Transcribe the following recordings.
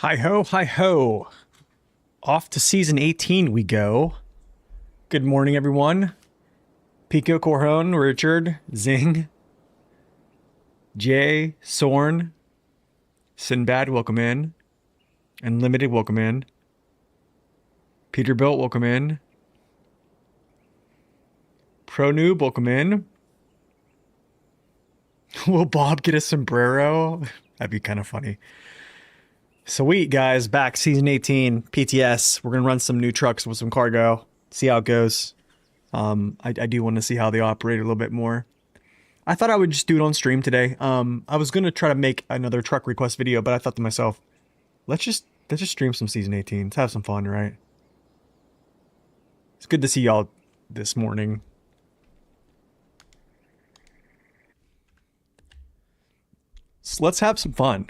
Hi ho, hi ho. Off to season 18 we go. Good morning, everyone. Pico, Corjon, Richard, Zing, Jay, Sorn, Sinbad, welcome in. Unlimited, welcome in. Peterbilt, welcome in. Pro Noob, welcome in. Will Bob get a sombrero? That'd be kind of funny. Sweet, guys. Back season 18, PTS. We're going to run some new trucks with some cargo. See how it goes. I do want to see how they operate a little bit more. I thought I would just do it on stream today. I was going to try to make another truck request video, but I thought to myself, let's just stream some season 18. Let's have some fun, right? It's good to see y'all this morning. So let's have some fun.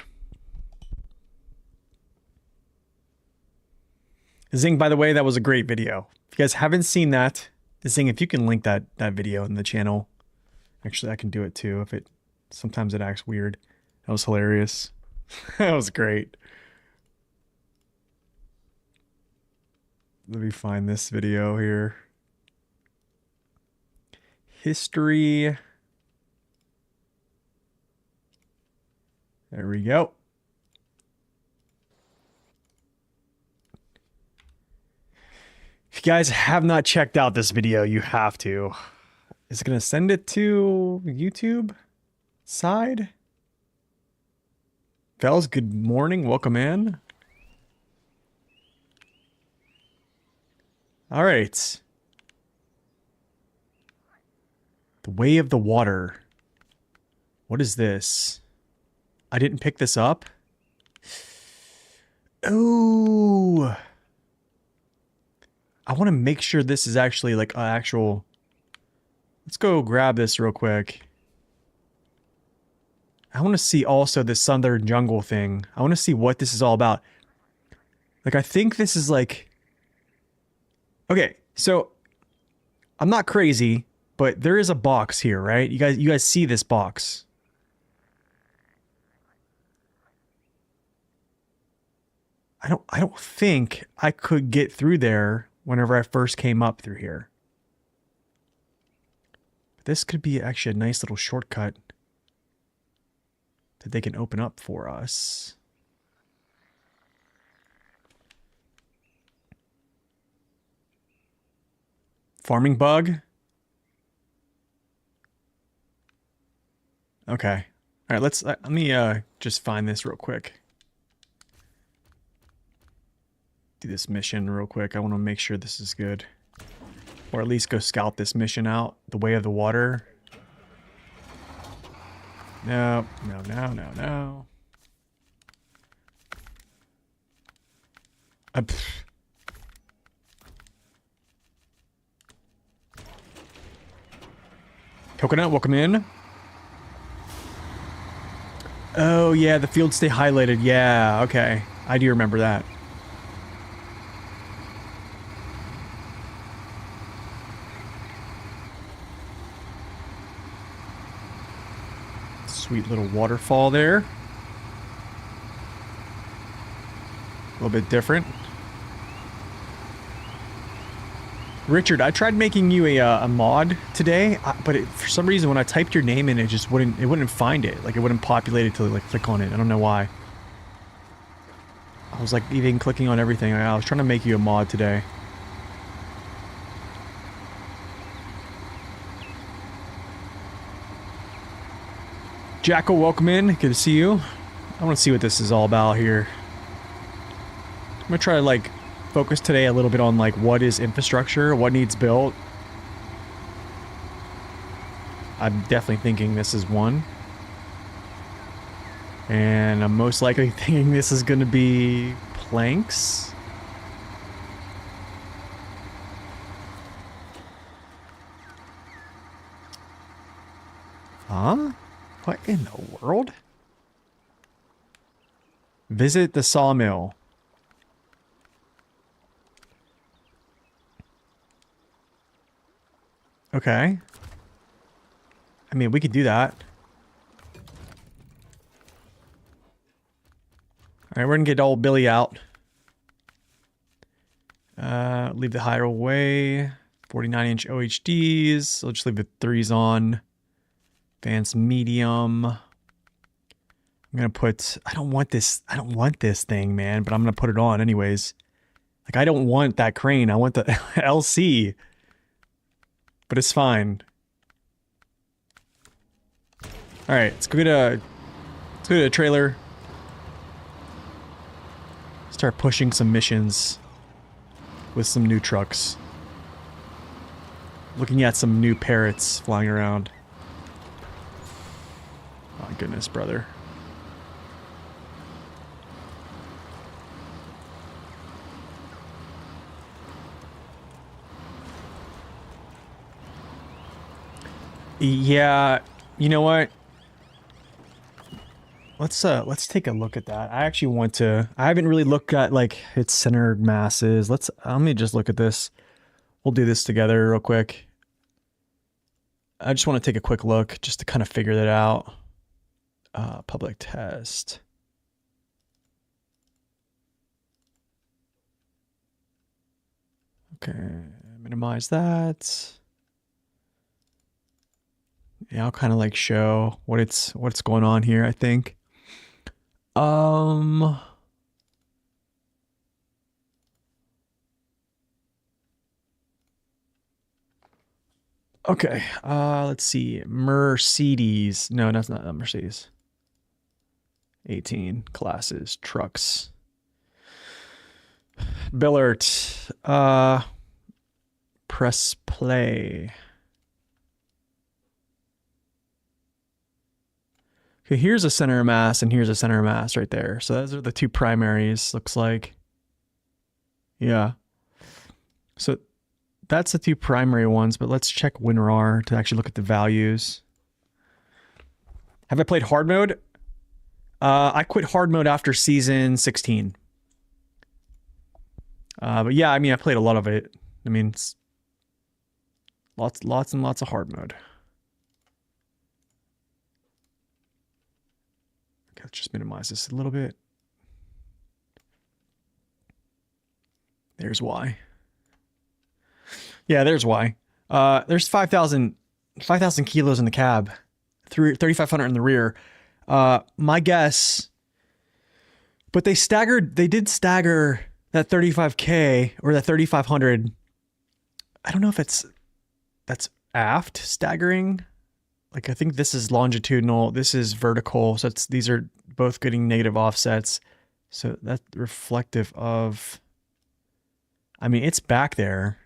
Zing, by the way, that was a great video. If you guys haven't seen that, Zing, if you can link that video in the channel. Actually, I can do it too if it sometimes it acts weird. That was hilarious. That was great. Let me find this video here. History. There we go. If you guys have not checked out this video, you have to. Is it going to send it to YouTube side? Fells, good morning. Welcome in. All right. The Way of the Water. What is this? I didn't pick this up. Oh. I want to make sure this is actually like an actual... Let's go grab this real quick. I want to see also this Southern Jungle thing. I want to see what this is all about. Like, I think this is like... Okay, so... I'm not crazy, but there is a box here, right? You guys see this box. I don't think I could get through there whenever I first came up through here. This could be actually a nice little shortcut that they can open up for us. Farming bug? Okay. All right, let me just find this real quick. Do this mission real quick. I want to make sure this is good. Or at least go scout this mission out. The Way of the Water. No, no, no, no, no. Coconut, welcome in. Oh, yeah, the fields stay highlighted. Yeah, okay. I do remember that. Sweet little waterfall there. A little bit different. Richard, I tried making you a mod today, but for some reason when I typed your name in, it just wouldn't find it. Like, it wouldn't populate it to like click on it. I don't know why. I was like even clicking on everything. I was trying to make you a mod today. Jackal, welcome in. Good to see you. I want to see what this is all about here. I'm gonna try to like focus today a little bit on like what is infrastructure, what needs built. I'm definitely thinking this is one. And I'm most likely thinking this is gonna be planks. Huh? What in the world? Visit the sawmill. Okay. I mean, we could do that. All right, we're gonna get old Billy out. Leave the highway. 49-inch OHDs. So I'll just leave the 3s on. Advanced medium. I'm gonna put. I don't want this thing, man. But I'm gonna put it on anyways. Like I don't want that crane. I want the LC. But it's fine. All right, let's go to a trailer. Start pushing some missions with some new trucks. Looking at some new parrots flying around. My goodness, brother. Yeah, you know what? Let's take a look at that. I actually want to. I haven't really looked at like its center masses. Let me just look at this. We'll do this together real quick. I just want to take a quick look just to kind of figure that out. Public test. Okay, minimize that. Yeah, I'll kind of like show what's going on here, I think. Okay, let's see. Mercedes. No, that's not a Mercedes. 18 classes, trucks. Billart. Press play. Okay, here's a center of mass and here's a center of mass right there. So those are the two primaries, looks like. Yeah. So that's the two primary ones, but let's check WinRAR to actually look at the values. Have I played hard mode? I quit hard mode after season 16. But yeah, I mean, I played a lot of it. I mean, it's lots and lots of hard mode. Okay, let's just minimize this a little bit. There's why. Yeah, there's why. There's 5,000 kilos in the cab, 3,500 in the rear. My guess, but they did stagger that 35K or that 3,500. I don't know if that's aft staggering. Like I think this is longitudinal, this is vertical. So these are both getting negative offsets. So that's reflective of, I mean, it's back there.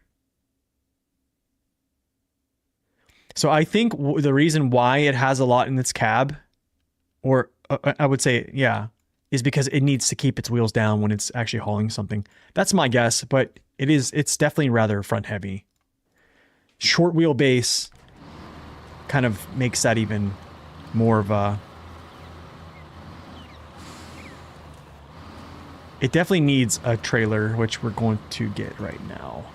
So I think the reason why it has a lot in its cab, or I would say, yeah, is because it needs to keep its wheels down when it's actually hauling something. That's my guess, but it's definitely rather front heavy. Short wheelbase kind of makes that even more of a... It definitely needs a trailer, which we're going to get right now.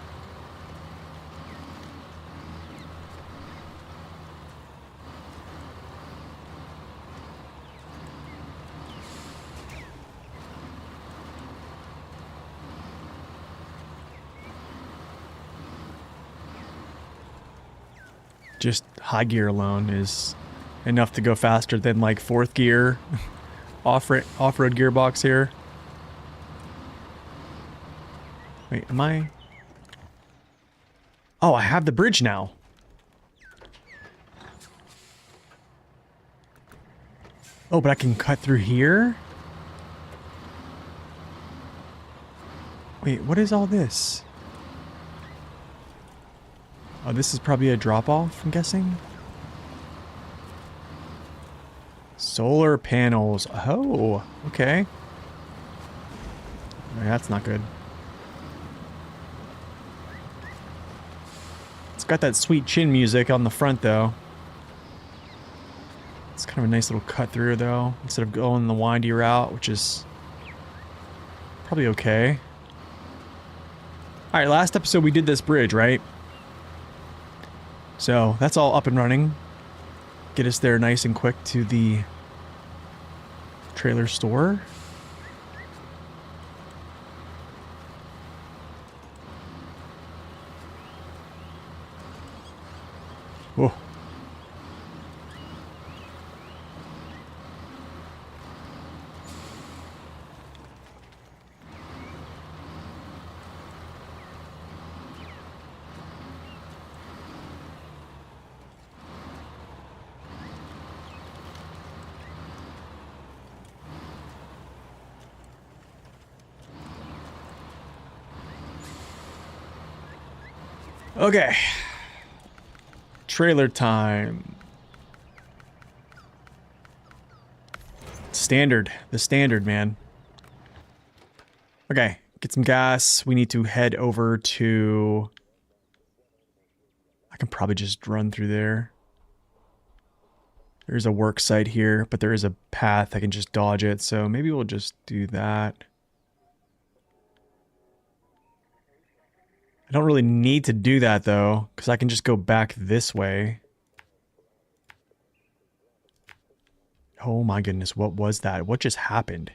Just high gear alone is enough to go faster than like fourth gear off-road gearbox here. Wait, am I? Oh, I have the bridge now. Oh, but I can cut through here? Wait, what is all this? Oh, this is probably a drop-off, I'm guessing? Solar panels. Oh, okay. That's not good. It's got that sweet chin music on the front, though. It's kind of a nice little cut through, though, instead of going the windy route, which is probably okay. All right, last episode we did this bridge, right? So that's all up and running. Get us there nice and quick to the trailer store. Okay. Trailer time. Standard. The standard, man. Okay. Get some gas. We need to head over to... I can probably just run through there. There's a work site here, but there is a path. I can just dodge it, so maybe we'll just do that. I don't really need to do that, though, because I can just go back this way. Oh my goodness, what was that? What just happened?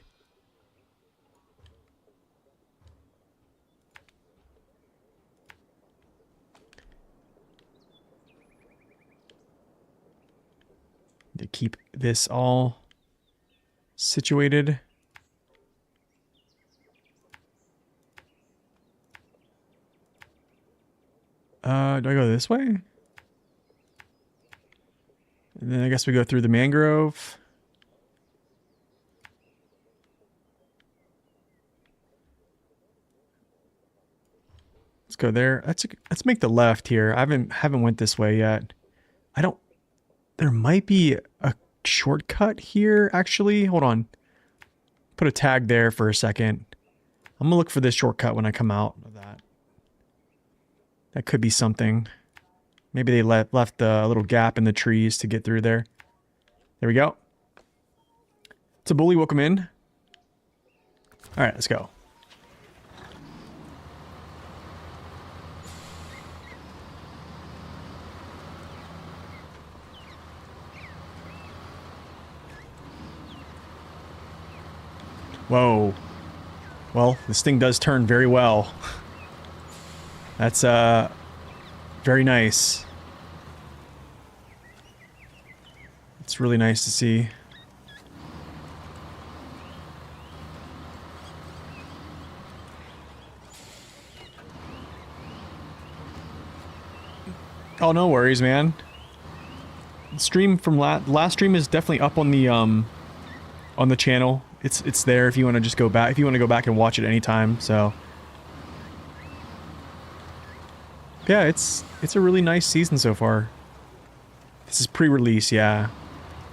To keep this all situated. Do I go this way? And then I guess we go through the mangrove. Let's go there. Let's make the left here. I haven't went this way yet. I don't... There might be a shortcut here, actually. Hold on. Put a tag there for a second. I'm gonna look for this shortcut when I come out of that. That could be something. Maybe they left a little gap in the trees to get through there. There we go. It's a bully. Welcome in. All right, let's go. Whoa. Well, this thing does turn very well. That's, very nice. It's really nice to see. Oh, no worries, man. The stream from last stream is definitely up on the channel. It's there if you want to just go back, if you want to go back and watch it anytime, so. Yeah, it's a really nice season so far. This is pre-release, yeah.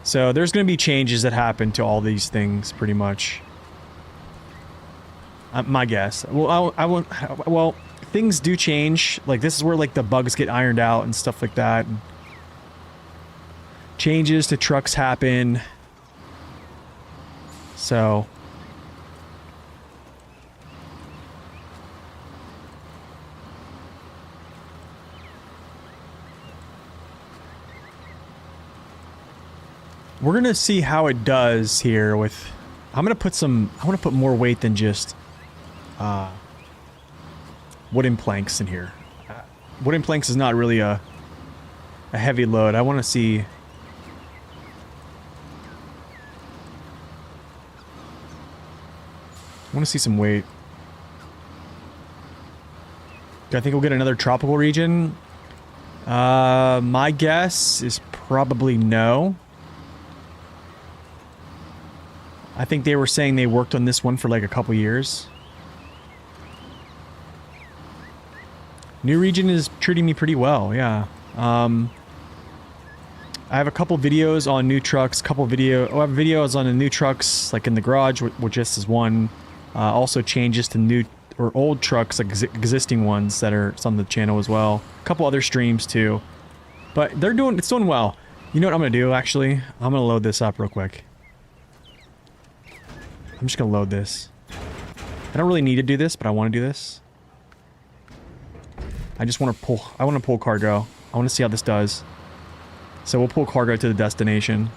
So there's going to be changes that happen to all these things, pretty much. My guess. Well, I won't. Well, things do change. Like this is where like the bugs get ironed out and stuff like that. And changes to trucks happen. So. We're gonna see how it does here with... I'm gonna put some... I want to put more weight than just... wooden planks in here. Wooden planks is not really a heavy load. I want to see... I want to see some weight. Do I think we'll get another tropical region? My guess is probably no. I think they were saying they worked on this one for like a couple years. New region is treating me pretty well, yeah. I have a couple videos on new trucks, I have videos on the new trucks, like in the garage, which just is one. Also changes to new or old trucks, like existing ones that are on the channel as well. A couple other streams too. But it's doing well. You know what I'm gonna do, actually? I'm gonna load this up real quick. I'm just gonna load this. I don't really need to do this, but I want to do this. I just want to pull... I want to pull cargo. I want to see how this does. So we'll pull cargo to the destination.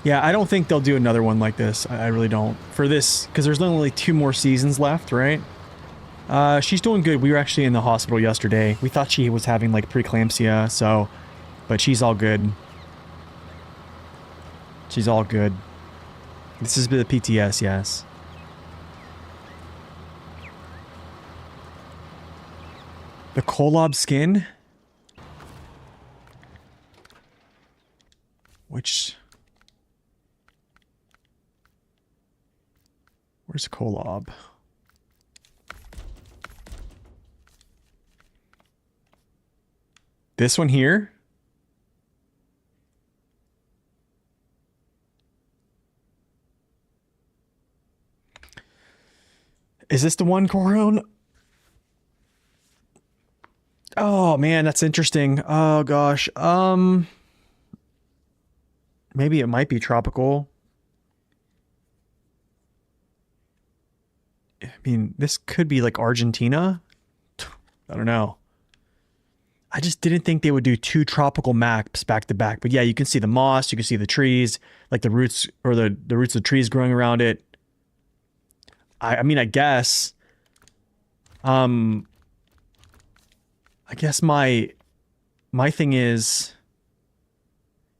Yeah, I don't think they'll do another one like this. I really don't. For this, because there's only 2 more seasons left, right? She's doing good. We were actually in the hospital yesterday. We thought she was having like preeclampsia, so... But she's all good. She's all good. This is the PTS, yes. The Kolob skin? Which... Where's Kolob? This one here? Is this the one, Coron? Oh man, that's interesting. Oh gosh. Maybe it might be tropical. I mean, this could be like Argentina. I don't know. I just didn't think they would do two tropical maps back to back. But yeah, you can see the moss, you can see the trees, like the roots or the roots of the trees growing around it. I mean, I guess I guess my thing is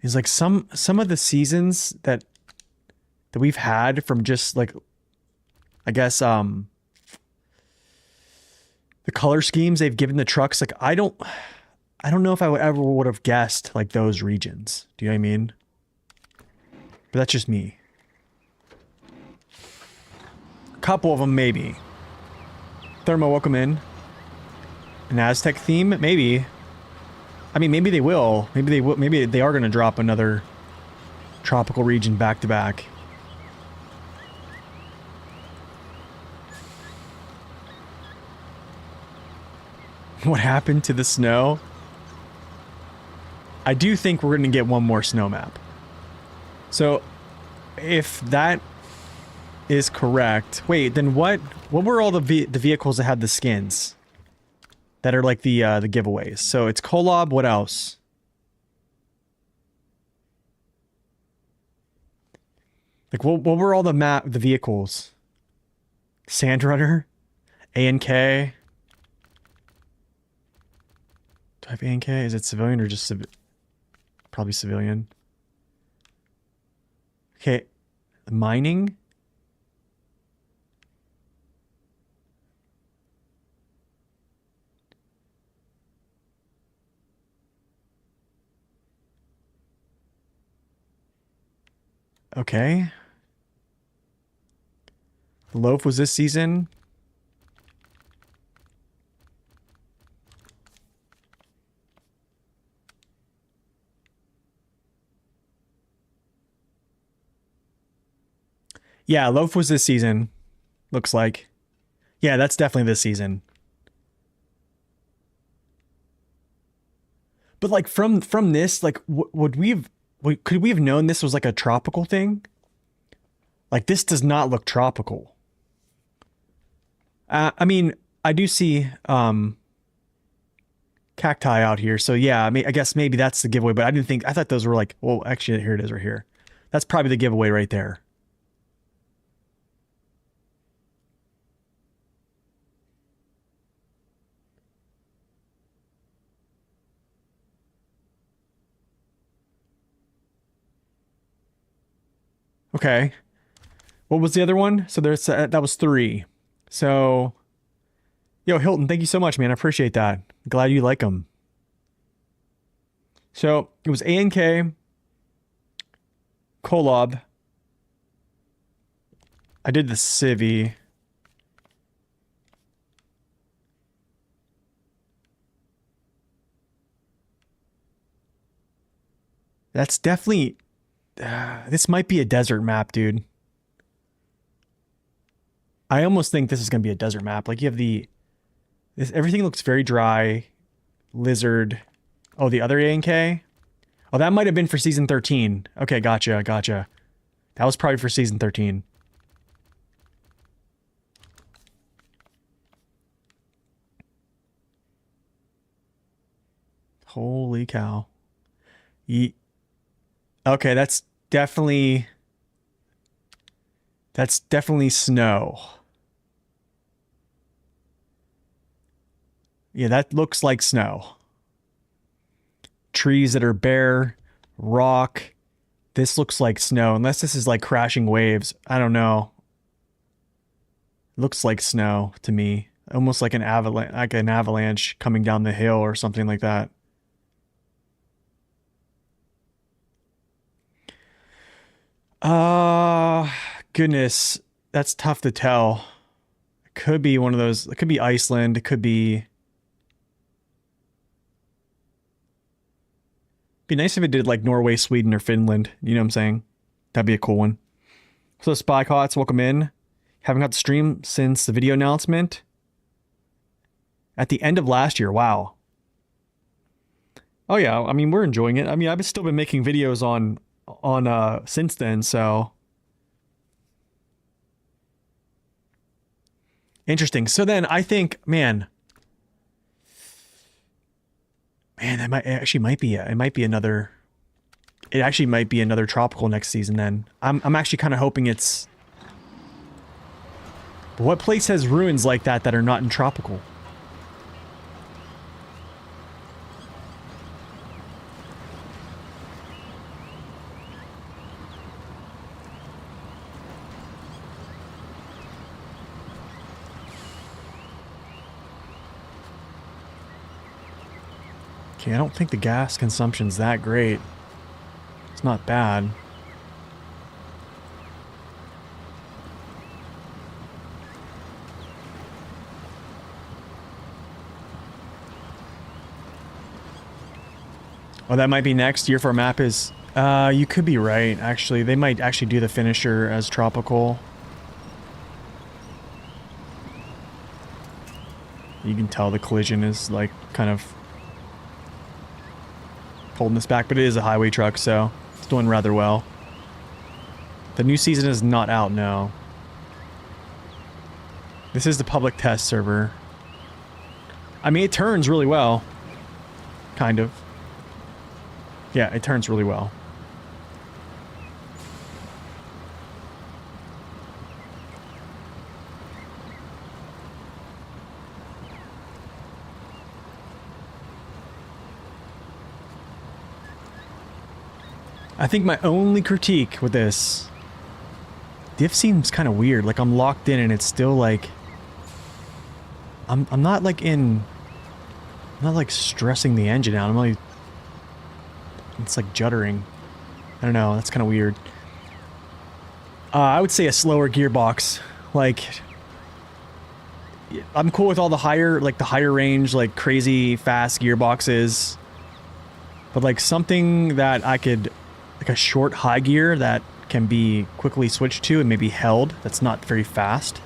like some of the seasons that we've had from just like I guess the color schemes they've given the trucks, like I don't know if I would have guessed like those regions. Do you know what I mean? But that's just me. A couple of them maybe. Thermo, welcome in. An Aztec theme, maybe. I mean, maybe they will. Maybe they will. Maybe they are going to drop another tropical region back to back. What happened to the snow? I do think we're going to get one more snow map. So, if that is correct, wait, then what were all the vehicles that had the skins? That are like the giveaways. So it's Kolob, what else? Like what were all the vehicles? Sandrunner? ANK? Do I have ANK? Is it civilian or just probably civilian? Okay. Mining? Okay. Loaf was this season. Yeah, Loaf was this season. Looks like. Yeah, that's definitely this season. But like from this, like could we have known this was like a tropical thing? Like this does not look tropical. I mean, I do see cacti out here, so yeah. I mean, I guess maybe that's the giveaway. But I didn't think. I thought those were like. Well, actually, here it is, right here. That's probably the giveaway right there. Okay. What was the other one? So there's that was 3. So, yo, Hilton, thank you so much, man. I appreciate that. Glad you like them. So it was ANK, Kolob. I did the Civi. That's definitely... this might be a desert map, dude. I almost think this is going to be a desert map. Like you have everything looks very dry. Lizard. Oh, the other ANK? Oh, that might have been for season 13. Okay, gotcha. That was probably for season 13. Holy cow. Okay, that's definitely snow. Yeah, that looks like snow. Trees that are bare, rock. This looks like snow, unless this is like crashing waves. I don't know. Looks like snow to me. Almost like an avalanche coming down the hill or something like that. Goodness. that's tough to tell. It could be one of those. It could be Iceland. It could be nice if it did like Norway, Sweden, or Finland. You know what I'm saying? That'd be a cool one. So Spy Cots, welcome in. Haven't got the stream since the video announcement at the end of last year. Wow. Oh yeah, I mean we're enjoying it. I mean I've still been making videos on since then, so interesting. So then I think, that might be it might be another. It actually might be another tropical next season. Then I'm actually kind of hoping it's. But what place has ruins like that are not in tropical? Okay, I don't think the gas consumption's that great. It's not bad. Oh, that might be next year for a map is... you could be right, actually. They might actually do the finisher as tropical. You can tell the collision is, like, kind of... holding this back, but it is a highway truck, so it's doing rather well. The new season is not out, no. This is the public test server. I mean, it turns really well. Kind of. Yeah, it turns really well. I think my only critique with this... diff seems kind of weird. Like, I'm locked in and it's still like... I'm not like in... I'm not like stressing the engine out. I'm only... It's like juddering. I don't know. That's kind of weird. I would say a slower gearbox. Like... I'm cool with all the higher, like the higher range, like crazy fast gearboxes. But like something that I could... like a short high gear that can be quickly switched to and maybe held. That's not very fast.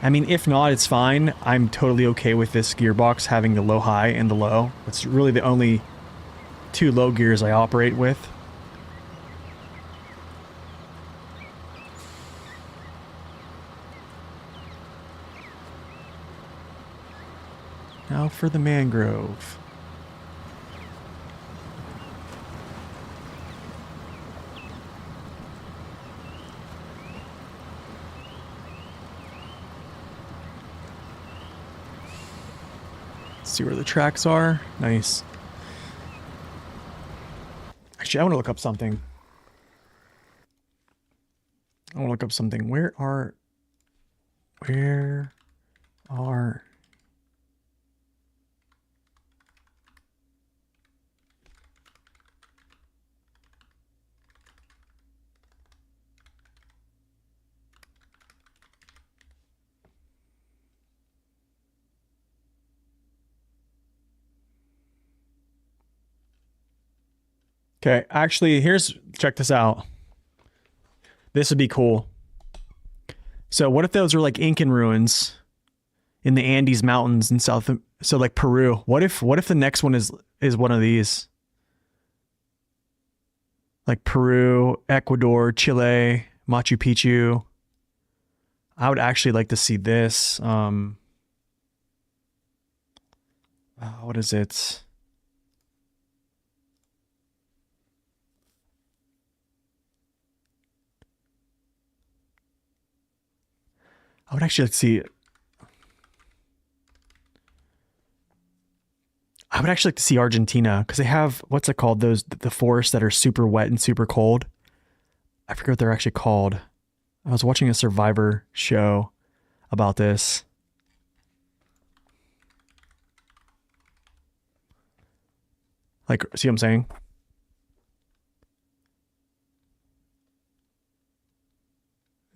I mean, if not, it's fine. I'm totally okay with this gearbox having the low high and the low. It's really the only two low gears I operate with. Now for the mangrove. See where the tracks are. Nice. Actually, I want to look up something. Where are... Okay, actually, check this out. This would be cool. So what if those are like Incan ruins in the Andes Mountains in South, so like Peru? What if the next one is one of these? Like Peru, Ecuador, Chile, Machu Picchu. I would actually like to see this. What is it? I would actually like to see... I would actually like to see Argentina, because they have, what's it called? The forests that are super wet and super cold. I forget what they're actually called. I was watching a Survivor show about this. Like, see what I'm saying?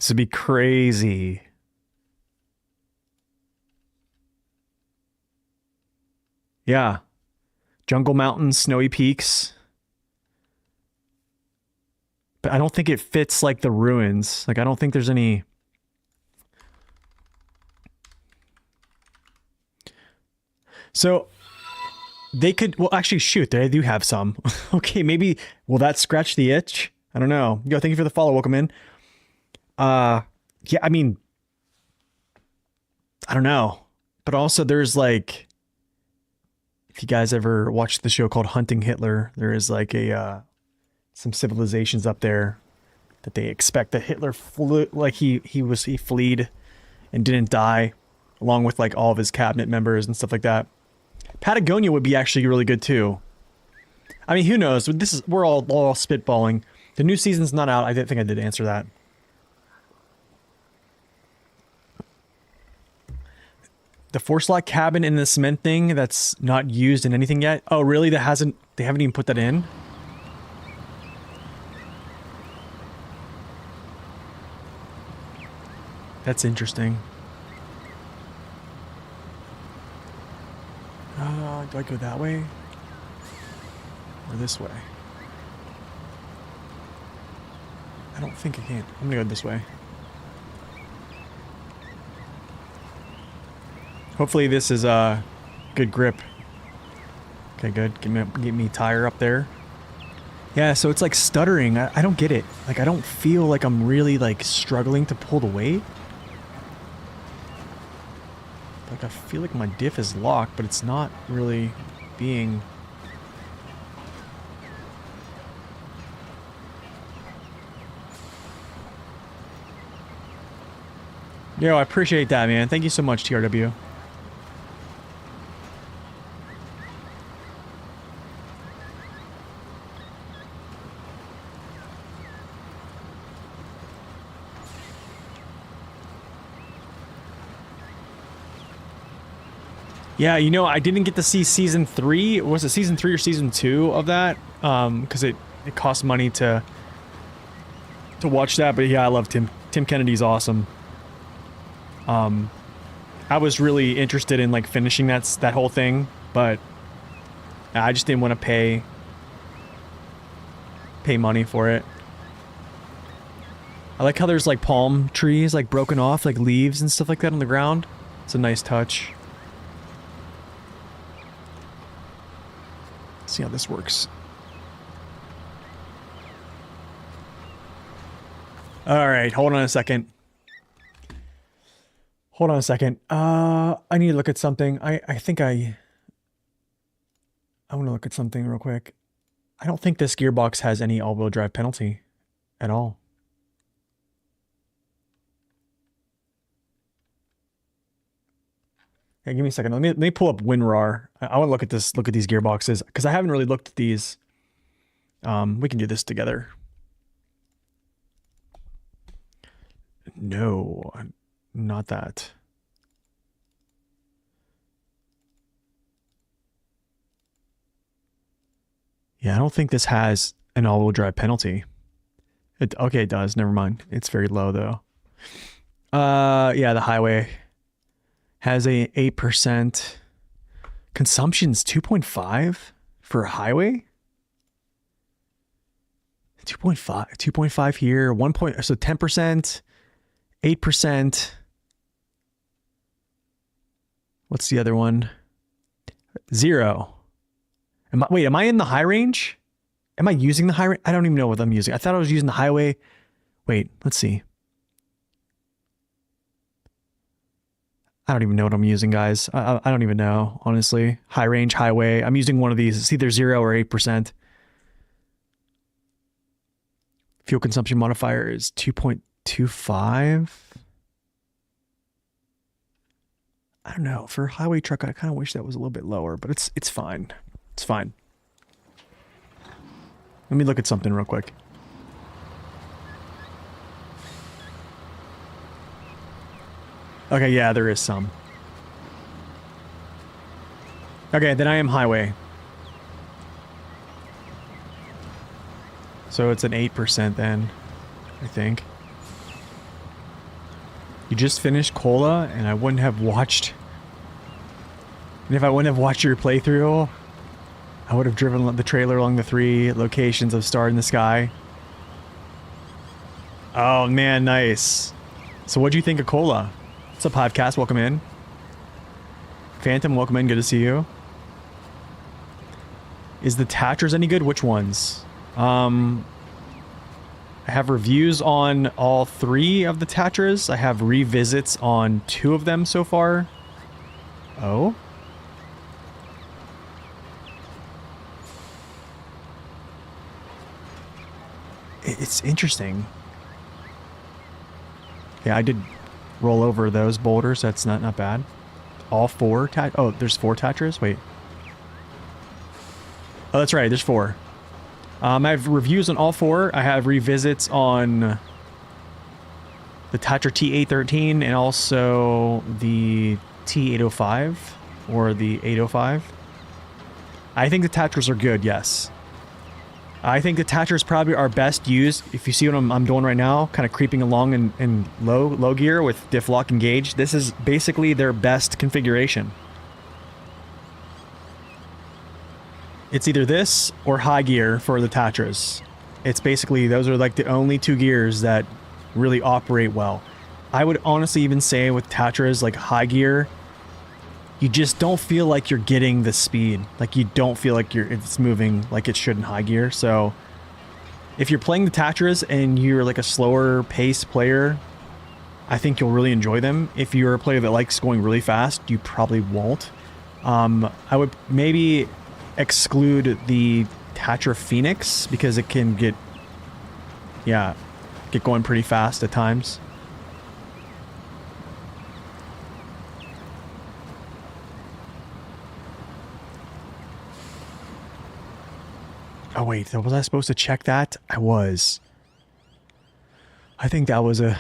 This would be crazy. Yeah. Jungle mountains, snowy peaks. But I don't think it fits like the ruins. Like I don't think there's any... So they could, well actually shoot, they do have some. Okay, maybe, will that scratch the itch? I don't know. Yo, thank you for the follow, welcome in. Yeah, I mean, I don't know. But also there's like, if you guys ever watched the show called Hunting Hitler, there is like a, some civilizations up there that they expect that Hitler flew, like he fleed and didn't die, along with like all of his cabinet members and stuff like that. Patagonia would be actually really good too. I mean, who knows? This is, we're all spitballing. The new season's not out. I didn't think I did answer that. The 4-slot cabin in the cement thing that's not used in anything yet. Oh, really? They haven't even put that in? That's interesting. Do I go that way? Or this way? I don't think I can. I'm gonna go this way. Hopefully this is a good grip. Okay, good. Get me tire up there. Yeah, so it's like stuttering. I don't get it. Like I don't feel like I'm really like struggling to pull the weight. Like I feel like my diff is locked, but it's not really being... Yo, I appreciate that, man. Thank you so much, TRW. Yeah, you know, I didn't get to see season 3. Was it season 3 or season 2 of that? Because it cost money to watch that. But yeah, I love Tim. Tim Kennedy's awesome. I was really interested in like finishing that whole thing, but I just didn't want to pay money for it. I like how there's like palm trees like broken off, like leaves and stuff like that on the ground. It's a nice touch. Let's see how this works. All right, hold on a second. Hold on a second. I need to look at something. I think I want to look at something real quick. I don't think this gearbox has any all-wheel drive penalty at all. Hey, give me a second. Let me pull up WinRAR. I want to look at this. Look at these gearboxes because I haven't really looked at these. We can do this together. No, not that. Yeah, I don't think this has an all-wheel drive penalty. Okay, it does. Never mind. It's very low though. Yeah, the highway has a 8%. Consumption's 2.5 for a highway. 2.5 here. 1 point. So 10%, 8%. What's the other one? 0. Wait, am I in the high range? Am I using the high range? I don't even know what I'm using. I thought I was using the highway. Wait, let's see. I don't even know what I'm using, guys. I don't even know, honestly. High range, highway. I'm using one of these. It's either 0 or 8%. Fuel consumption modifier is 2.25. I don't know. For a highway truck, I kind of wish that was a little bit lower, but it's fine. It's fine. Let me look at something real quick. Okay, yeah, there is some. Okay, then I am highway. So it's an 8% then, I think. You just finished Cola, and I wouldn't have watched... And if I wouldn't have watched your playthrough, I would have driven the trailer along the 3 locations of Star in the Sky. Oh, man, nice. So what'd you think of Cola? What's up, podcast? Welcome in. Phantom, welcome in. Good to see you. Is the Tatchers any good? Which ones? I have reviews on all 3 of the Tatchers. I have revisits on 2 of them so far. Oh? It's interesting. Yeah, I did roll over those boulders. That's not bad. All 4 oh, there's 4 Tatchers? Wait. Oh, that's right. There's 4. I have reviews on all 4. I have revisits on the Tatcher T813 and also the T805 or the 805. I think the Tatchers are good, yes. I think the Tatchers probably are best used, if you see what I'm doing right now, kind of creeping along in low gear with diff lock engage. This is basically their best configuration. It's either this or high gear for the Tatchers. It's basically, those are like the only 2 gears that really operate well. I would honestly even say with Tatchers, like high gear, you just don't feel like you're getting the speed. Like you don't feel like it's moving like it should in high gear. So if you're playing the Tatchers and you're like a slower pace player, I think you'll really enjoy them. If you're a player that likes going really fast, you probably won't. I would maybe exclude the Tatcher Phoenix because it can get going pretty fast at times. Oh wait, was I supposed to check that? I was. I think that was a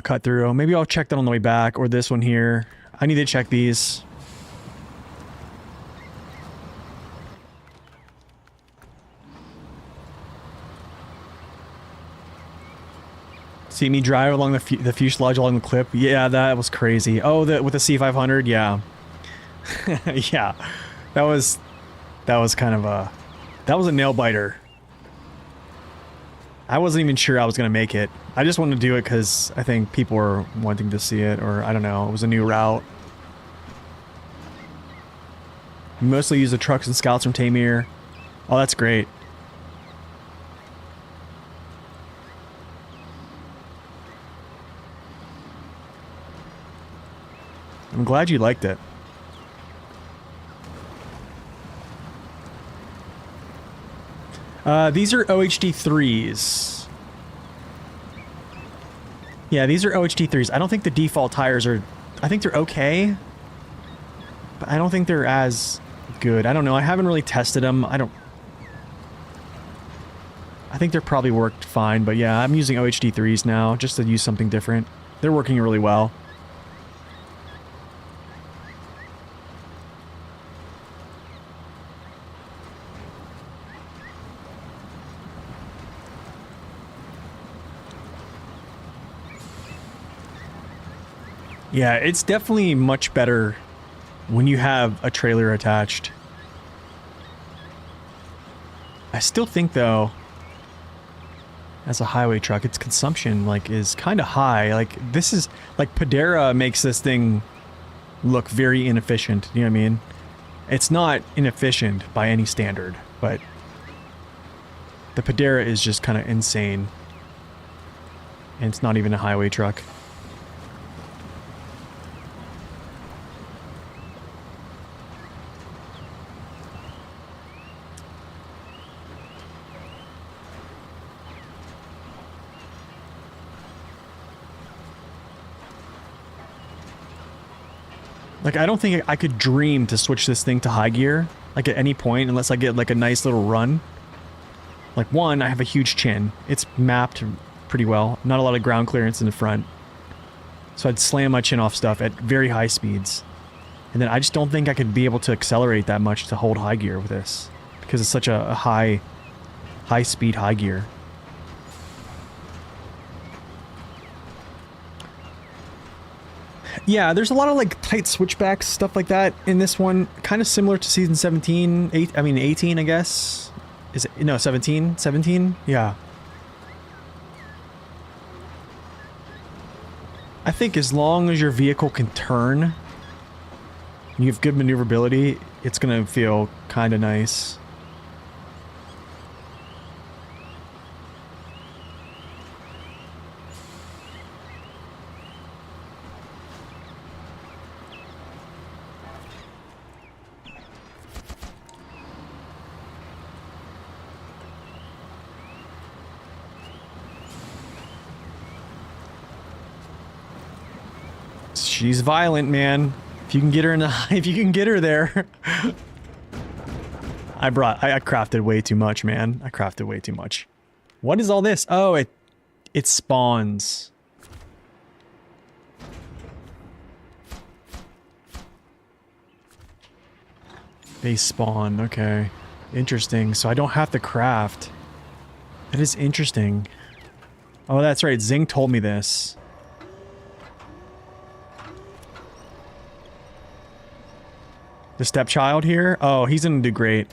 cut through. Maybe I'll check that on the way back, or this one here. I need to check these. See me drive along the fuselage along the clip? Yeah, that was crazy. Oh, with the C500? Yeah. Yeah. That was kind of a... That was a nail biter. I wasn't even sure I was going to make it. I just wanted to do it because I think people were wanting to see it, or I don't know, it was a new route. We mostly use the trucks and scouts from Tamir. Oh, that's great. I'm glad you liked it. These are OHD3s. Yeah, these are OHD3s. I don't think the default tires are... I think they're okay. But I don't think they're as good. I don't know. I haven't really tested them. I think they're probably worked fine. But yeah, I'm using OHD3s now just to use something different. They're working really well. Yeah, it's definitely much better when you have a trailer attached. I still think, though, as a highway truck, its consumption, like, is kind of high. Like, this is... Like, Padera makes this thing look very inefficient, you know what I mean? It's not inefficient by any standard, but... The Padera is just kind of insane. And it's not even a highway truck. Like, I don't think I could dream to switch this thing to high gear, like, at any point, unless I get, like, a nice little run. Like, one, I have a huge chin. It's mapped pretty well. Not a lot of ground clearance in the front. So I'd slam my chin off stuff at very high speeds. And then I just don't think I could be able to accelerate that much to hold high gear with this. Because it's such a high speed high gear. Yeah, there's a lot of like tight switchbacks, stuff like that in this one. Kind of similar to season 17, 18, I guess. Is it? No, 17? 17? Yeah. I think as long as your vehicle can turn, and you have good maneuverability, it's gonna feel kind of nice. She's violent, man. If you can get her in the, if you can get her there. I crafted way too much, man. I crafted way too much. What is all this? Oh, it spawns. They spawn, okay. Interesting. So I don't have to craft. That is interesting. Oh, that's right. Zing told me this. The stepchild here? Oh, he's gonna do great.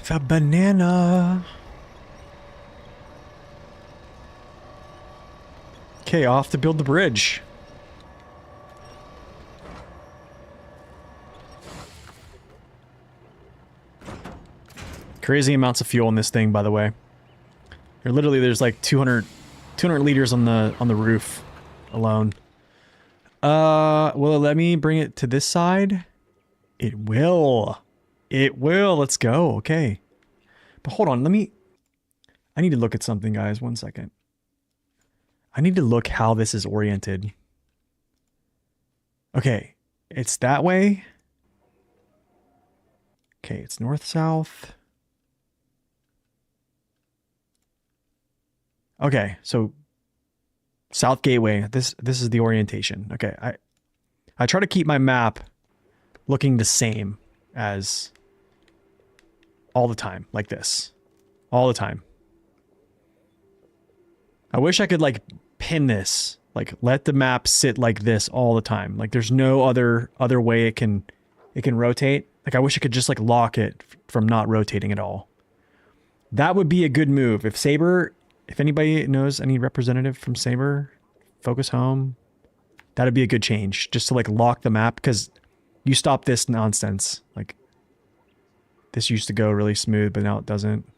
The banana. Okay, off to build the bridge. Crazy amounts of fuel in this thing, by the way. There's like 200 liters on the roof alone. Will it let me bring it to this side? It will. It will. Let's go. Okay. But hold on, I need to look at something, guys. 1 second. I need to look how this is oriented. Okay, it's that way. Okay, it's north-south. Okay, so South Gateway. This is the orientation. Okay, I try to keep my map looking the same as all the time, like this. All the time. I wish I could like pin this, like let the map sit like this all the time. Like there's no other way it can rotate. Like I wish I could just like lock it from not rotating at all. That would be a good move. If anybody knows any representative from Saber, Focus Home, that'd be a good change. Just to like lock the map, because you stop this nonsense. Like this used to go really smooth, but now it doesn't.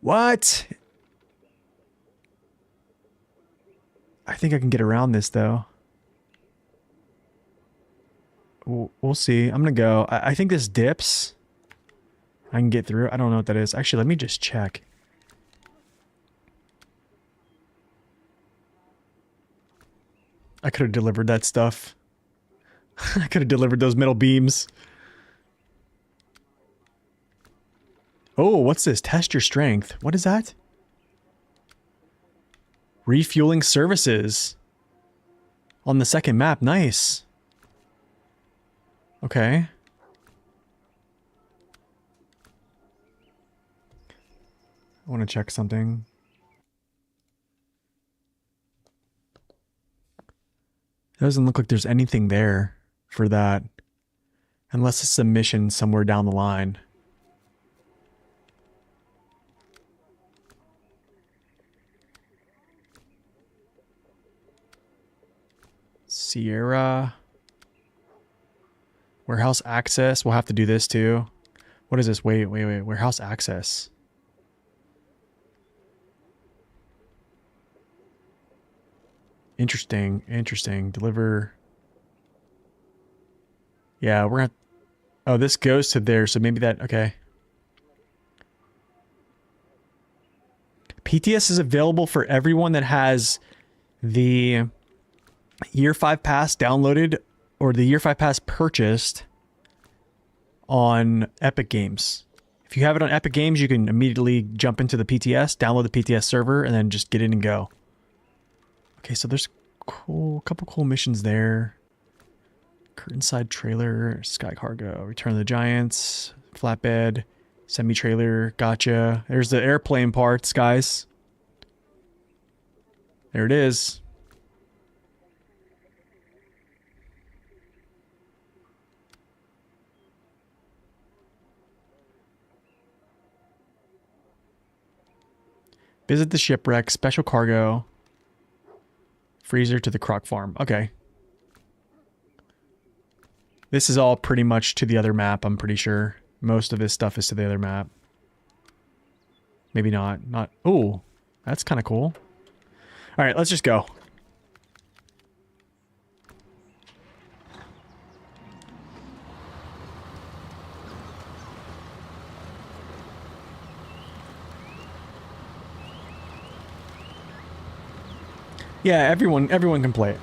What? I think I can get around this, though. We'll see. I'm gonna go. I think this dips. I can get through. I don't know what that is. Actually, let me just check. I could have delivered that stuff. I could have delivered those metal beams. Oh, what's this? Test your strength. What is that? Refueling services. On the second map. Nice. Okay. I want to check something. It doesn't look like there's anything there for that. Unless it's a mission somewhere down the line. Sierra. Warehouse access. We'll have to do this too. What is this? Wait. Warehouse access. Interesting. Deliver. Yeah, we're gonna... Oh, this goes to there, so maybe that... Okay. PTS is available for everyone that has the Year 5 pass downloaded or the Year 5 Pass purchased on Epic Games. If you have it on Epic Games, you can immediately jump into the PTS, download the PTS server, and then just get in and go. Okay, so there's a couple cool missions there. Curtainside Trailer, Sky Cargo, Return of the Giants, Flatbed, Semi-Trailer, gotcha. There's the airplane parts, guys. There it is. Visit the shipwreck, special cargo, freezer to the croc farm. Okay. This is all pretty much to the other map, I'm pretty sure. Most of this stuff is to the other map. Maybe not. Oh, that's kind of cool. All right, let's just go. Yeah, everyone can play it.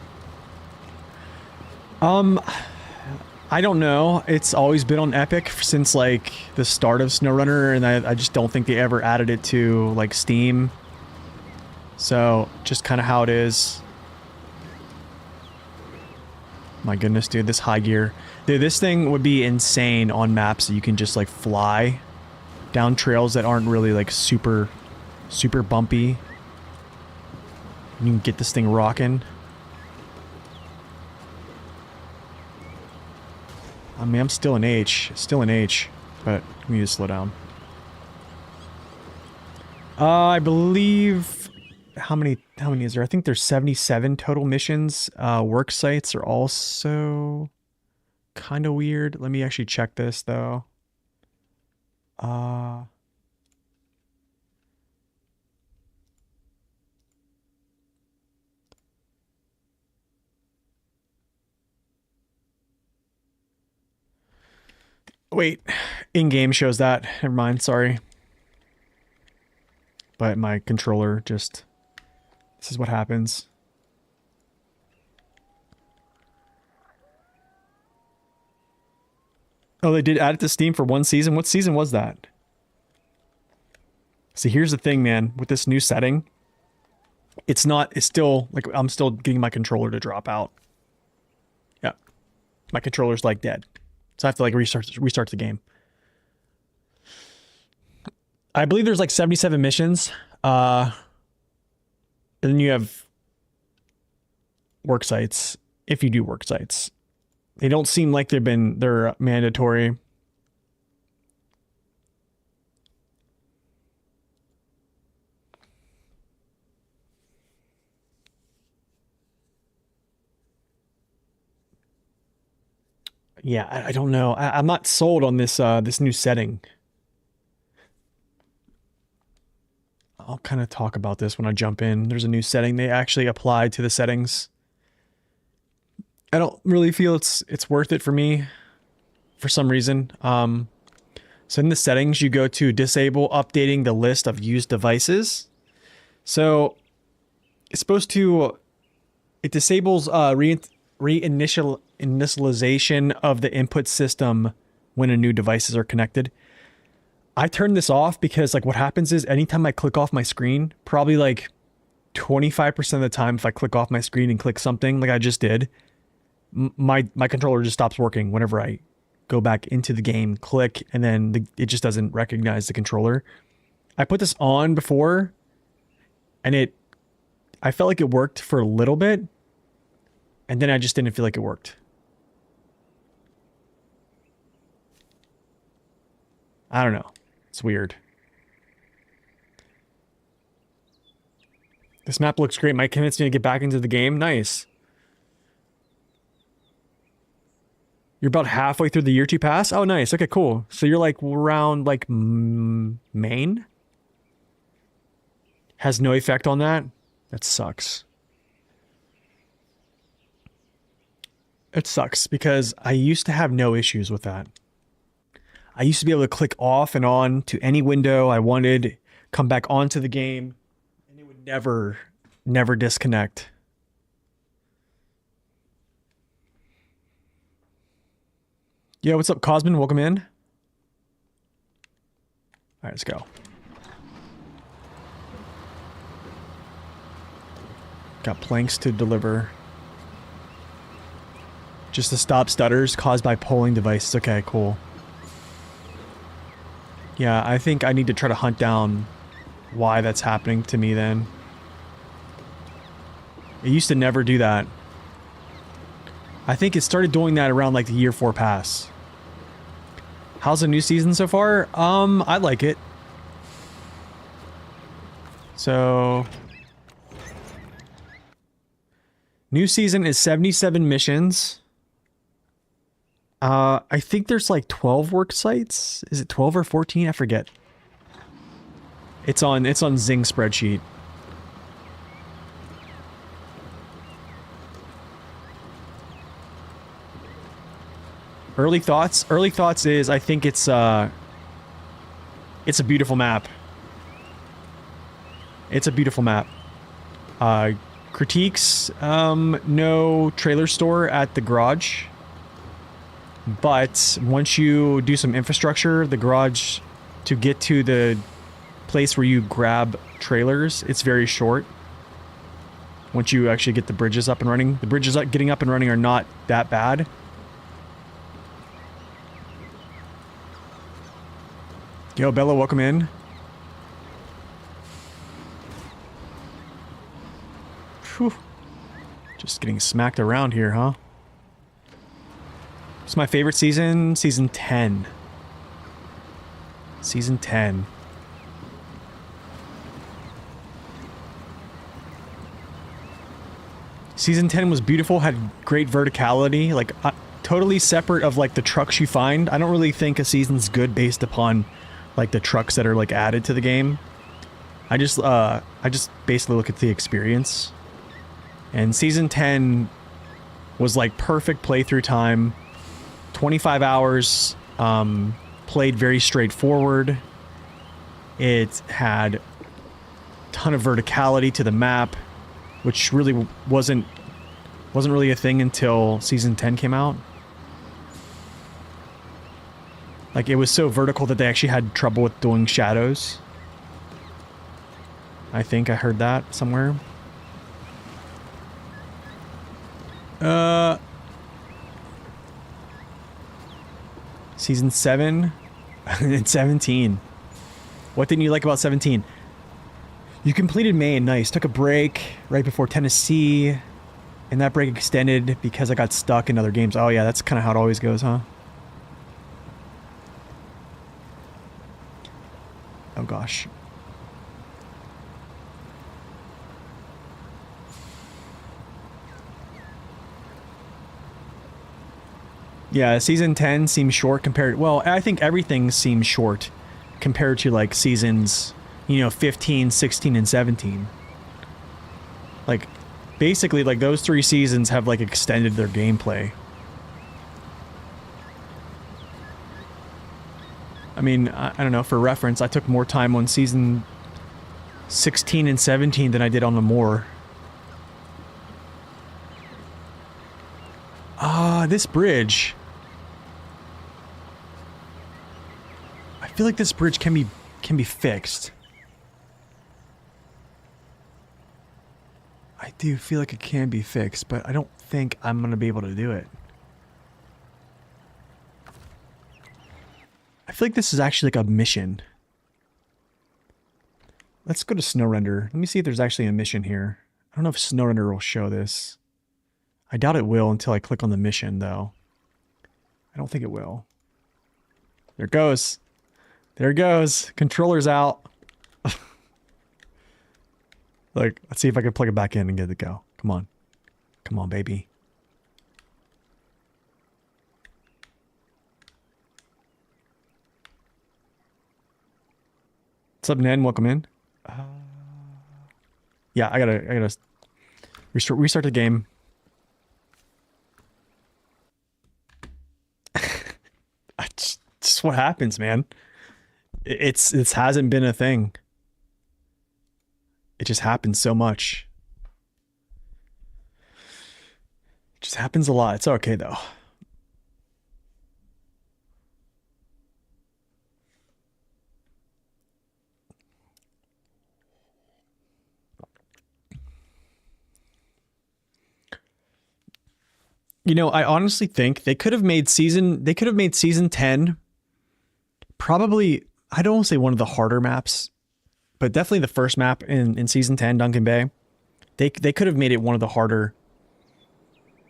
I don't know. It's always been on Epic since like the start of SnowRunner, and I just don't think they ever added it to like Steam. So just kind of how it is. My goodness, dude, this high gear. Dude, this thing would be insane on maps that you can just like fly down trails that aren't really like super bumpy. You can get this thing rocking. I mean, I'm still in H, but we need to slow down. I believe, how many is there? I think there's 77 total missions. Work sites are also kind of weird. Let me actually check this though. Wait, in-game shows that. Never mind, sorry. But my controller just... This is what happens. Oh, they did add it to Steam for one season? What season was that? See, here's the thing, man. With this new setting, it's still, like, I'm still getting my controller to drop out. Yeah. My controller's, like, dead. So I have to like restart the game. I believe there's like 77 missions. And then you have work sites, if you do work sites. They don't seem like they're mandatory. Yeah, I don't know. I'm not sold on this this new setting. I'll kind of talk about this when I jump in. There's a new setting they actually applied to the settings. I don't really feel it's worth it for me for some reason. So in the settings, you go to disable updating the list of used devices. So it's supposed to, it disables reinitialization of the input system when a new devices are connected. I turned this off because like what happens is anytime I click off my screen, probably like 25% of the time if I click off my screen and click something like I just did, my controller just stops working whenever I go back into the game, click, and then it just doesn't recognize the controller. I put this on before and I felt like it worked for a little bit, and then I just didn't feel like it worked. I don't know. It's weird. This map looks great. Might convince me to get back into the game. Nice. You're about halfway through the year 2 pass? Oh, nice. Okay, cool. So you're like around like Maine? Has no effect on that? That sucks. It sucks because I used to have no issues with that. I used to be able to click off and on to any window I wanted, come back onto the game, and it would never disconnect. Yo, what's up, Cosmin? Welcome in. All right, let's go. Got planks to deliver. Just to stop stutters caused by polling devices. Okay, cool. Yeah, I think I need to try to hunt down why that's happening to me then. It used to never do that. I think it started doing that around like the year 4 pass. How's the new season so far? I like it. So... new season is 77 missions. I think there's like 12 work sites. Is it 12 or 14? I forget. It's on Zing spreadsheet. Early thoughts? Early thoughts is I think it's a beautiful map. It's a beautiful map. Critiques, no trailer store at the garage. But once you do some infrastructure, the garage to get to the place where you grab trailers, it's very short. Once you actually get the bridges up and running. The bridges getting up and running are not that bad. Yo, Bella, welcome in. Whew. Just getting smacked around here, huh? It's my favorite season, season 10. Season 10. Season 10 was beautiful, had great verticality, like totally separate of like the trucks you find. I don't really think a season's good based upon like the trucks that are like added to the game. I just basically look at the experience. And season 10 was like perfect playthrough time. 25 hours, played very straightforward. It had a ton of verticality to the map, which really wasn't really a thing until season 10 came out. Like, it was so vertical that they actually had trouble with doing shadows. I think I heard that somewhere. Season 7 and 17. What didn't you like about 17? You completed Maine, nice. Took a break right before Tennessee, and that break extended because I got stuck in other games. Oh yeah, that's kind of how it always goes, huh? Oh gosh. Yeah, season 10 seems short compared... well, I think everything seems short compared to, like, seasons, you know, 15, 16, and 17. Like, basically, like, those 3 seasons have, like, extended their gameplay. I mean, I don't know, for reference, I took more time on season 16 and 17 than I did on the more. This bridge... I feel like this bridge can be fixed. I do feel like it can be fixed, but I don't think I'm gonna be able to do it. I feel like this is actually like a mission. Let's go to Snow Render. Let me see if there's actually a mission here. I don't know if Snow Render will show this. I doubt it will until I click on the mission, though. I don't think it will. There it goes. There it goes. Controller's out. Like, let's see if I can plug it back in and get it to go. Come on. Come on, baby. What's up, Ned? Welcome in. Yeah, I gotta restart the game. That's just what happens, man. It hasn't been a thing. It just happens so much. It just happens a lot. It's okay though. You know, I honestly think they could have made season 10 probably, I don't want to say one of the harder maps, but definitely the first map in season 10, Duncan Bay. They could have made it one of the harder,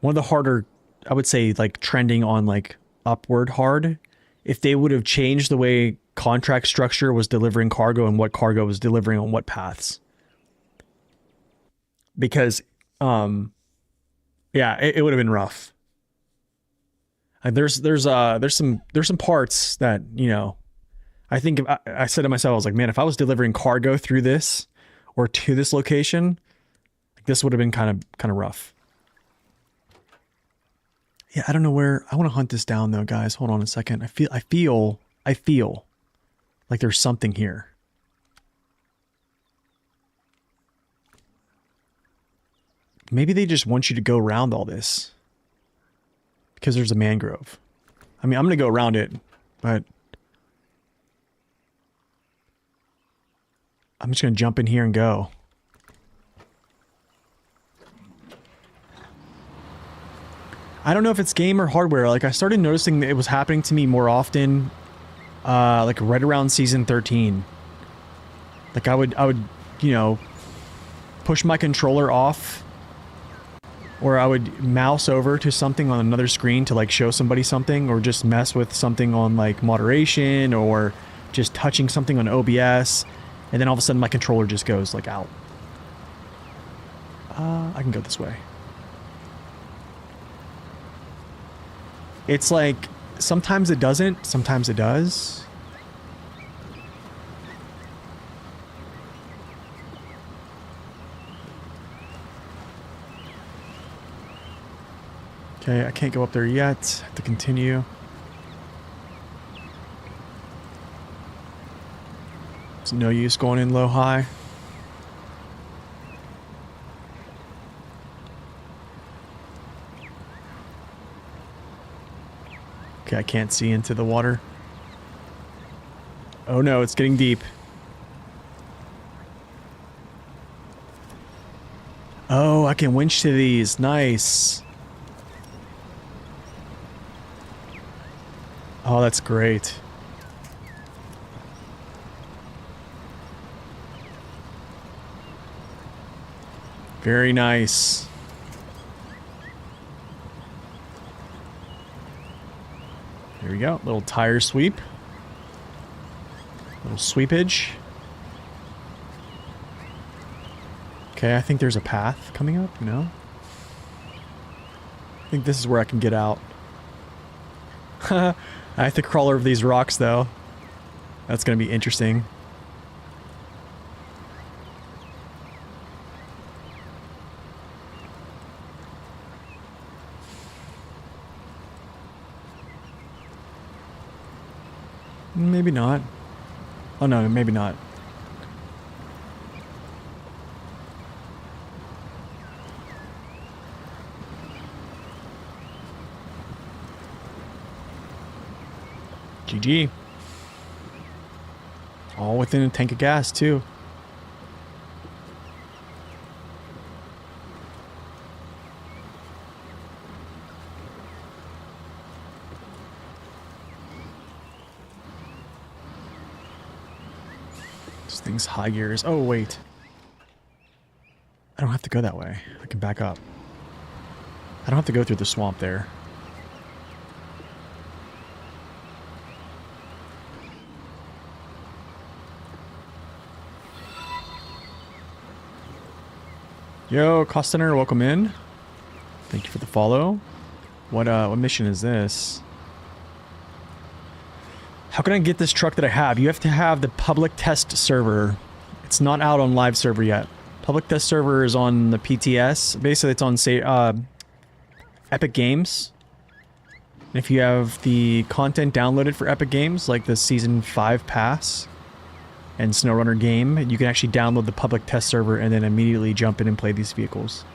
I would say, like trending on like upward hard, if they would have changed the way contract structure was delivering cargo and what cargo was delivering on what paths. Because yeah, it would have been rough. Like there's some parts that, you know, I think I said to myself, I was like, man, if I was delivering cargo through this or to this location, like this would have been kind of rough. Yeah, I don't know where. I want to hunt this down though, guys. Hold on a second. I feel like there's something here. Maybe they just want you to go around all this because there's a mangrove. I mean, I'm gonna go around it, but I'm just gonna jump in here and go. I don't know if it's game or hardware. Like I started noticing that it was happening to me more often, like right around season 13. Like I would, you know, push my controller off, or I would mouse over to something on another screen to like show somebody something, or just mess with something on like moderation, or just touching something on OBS, and then all of a sudden my controller just goes like out. I can go this way. It's like, sometimes it doesn't, sometimes it does. Okay, I can't go up there yet. I have to continue. There's no use going in low-high. Okay, I can't see into the water. Oh no, it's getting deep. Oh, I can winch to these. Nice. Oh, that's great. Very nice. Here we go. Little tire sweep. Little sweepage. Okay, I think there's a path coming up. No? I think this is where I can get out. I have to crawl over these rocks, though. That's going to be interesting. Maybe not. Oh no, maybe not. GG. All within a tank of gas, too. This thing's high gears. Oh, wait. I don't have to go that way. I can back up. I don't have to go through the swamp there. Yo, Costner, welcome in. Thank you for the follow. What mission is this? How can I get this truck that I have? You have to have the public test server. It's not out on live server yet. Public test server is on the PTS. Basically, it's on, say, Epic Games. And if you have the content downloaded for Epic Games, like the Season 5 Pass and SnowRunner game, you can actually download the public test server and then immediately jump in and play these vehicles.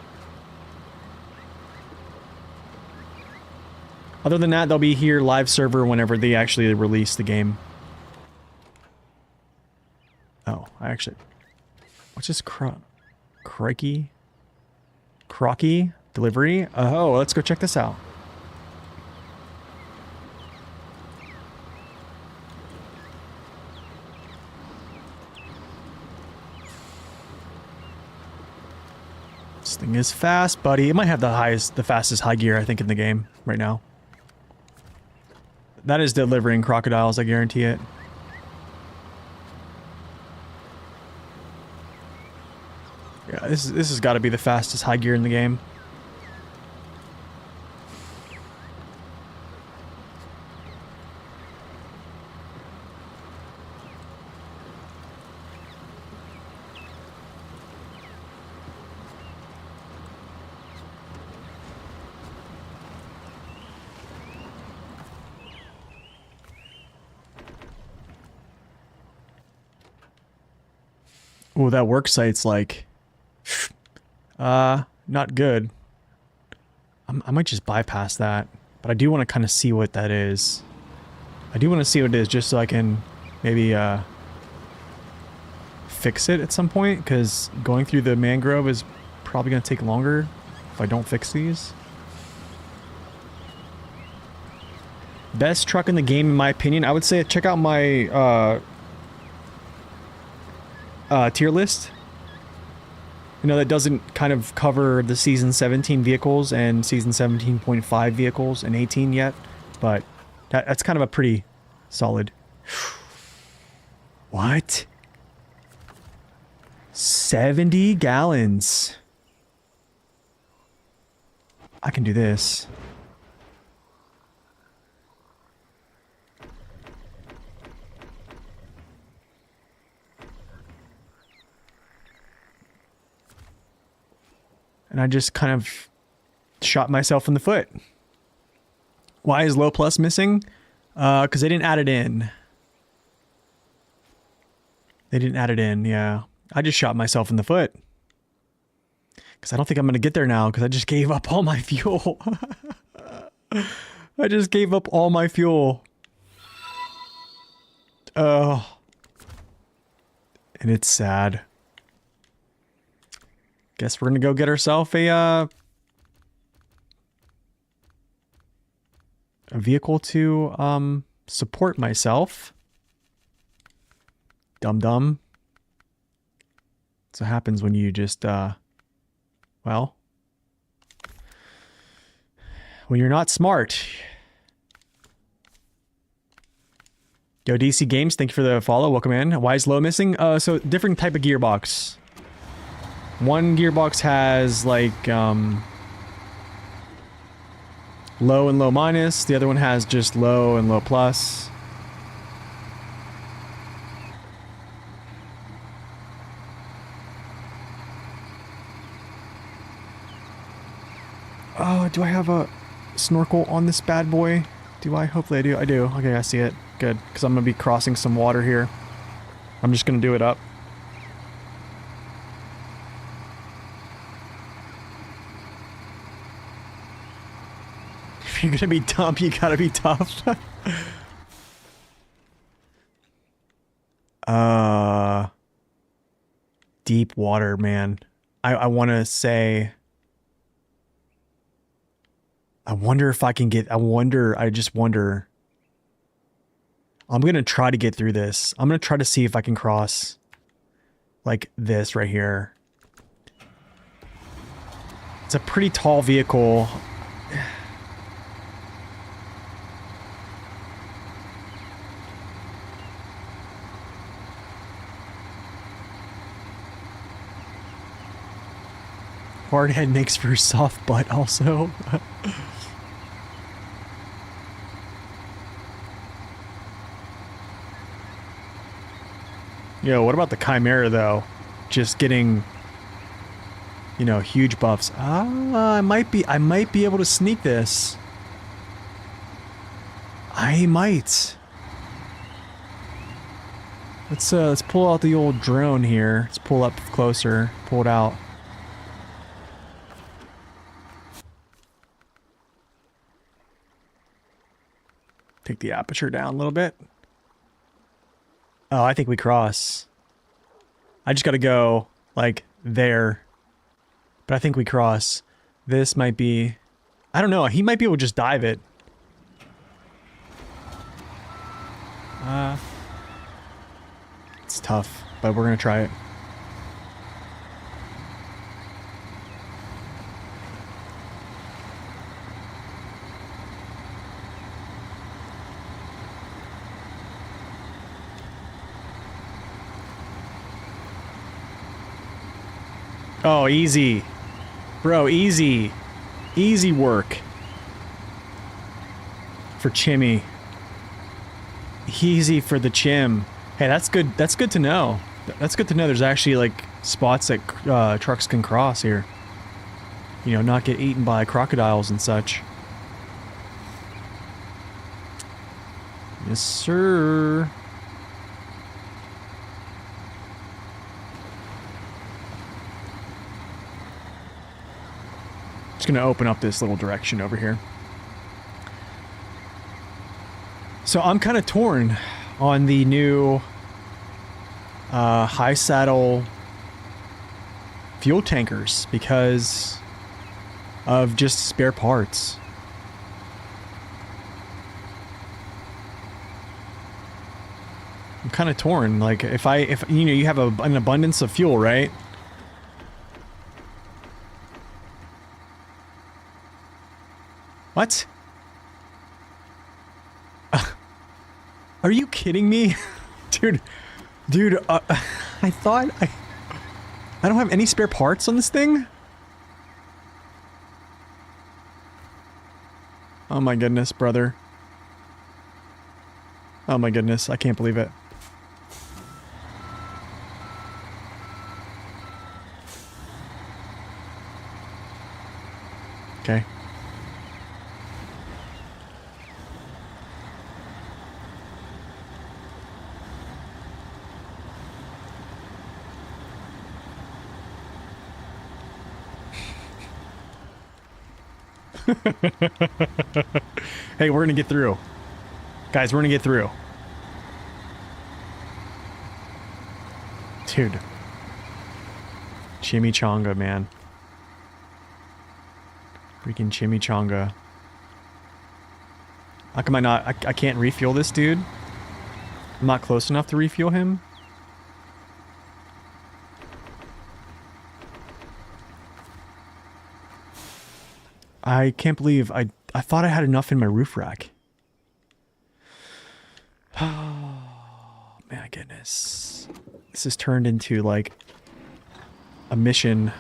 Other than that, they'll be here live server whenever they actually release the game. Oh, I actually... What's this Crikey? Crocky delivery? Oh, let's go check this out. thing is fast, buddy. It might have the fastest high gear, I think, in the game right now. That is delivering crocodiles, I guarantee it. Yeah, this has got to be the fastest high gear in the game. Oh, that work site's like, not good. I might just bypass that, but I do want to kind of see what that is. I do want to see what it is just so I can maybe, fix it at some point, because going through the mangrove is probably going to take longer if I don't fix these. Best truck in the game, in my opinion. I would say check out my, tier list. You know, that doesn't kind of cover the Season 17 vehicles and Season 17.5 vehicles and 18 yet, but that's kind of a pretty solid. What? 70 gallons. I can do this. And I just kind of shot myself in the foot. Why is low plus missing? Because they didn't add it in. They didn't add it in, yeah. I just shot myself in the foot. Because I don't think I'm going to get there now, because I just gave up all my fuel. I just gave up all my fuel. Oh. And it's sad. Guess we're gonna go get ourselves a vehicle to support myself. Dum-dum. That's what happens when you just well, when you're not smart. Yo, DC Games, thank you for the follow. Welcome in. Why is low missing? So different type of gearbox. One gearbox has like low and low minus. The other one has just low and low plus. Oh, do I have a snorkel on this bad boy? Do I? Hopefully I do. I do. Okay, I see it. Good. Because I'm going to be crossing some water here. I'm just going to do it up. If you're going to be dumb, you got to be tough. Deep water, man. I want to say... I wonder if I can get... I just wonder... I'm going to try to get through this. I'm going to try to see if I can cross... like this right here. It's a pretty tall vehicle. Hard head makes for soft butt also. Yo, what about the Chimera though? Just getting, you know, huge buffs. I might be able to sneak this. I might. Let's pull out the old drone here. Let's pull up closer. Pull it out. Take the aperture down a little bit. Oh, I think we cross. I just gotta go, like, there. But I think we cross. This might be... I don't know, he might be able to just dive it. It's tough, but we're gonna try it. Oh, easy. Bro, easy. Easy work. For Chimmy. Easy for the Chim. Hey, that's good. That's good to know. That's good to know there's actually, like, spots that trucks can cross here. You know, not get eaten by crocodiles and such. Yes, sir. Just gonna open up this little direction over here. So I'm kind of torn on the new high saddle fuel tankers because of just spare parts. I'm kind of torn. Like if you know, you have an abundance of fuel, right? What? Are you kidding me? Dude, I thought I don't have any spare parts on this thing? Oh my goodness, brother. Oh my goodness, I can't believe it. Okay. Hey, we're gonna get through. Guys, we're gonna get through. Dude. Chimichanga, man. Freaking chimichanga. How come I can't refuel this dude? I'm not close enough to refuel him? I can't believe I thought I had enough in my roof rack. Oh, my goodness. This has turned into, like, a mission.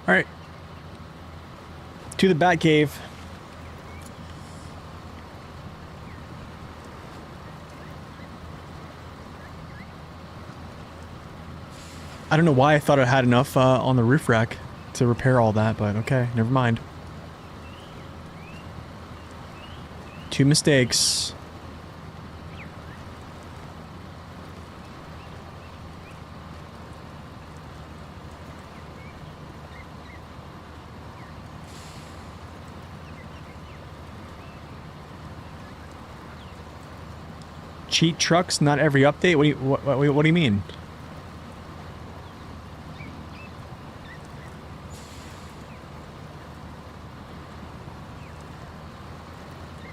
Alright. To the Batcave. I don't know why I thought I had enough on the roof rack to repair all that, but okay, never mind. Two mistakes. Cheat trucks, not every update? What do you mean?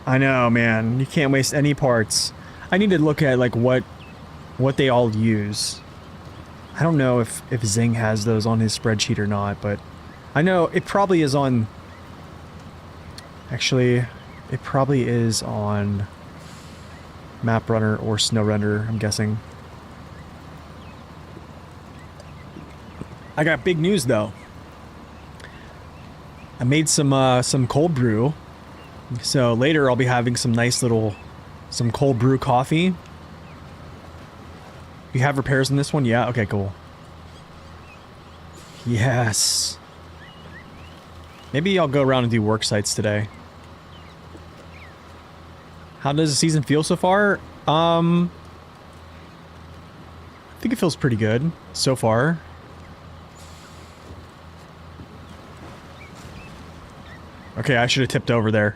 I know, man. You can't waste any parts. I need to look at, like, what they all use. I don't know if Zing has those on his spreadsheet or not, but I know it probably is on... Actually, it probably is on Map Runner or Snow Runner, I'm guessing. I got big news, though. I made some cold brew. So later I'll be having some cold brew coffee. You have repairs in this one? Yeah? Okay, cool. Yes. Maybe I'll go around and do work sites today. How does the season feel so far? I think it feels pretty good so far. Okay, I should have tipped over there.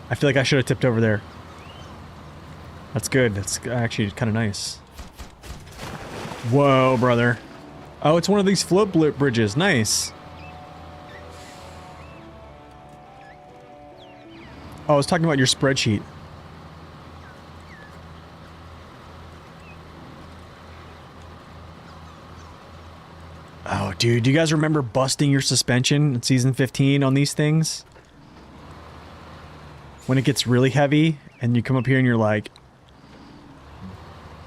I feel like I should have tipped over there. That's good. That's actually kind of nice. Whoa, brother. Oh, it's one of these float bridges. Nice. Oh, I was talking about your spreadsheet. Dude, do you guys remember busting your suspension in season 15 on these things? When it gets really heavy and you come up here and you're like,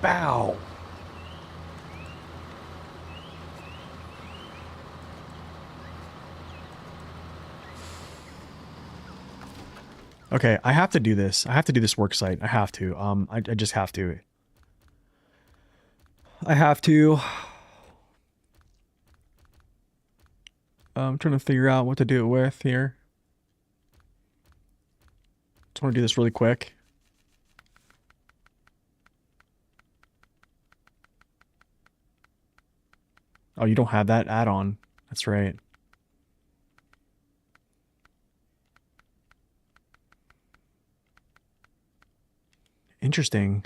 bow. Okay, I have to do this. I have to do this work site. I have to. I just have to. I have to. I'm trying to figure out what to do it with here. Just want to do this really quick. Oh, you don't have that add-on. That's right. Interesting.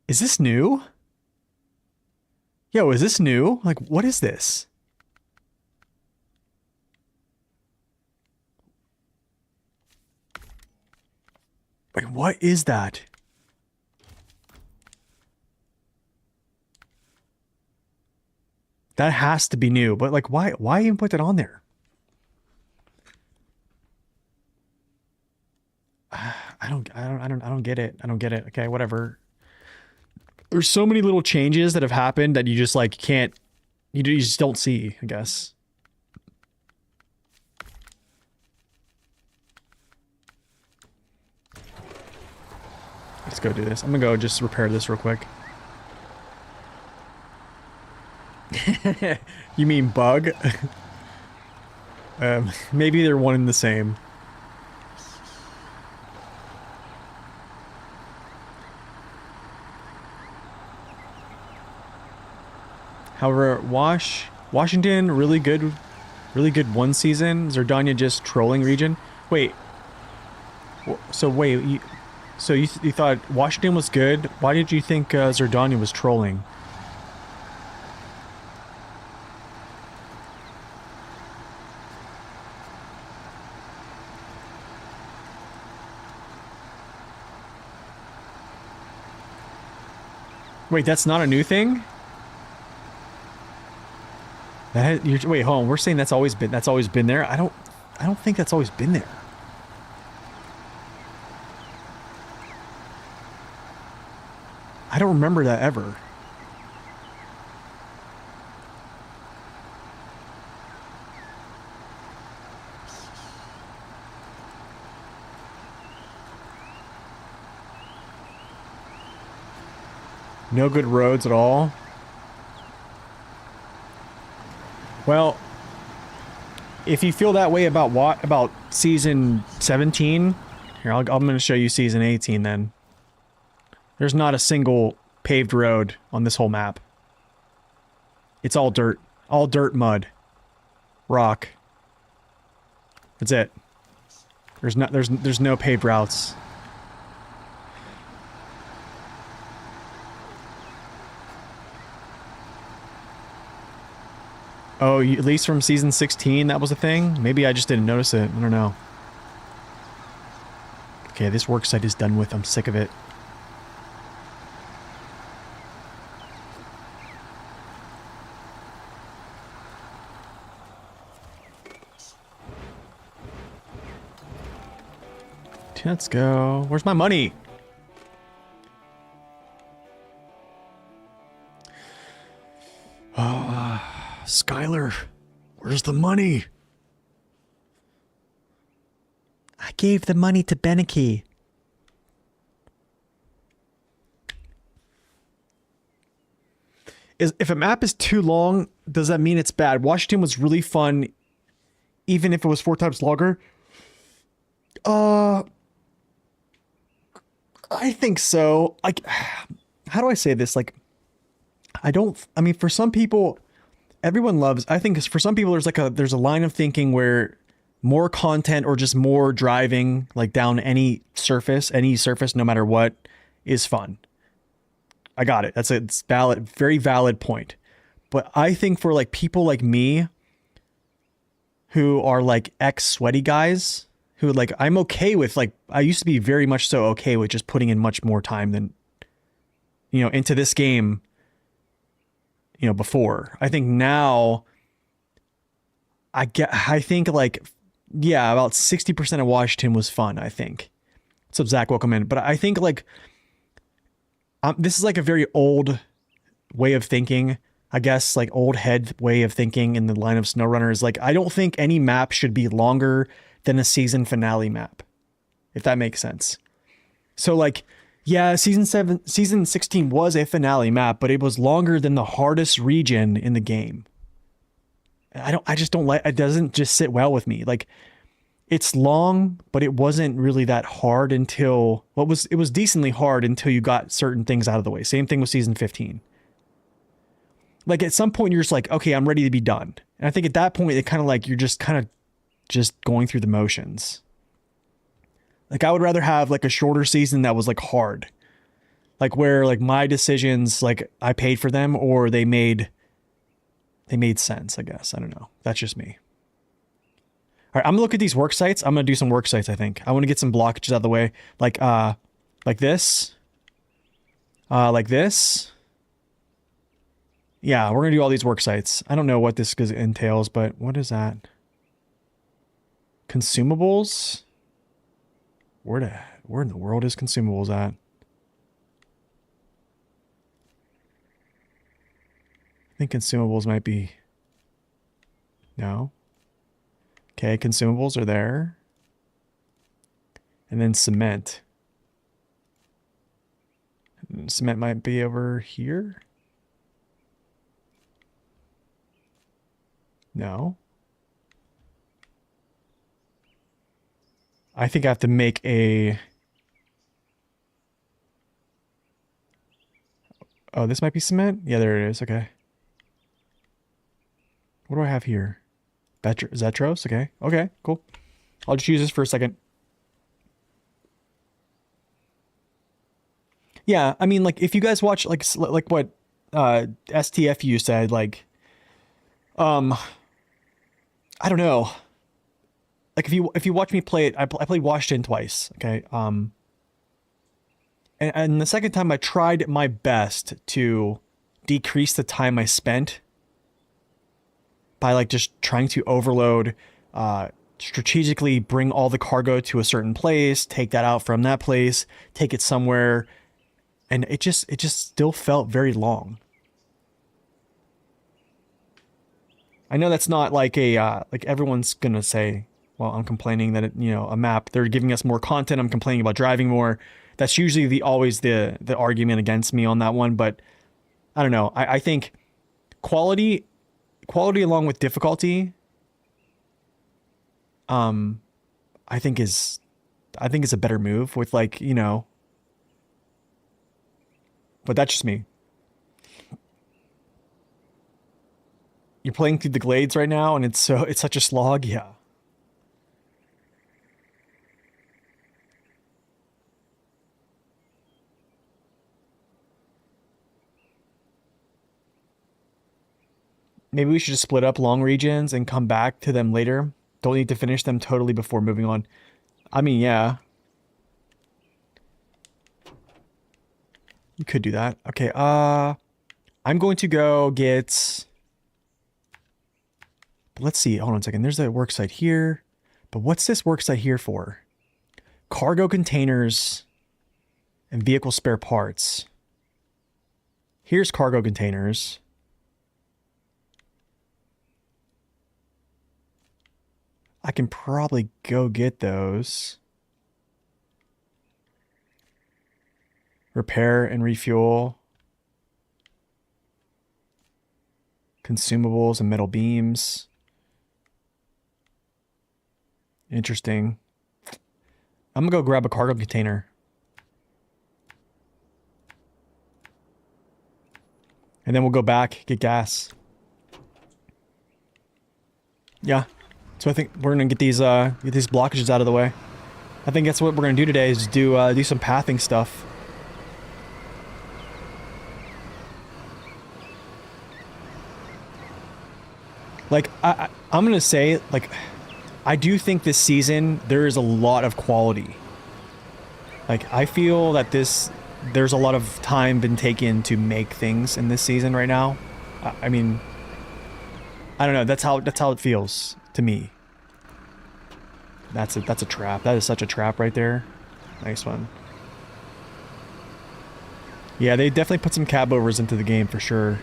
Is this new? Yo, is this new? Like, what is this? Wait, what is that? That has to be new, but like, why even put that on there? I don't get it. I don't get it. Okay, whatever. There's so many little changes that have happened that you just like can't, you just don't see, I guess. Let's go do this. I'm gonna go just repair this real quick. You mean bug? Maybe they're one and the same. However, Washington, really good one season. Zerdania just trolling region. Wait. So wait, you thought Washington was good? Why did you think Zerdania was trolling? Wait, that's not a new thing? Wait, hold on. We're saying that's always been there. I don't think that's always been there. I don't remember that ever. No good roads at all. Well, if you feel that way about season 17, here I'm going to show you season 18 then. There's not a single paved road on this whole map. It's all dirt, mud, rock. That's it. There's no paved routes. Oh, at least from season 16, that was a thing? Maybe I just didn't notice it. I don't know. Okay, this work site is done with. I'm sick of it. Let's go. Where's my money? Oh, Skylar, where's the money? I gave the money to Beneke. If a map is too long, does that mean it's bad? Washington was really fun, even if it was 4 times longer. I think so. Like, how do I say this? Like, I mean, for some people, everyone loves, I think for some people, there's a line of thinking where more content or just more driving, like down any surface, no matter what, is fun. I got it. It's valid, very valid point. But I think for like people like me who are like ex-sweaty guys, who like, I'm okay with, like, I used to be very much so okay with just putting in much more time than, into this game, before. I think now I think like, yeah, about 60% of Washington was fun, I think. So Zach, welcome in. But I think like, this is like a very old way of thinking, I guess, like old head way of thinking in the line of SnowRunner. Like, I don't think any map should be longer than a season finale map, if that makes sense. So like, yeah, season 16 was a finale map, but it was longer than the hardest region in the game. I just don't like, it doesn't just sit well with me. Like, it's long, but it wasn't really that hard until, it was decently hard until you got certain things out of the way. Same thing with season 15. Like, at some point you're just like, okay, I'm ready to be done. And I think at that point, it kind of like, you're just kind of just going through the motions. Like, I would rather have like a shorter season that was like hard, like where like my decisions, like I paid for them or they made sense, I guess. I don't know. That's just me. All right, I'm gonna look at these work sites. I'm gonna do some work sites, I think. I want to get some blockages out of the way. Like this. Like this. Yeah, we're gonna do all these work sites. I don't know what this entails, but what is that? Consumables? Where in the world is consumables at? I think consumables might be... No. Okay, consumables are there. And then cement. Cement might be over here. No. I think I have to make a... Oh, this might be cement? Yeah, there it is. Okay. What do I have here? Zetros? Okay. Okay, cool. I'll just use this for a second. Yeah, I mean, like, if you guys watch, like what STFU said, like, I don't know. Like, if you watch me play it, I played Washington twice, okay? And the second time I tried my best to decrease the time I spent by like just trying to overload, strategically bring all the cargo to a certain place, take that out from that place, take it somewhere, and it just still felt very long. I know that's not like a like everyone's gonna say, well, I'm complaining that a map, they're giving us more content, I'm complaining about driving more. That's usually always the argument against me on that one, but I don't know. I think quality along with difficulty, I think is a better move with like, but that's just me. You're playing through the glades right now and it's such a slog. Yeah. Maybe we should just split up long regions and come back to them later. Don't need to finish them totally before moving on. I mean, yeah. You could do that. Okay, I'm going to go get... Let's see, hold on a second. There's a work site here. But what's this work site here for? Cargo containers and vehicle spare parts. Here's cargo containers. I can probably go get those. Repair and refuel. Consumables and metal beams. Interesting. I'm gonna go grab a cargo container. And then we'll go back, get gas. Yeah. So I think we're gonna get these blockages out of the way. I think that's what we're gonna do today, is do some pathing stuff. Like I'm gonna say, like, I do think this season there is a lot of quality. Like, I feel that there's a lot of time been taken to make things in this season right now. I mean, I don't know. That's how it feels to me. That's a trap. That is such a trap right there. Nice one. Yeah, they definitely put some cab overs into the game for sure.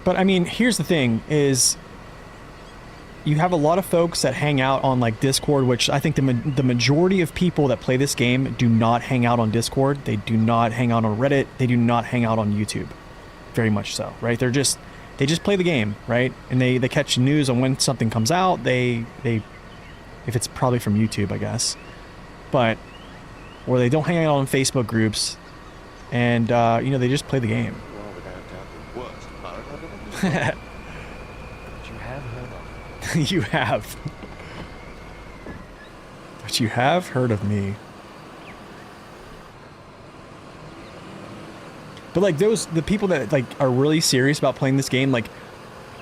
But I mean, here's the thing is you have a lot of folks that hang out on like Discord, which I think the majority of people that play this game do not hang out on Discord. They do not hang out on Reddit. They do not hang out on YouTube. Very much so, right? They just play the game, right? And they catch news on when something comes out. They if it's probably from YouTube, I guess. But or they don't hang out on Facebook groups, and you know, they just play the game. You have. But you have heard of me. But like the people that like are really serious about playing this game, like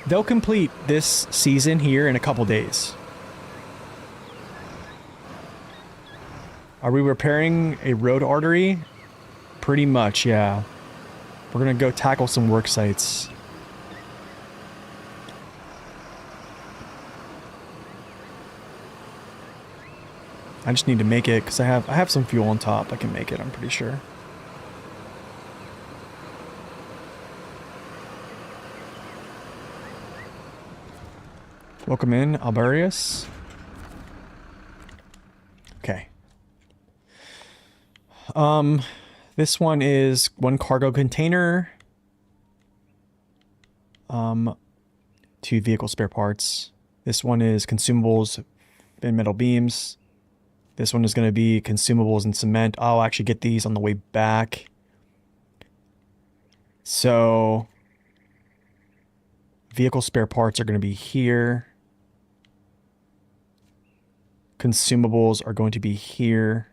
they'll complete this season here in a couple days. Are we repairing a road artery? Pretty much, yeah. We're gonna go tackle some work sites. I just need to make it because I have some fuel on top. I can make it, I'm pretty sure. Welcome in, Albarius. Okay. This one is one cargo container. 2 vehicle spare parts. This one is consumables and metal beams. This one is going to be consumables and cement. I'll actually get these on the way back. So, vehicle spare parts are going to be here. Consumables are going to be here.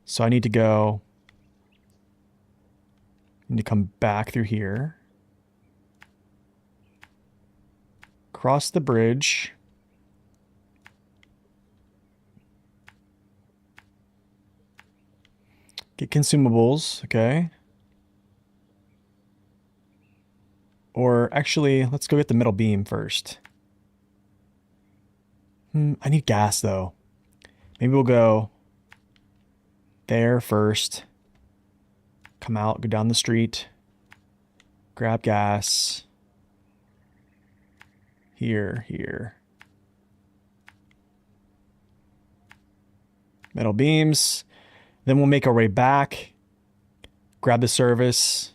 So I need to come back through here. Cross the bridge. Get consumables, okay. Or actually, let's go get the metal beam first. I need gas though. Maybe we'll go there first. Come out, go down the street. Grab gas. Here. Metal beams. Then we'll make our way back, grab the service,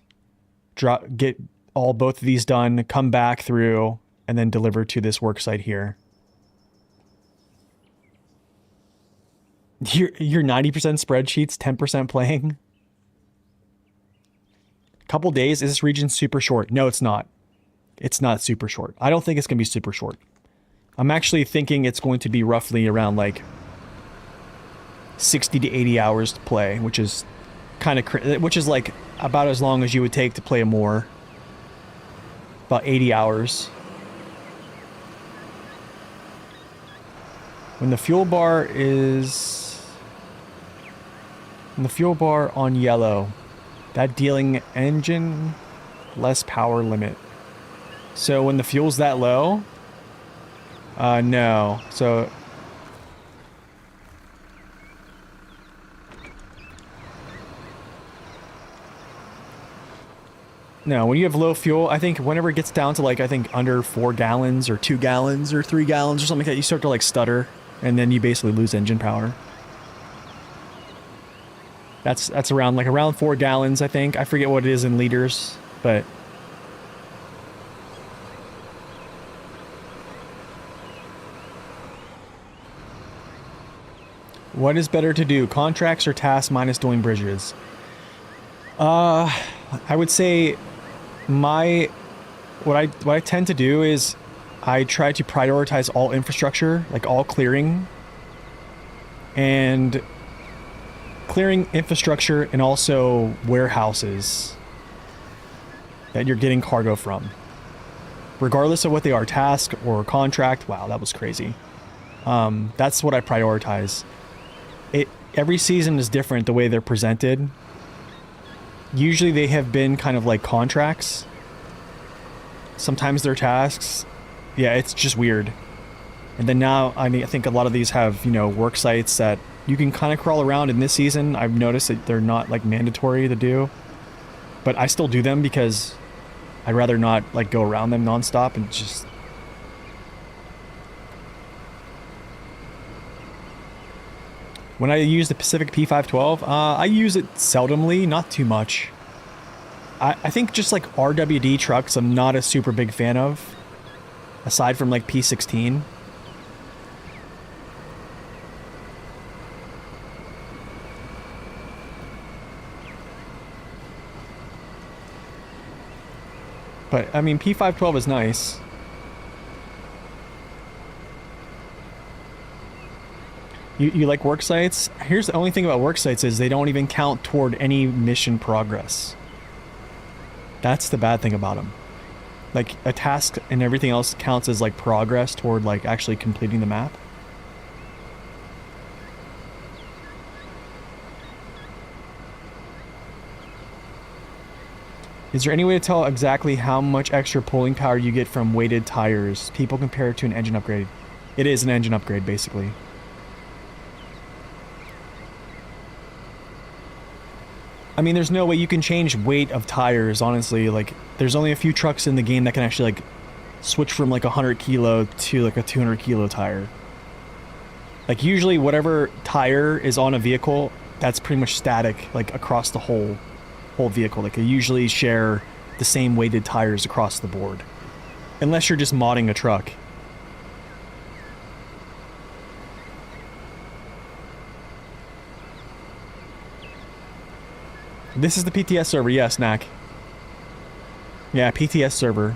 get both of these done, come back through, and then deliver to this work site here. Your 90% spreadsheets, 10% playing. Couple days. Is this region super short? No, it's not. It's not super short. I don't think it's gonna be super short. I'm actually thinking it's going to be roughly around like 60 to 80 hours to play, which is which is like about as long as you would take to play a more. About 80 hours. When the fuel bar on yellow, that dealing engine less power limit. So when the fuel's that low, no. So no, when you have low fuel, I think whenever it gets down to like, I think under 4 gallons or 2 gallons or 3 gallons or something like that, you start to like stutter and then you basically lose engine power. That's around 4 gallons, I think. I forget what it is in liters, but what is better to do, contracts or tasks minus doing bridges? I would say what I tend to do is I try to prioritize all infrastructure, like all clearing, and clearing infrastructure and also warehouses that you're getting cargo from. Regardless of what they are, task or contract. Wow, that was crazy. That's what I prioritize. Every season is different the way they're presented. Usually they have been kind of like contracts. Sometimes they're tasks. Yeah, it's just weird. And then now, I mean, I think a lot of these have, you know, work sites that you can kind of crawl around. In this season, I've noticed that they're not like mandatory to do. But I still do them because I'd rather not like go around them nonstop and just... When I use the Pacific P512, I use it seldomly, not too much. I think just like RWD trucks I'm not a super big fan of, aside from like P16. But, I mean, P512 is nice. You like work sites? Here's the only thing about work sites is they don't even count toward any mission progress. That's the bad thing about them. Like, a task and everything else counts as, like, progress toward, like, actually completing the map. Is there any way to tell exactly how much extra pulling power you get from weighted tires? People compare it to an engine upgrade. It is an engine upgrade, basically. I mean, there's no way you can change weight of tires, honestly. Like, there's only a few trucks in the game that can actually, like, switch from, like, a 100 kilo to, like, a 200 kilo tire. Like, usually whatever tire is on a vehicle, that's pretty much static, like, across the whole vehicle. Like, they usually share the same weighted tires across the board. Unless you're just modding a truck. This is the PTS server, yes, Knack. Yeah, PTS server.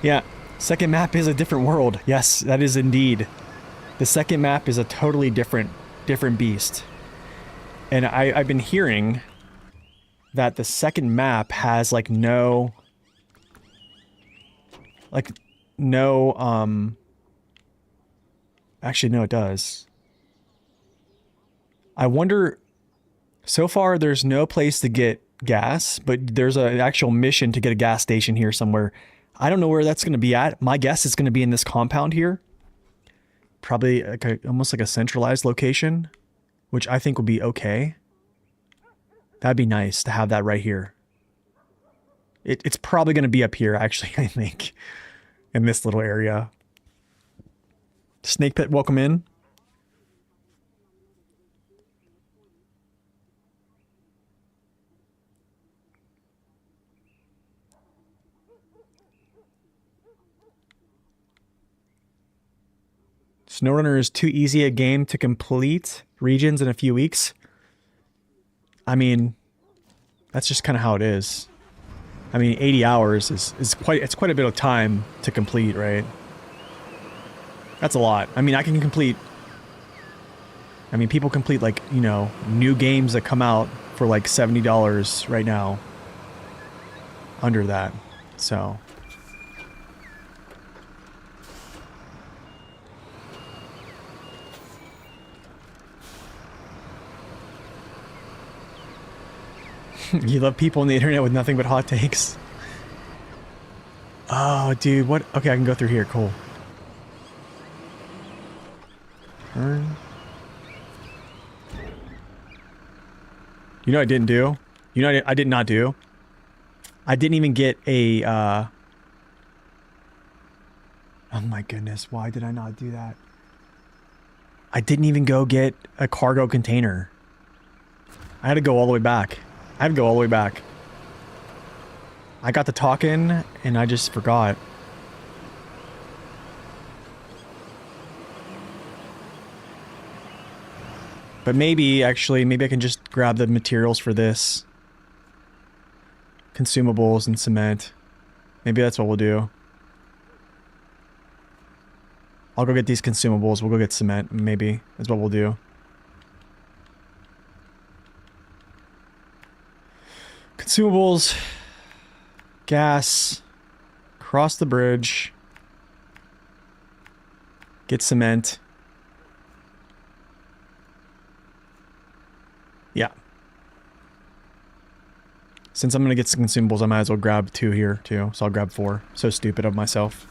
Yeah, second map is a different world. Yes, that is indeed. The second map is a totally different beast. And I've been hearing that the second map has, like, no... Like, no, actually, no, it does. I wonder... So far, there's no place to get gas, but there's an actual mission to get a gas station here somewhere. I don't know where that's going to be at. My guess is going to be in this compound here. Probably like almost like a centralized location, which I think would be okay. That'd be nice to have that right here. It's probably going to be up here, actually, I think. In this little area. Snake Pit, welcome in. SnowRunner is too easy a game to complete regions in a few weeks. I mean, that's just kind of how it is. I mean, 80 hours is quite a bit of time to complete, right? That's a lot. I mean, I can complete... I mean, people complete, like, you know, new games that come out for, like, $70 right now. Under that. So... You love people on the internet with nothing but hot takes. Oh, dude, what? Okay, I can go through here. Cool. Turn. You know what I didn't do? You know what I did not do? I didn't even get a, Oh my goodness, why did I not do that? I didn't even go get a cargo container. I had to go all the way back. I had to go all the way back. I got to talking, and I just forgot. But maybe, actually, maybe I can just grab the materials for this. Consumables and cement. Maybe that's what we'll do. I'll go get these consumables. We'll go get cement, maybe. That's what we'll do. Consumables. gas, cross the bridge, get cement. Yeah. Since I'm gonna get some consumables, I might as well grab 2 here too. So I'll grab 4. So stupid of myself.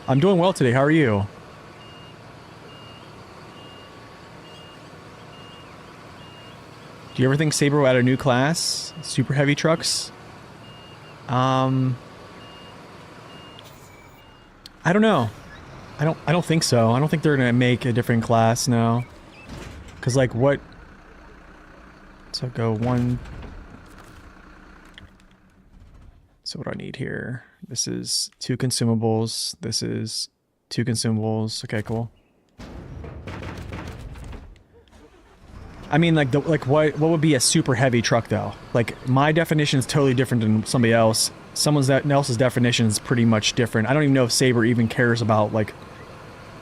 I'm doing well today. How are you? Do you ever think Saber will add a new class? Super heavy trucks? I don't know. I don't think so. I don't think they're gonna make a different class now. Cause like what? So go 1. So what do I need here? This is 2 consumables. This is 2 consumables. Okay, cool. I mean, like what would be a super heavy truck though? Like my definition is totally different than somebody else. Someone else's definition is pretty much different. I don't even know if Saber even cares about like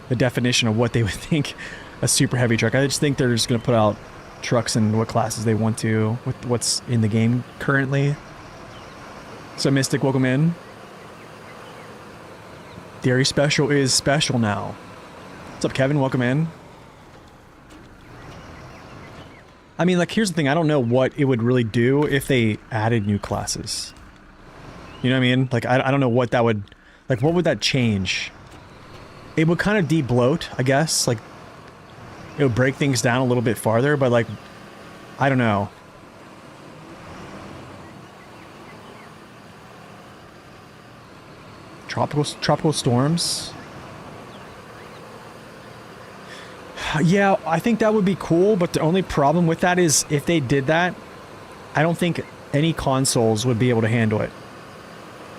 the definition of what they would think a super heavy truck. I just think they're just gonna put out trucks in what classes they want to with what's in the game currently. So Mystic, welcome in. Dairy Special is special now. What's up, Kevin? Welcome in. I mean, like, here's the thing. I don't know what it would really do if they added new classes. You know what I mean? Like, I don't know what that would... Like, what would that change? It would kind of de-bloat, I guess. Like, it would break things down a little bit farther, but, like, I don't know. Tropical storms? Yeah, I think that would be cool, but the only problem with that is if they did that, I don't think any consoles would be able to handle it.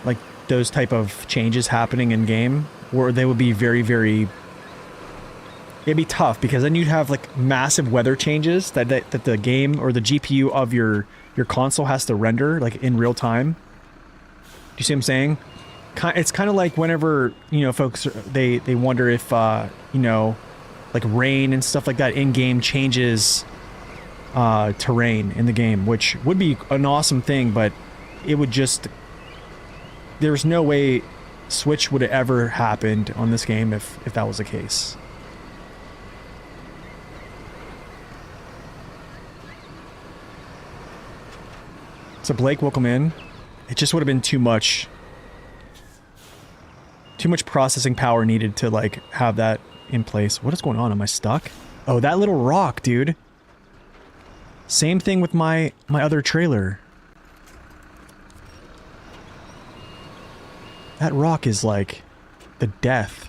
Like, those type of changes happening in game, where they would be very, very... It'd be tough, because then you'd have, like, massive weather changes that the game or the GPU of your console has to render, like, in real time. Do you see what I'm saying? It's kind of like whenever, you know, folks, they wonder if, you know... like rain and stuff like that in-game changes terrain in the game, which would be an awesome thing, but it would just... There's no way Switch would have ever happened on this game if that was the case. So Blake, welcome in. It just would have been too much processing power needed to, like, have that in place. What is going on? Am I stuck? Oh, that little rock, dude. Same thing with my other trailer. That rock is like the death.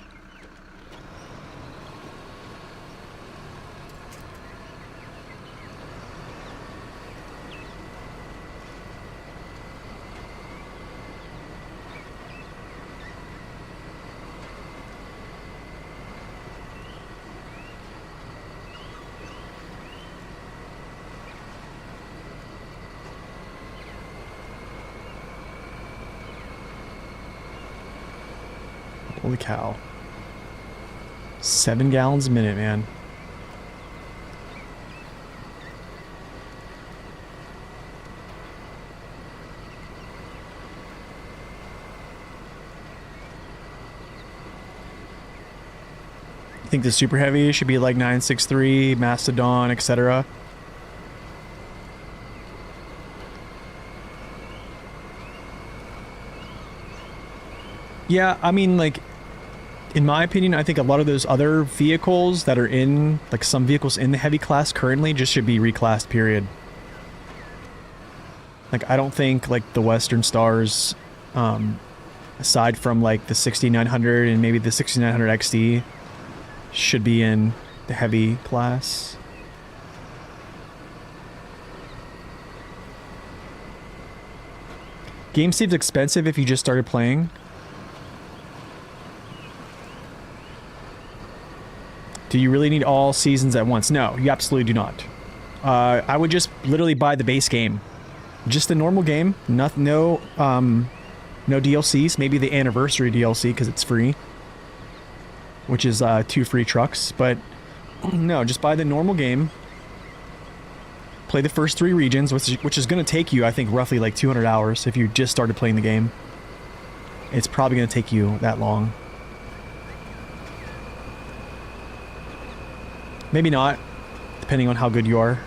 Holy cow. 7 gallons a minute, man. I think the super heavy should be like 963, Mastodon, etc. Yeah, I mean, like, in my opinion, I think a lot of those other vehicles that are in, like, some vehicles in the heavy class currently just should be reclassed, period. Like, I don't think, like, the Western Stars, aside from, like, the 6900 and maybe the 6900 XD, should be in the heavy class. Game seems expensive if you just started playing. Do you really need all seasons at once? No, you absolutely do not. I would just literally buy the base game. Just the normal game. No DLCs. Maybe the anniversary DLC because it's free. Which is 2 free trucks. But no, just buy the normal game. play the first 3 regions, which is going to take you, I think, roughly like 200 hours if you just started playing the game. It's probably going to take you that long. Maybe not, depending on how good you are,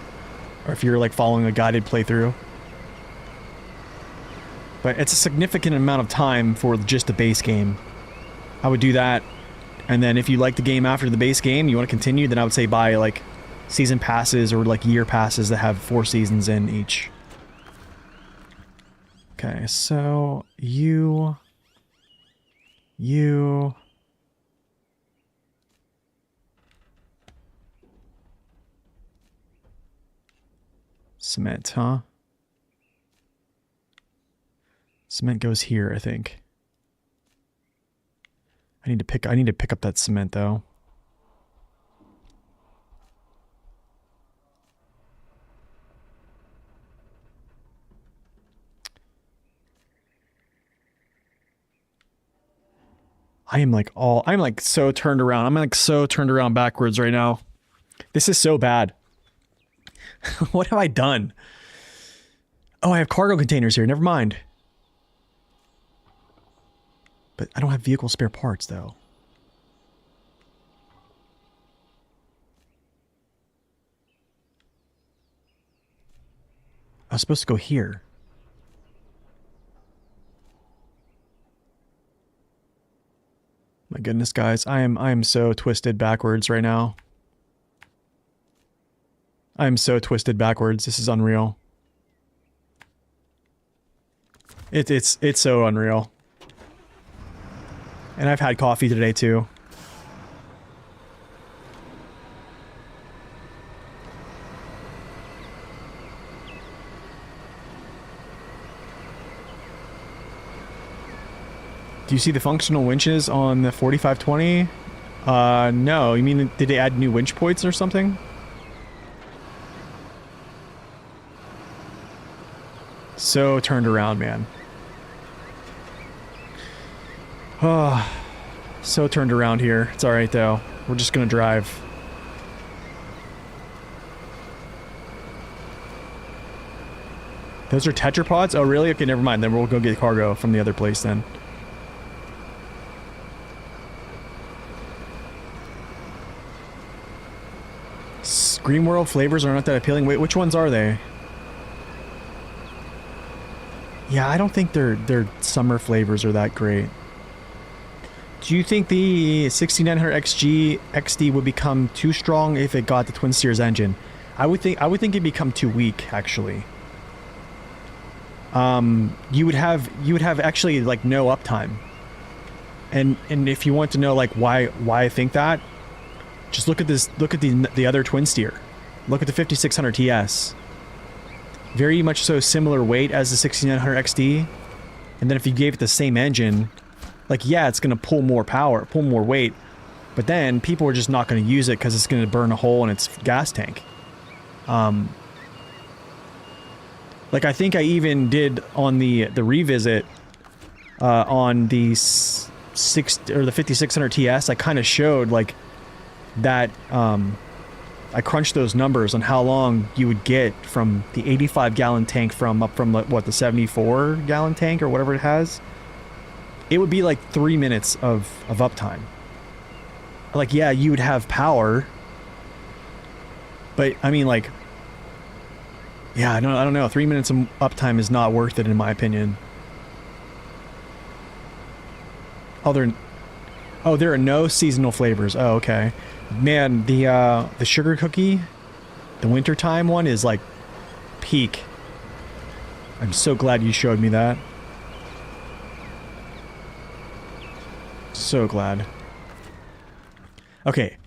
or if you're like following a guided playthrough. But it's a significant amount of time for just the base game. I would do that, and then if you like the game after the base game, you want to continue, then I would say buy like season passes or like year passes that have 4 seasons in each. Okay, so you... Cement, huh? Cement goes here, I think. I need to pick up that cement though. I'm like so turned around. I'm like so turned around backwards right now. This is so bad. What have I done? Oh, I have cargo containers here. Never mind. But I don't have vehicle spare parts, though. I was supposed to go here. My goodness, guys. I am so twisted backwards right now. I'm so twisted backwards. This is unreal. It's so unreal. And I've had coffee today too. Do you see the functional winches on the 4520? No. You mean, did they add new winch points or something? So turned around, man. Oh, so turned around here. It's alright, though. We're just gonna drive. Those are tetrapods? Oh, really? Okay, never mind. Then we'll go get cargo from the other place, then. Green World flavors are not that appealing. Wait, which ones are they? Yeah, I don't think their summer flavors are that great. Do you think the 6900 XD would become too strong if it got the twin steers engine? I would think it'd become too weak, actually. You would have actually like no uptime. And if you want to know like why I think that, just look at this. Look at the other twin steer. Look at the 5600 TS. Very much so similar weight as the 6900 XD. And then if you gave it the same engine, like yeah, it's gonna pull more power, pull more weight. But then people are just not gonna use it because it's gonna burn a hole in its gas tank. Like I think I even did on the revisit on the 5600 TS. I kind of showed like that. I crunched those numbers on how long you would get from the 85 gallon tank up from what, the 74 gallon tank or whatever it has. It would be like 3 minutes of uptime. Like yeah, you would have power, but I mean like. Yeah, I don't know. 3 minutes of uptime is not worth it in my opinion. Oh, there are no seasonal flavors. Oh, okay. Man, the sugar cookie, the wintertime one is like peak. I'm so glad you showed me that. So glad. Okay.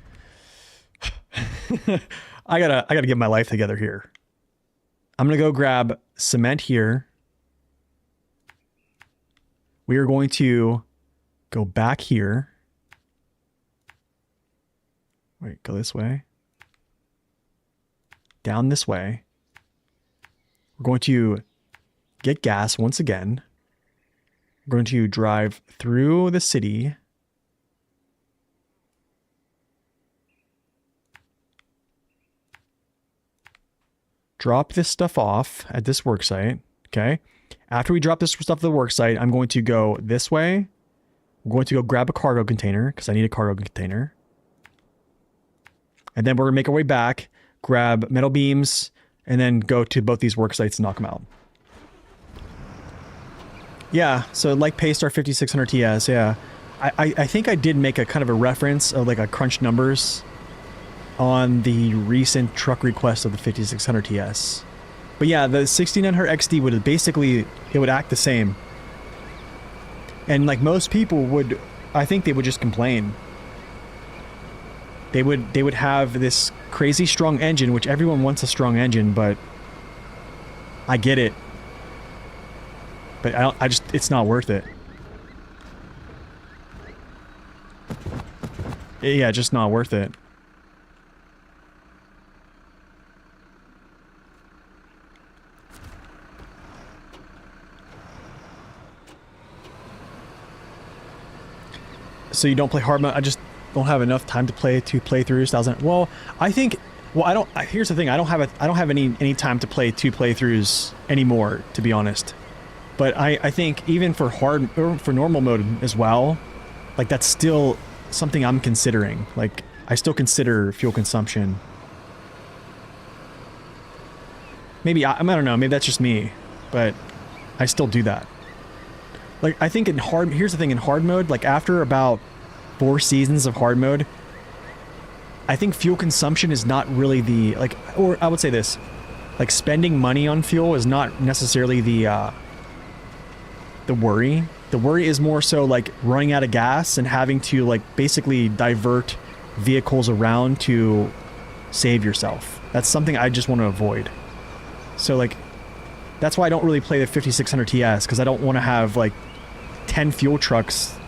I gotta get my life together here. I'm gonna go grab cement here. We are going to go back here. Wait, go this way. Down this way. We're going to get gas once again. We're going to drive through the city. drop this stuff off at this work site. Okay. After we drop this stuff at the work site, I'm going to go this way. I'm going to go grab a cargo container because I need a cargo container. And then we're going to make our way back, grab metal beams, and then go to both these work sites and knock them out. Yeah, so like Paystar 5600 TS, yeah. I think I did make a kind of a reference of like a crunch numbers on the recent truck request of the 5600 TS. But yeah, the 1600 XD would basically, it would act the same. And like most people would, I think they would just complain. They would have this crazy strong engine, which everyone wants a strong engine, but I get it. But I just, it's not worth it. Yeah, just not worth it. So you don't play hard mode? I just don't have enough time to play 2 playthroughs. Well, I think, well, I don't, here's the thing, I don't have any time to play 2 playthroughs anymore, to be honest. But I think even for hard, or for normal mode as well, like that's still something I'm considering. Like, I still consider fuel consumption. Maybe, I don't know, maybe that's just me, but I still do that. Like, I think in hard, here's the thing, in hard mode, like after about 4 seasons of hard mode, I think fuel consumption is not really the, like, or I would say this, like spending money on fuel is not necessarily the worry. The worry is more so like running out of gas and having to like basically divert vehicles around to save yourself. That's something I just want to avoid. So like, that's why I don't really play the 5600 TS, because I don't want to have like 10 fuel trucks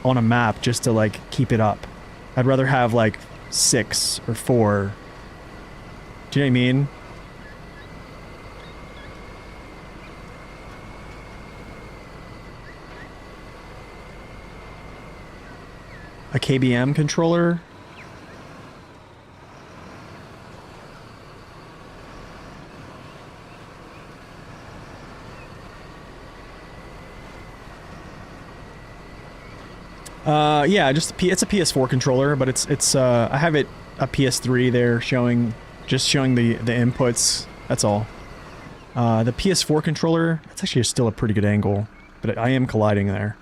on a map just to like keep it up. I'd rather have like 6 or 4. Do you know what I mean? A KBM controller? Yeah, just it's a PS4 controller, but it's I have it a PS3 there showing the inputs. That's all. The PS4 controller, it's actually still a pretty good angle, but I am colliding there.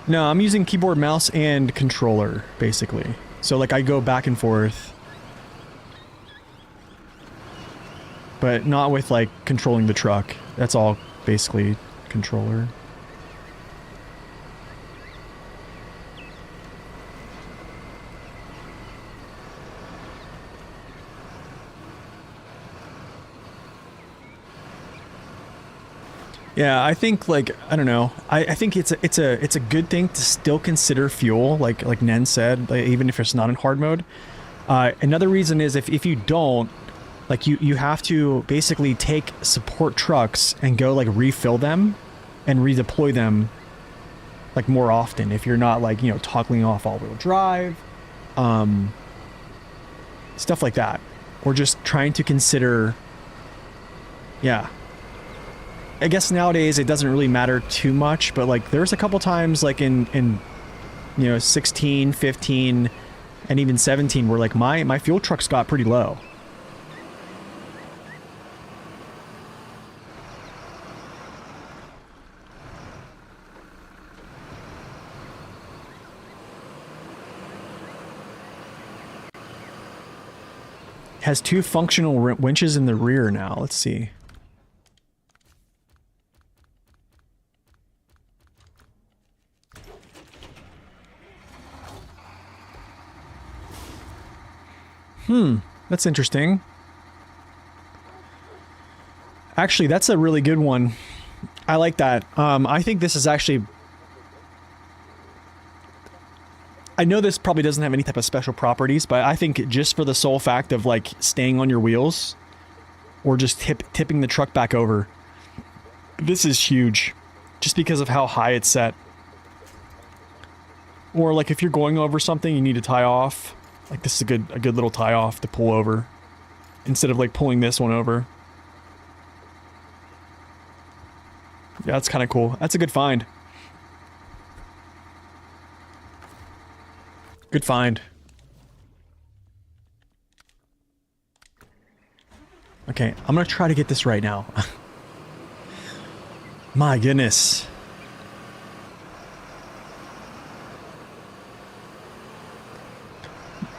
No, I'm using keyboard, mouse, and controller, basically. So, like, I go back and forth. But not with, like, controlling the truck. That's all, basically, controller. Yeah, I think like I don't know. I think it's a good thing to still consider fuel, like Nen said, like, even if it's not in hard mode. Another reason is if you don't, like you have to basically take support trucks and go like refill them and redeploy them like more often if you're not like, you know, toggling off all-wheel drive, stuff like that, or just trying to consider, yeah. I guess nowadays it doesn't really matter too much, but like there's a couple times like in you know 16, 15, and even 17 where like my fuel trucks got pretty low. It has 2 functional winches in the rear now. Let's see. That's interesting. Actually, that's a really good one. I like that. I think this is actually... I know this probably doesn't have any type of special properties, but I think just for the sole fact of like staying on your wheels or just tipping the truck back over, this is huge. just because of how high it's set. Or like if you're going over something, you need to tie off. Like this is a good little tie off to pull over, instead of like pulling this one over. Yeah, that's kind of cool. That's a good find. Good find. Okay, I'm gonna try to get this right now. My goodness.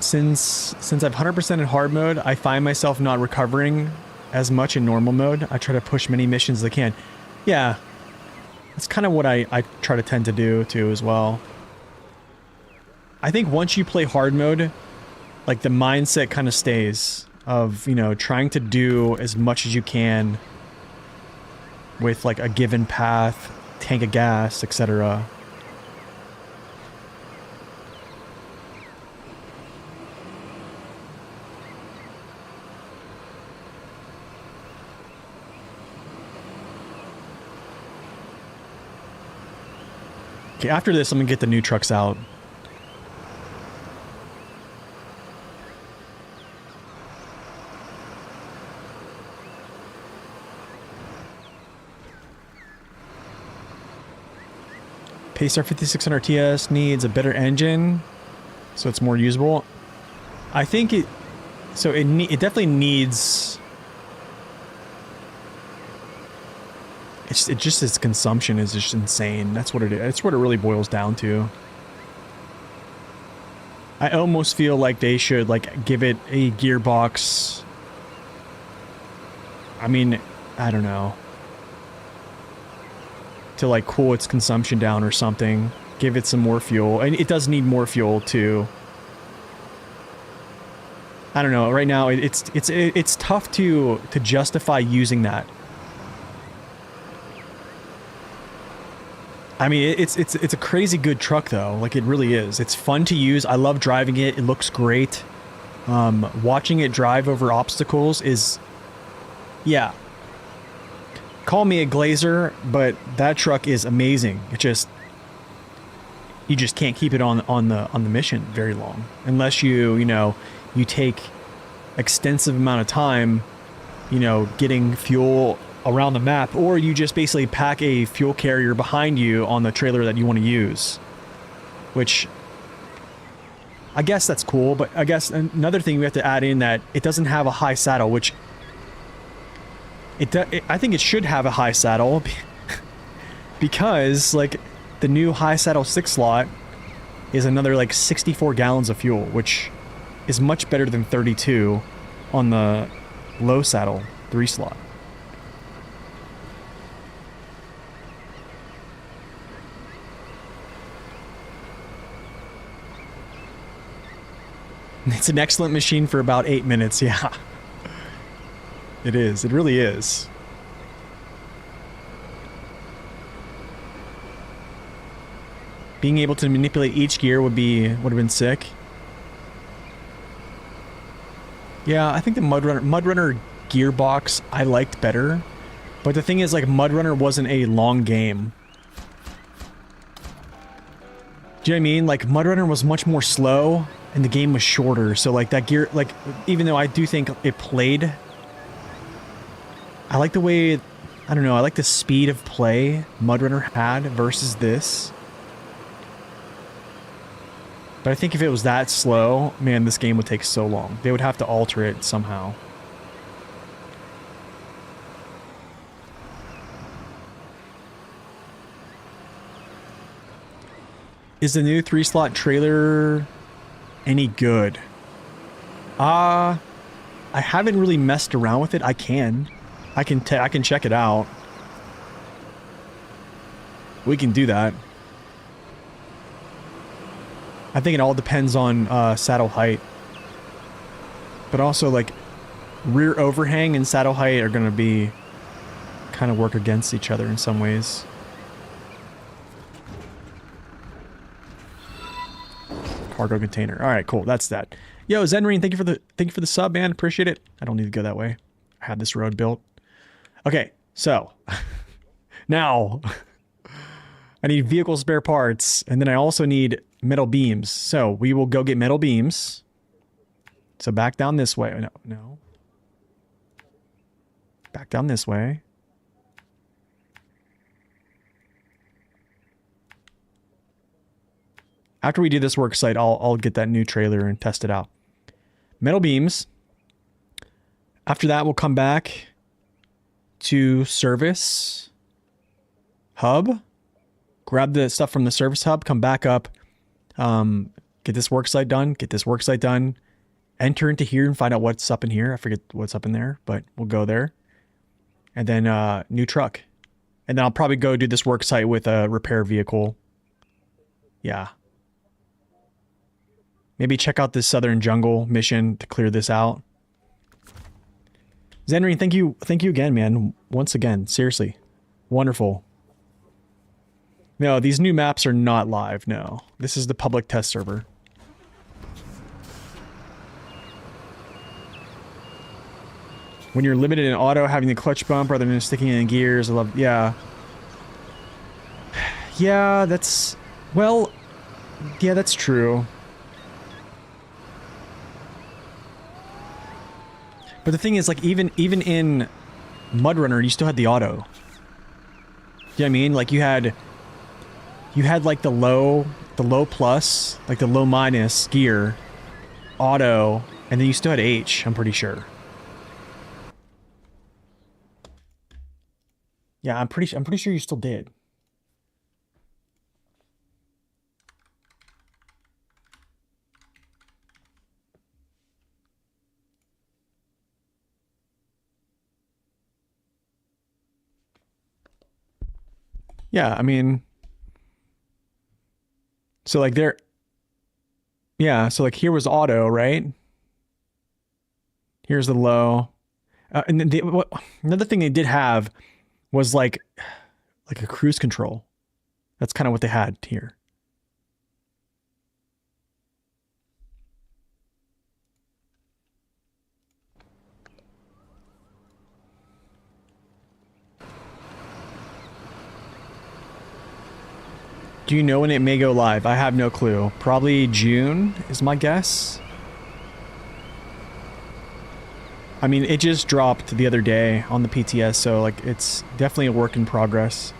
Since I've 100% in hard mode, I find myself not recovering as much in normal mode. I try to push many missions as I can. Yeah. That's kind of what I try to tend to do too as well. I think once you play hard mode, like the mindset kind of stays of, you know, trying to do as much as you can with like a given path, tank of gas, etc. Okay, after this, I'm gonna get the new trucks out. Pacer 5600 TS needs a better engine, so it's more usable. I think it... So it definitely needs... It just its consumption is just insane. That's what it is. That's what it really boils down to. I almost feel like they should like give it a gearbox. I mean, I don't know. To like cool its consumption down or something. Give it some more fuel. And it does need more fuel too. I don't know. Right now it's tough to justify using that. I mean, it's a crazy good truck though. Like it really is. It's fun to use. I love driving it. It looks great. Watching it drive over obstacles is, yeah. Call me a glazer, but that truck is amazing. It just, you just can't keep it on the mission very long unless you know, you take extensive amount of time, you know, getting fuel around the map, or you just basically pack a fuel carrier behind you on the trailer that you want to use, which I guess that's cool. But I guess another thing we have to add in that it doesn't have a high saddle, which I think it should have a high saddle because like the new high saddle 6 slot is another like 64 gallons of fuel, which is much better than 32 on the low saddle 3 slot. It's an excellent machine for about 8 minutes, yeah. It is. It really is. Being able to manipulate each gear would have been sick. Yeah, I think the Mudrunner gearbox I liked better. But the thing is, like, Mudrunner wasn't a long game. Do you know what I mean? Like, Mudrunner was much more slow, and the game was shorter. So, like, that gear, like, even though I do think it played, I like the way, I don't know, I like the speed of play Mudrunner had versus this. But I think if it was that slow, man, this game would take so long. They would have to alter it somehow. Is the new 3-slot trailer any good? I haven't really messed around with it. I can check it out. We can do that. I think it all depends on saddle height. But also, like, rear overhang and saddle height are going to be kind of work against each other in some ways. Cargo container. All right, cool. That's that. Yo, Zenrine, thank you for the sub, man. Appreciate it. I don't need to go that way. I had this road built. Okay, so now I need vehicle spare parts, and then I also need metal beams. So we will go get metal beams. So back down this way. No, no. Back down this way. After we do this work site, I'll get that new trailer and test it out. Metal beams. After that, we'll come back to service hub. Grab the stuff from the service hub. Come back up. Get this work site done. Get this work site done. Enter into here and find out what's up in here. I forget what's up in there, but we'll go there. And then new truck. And then I'll probably go do this work site with a repair vehicle. Yeah. Maybe check out this Southern Jungle mission to clear this out. Zenry, thank you again, man. Once again, seriously. Wonderful. No, these new maps are not live, no. This is the public test server. When you're limited in auto, having the clutch bump rather than sticking in gears, I love, yeah. Yeah, that's, well, yeah, that's true. But the thing is, like, even in Mud Runner, you still had the auto. You know what I mean? Like, you had like the low plus, like the low minus gear, auto, and then you still had H, I'm pretty sure. Yeah, I'm pretty sure you still did. Yeah, I mean, so like there, yeah, so like here was auto, right? Here's the low. And then another thing they did have was like a cruise control. That's kind of what they had here. Do you know when it may go live? I have no clue. Probably June is my guess. I mean, it just dropped the other day on the PTS, so like it's definitely a work in progress.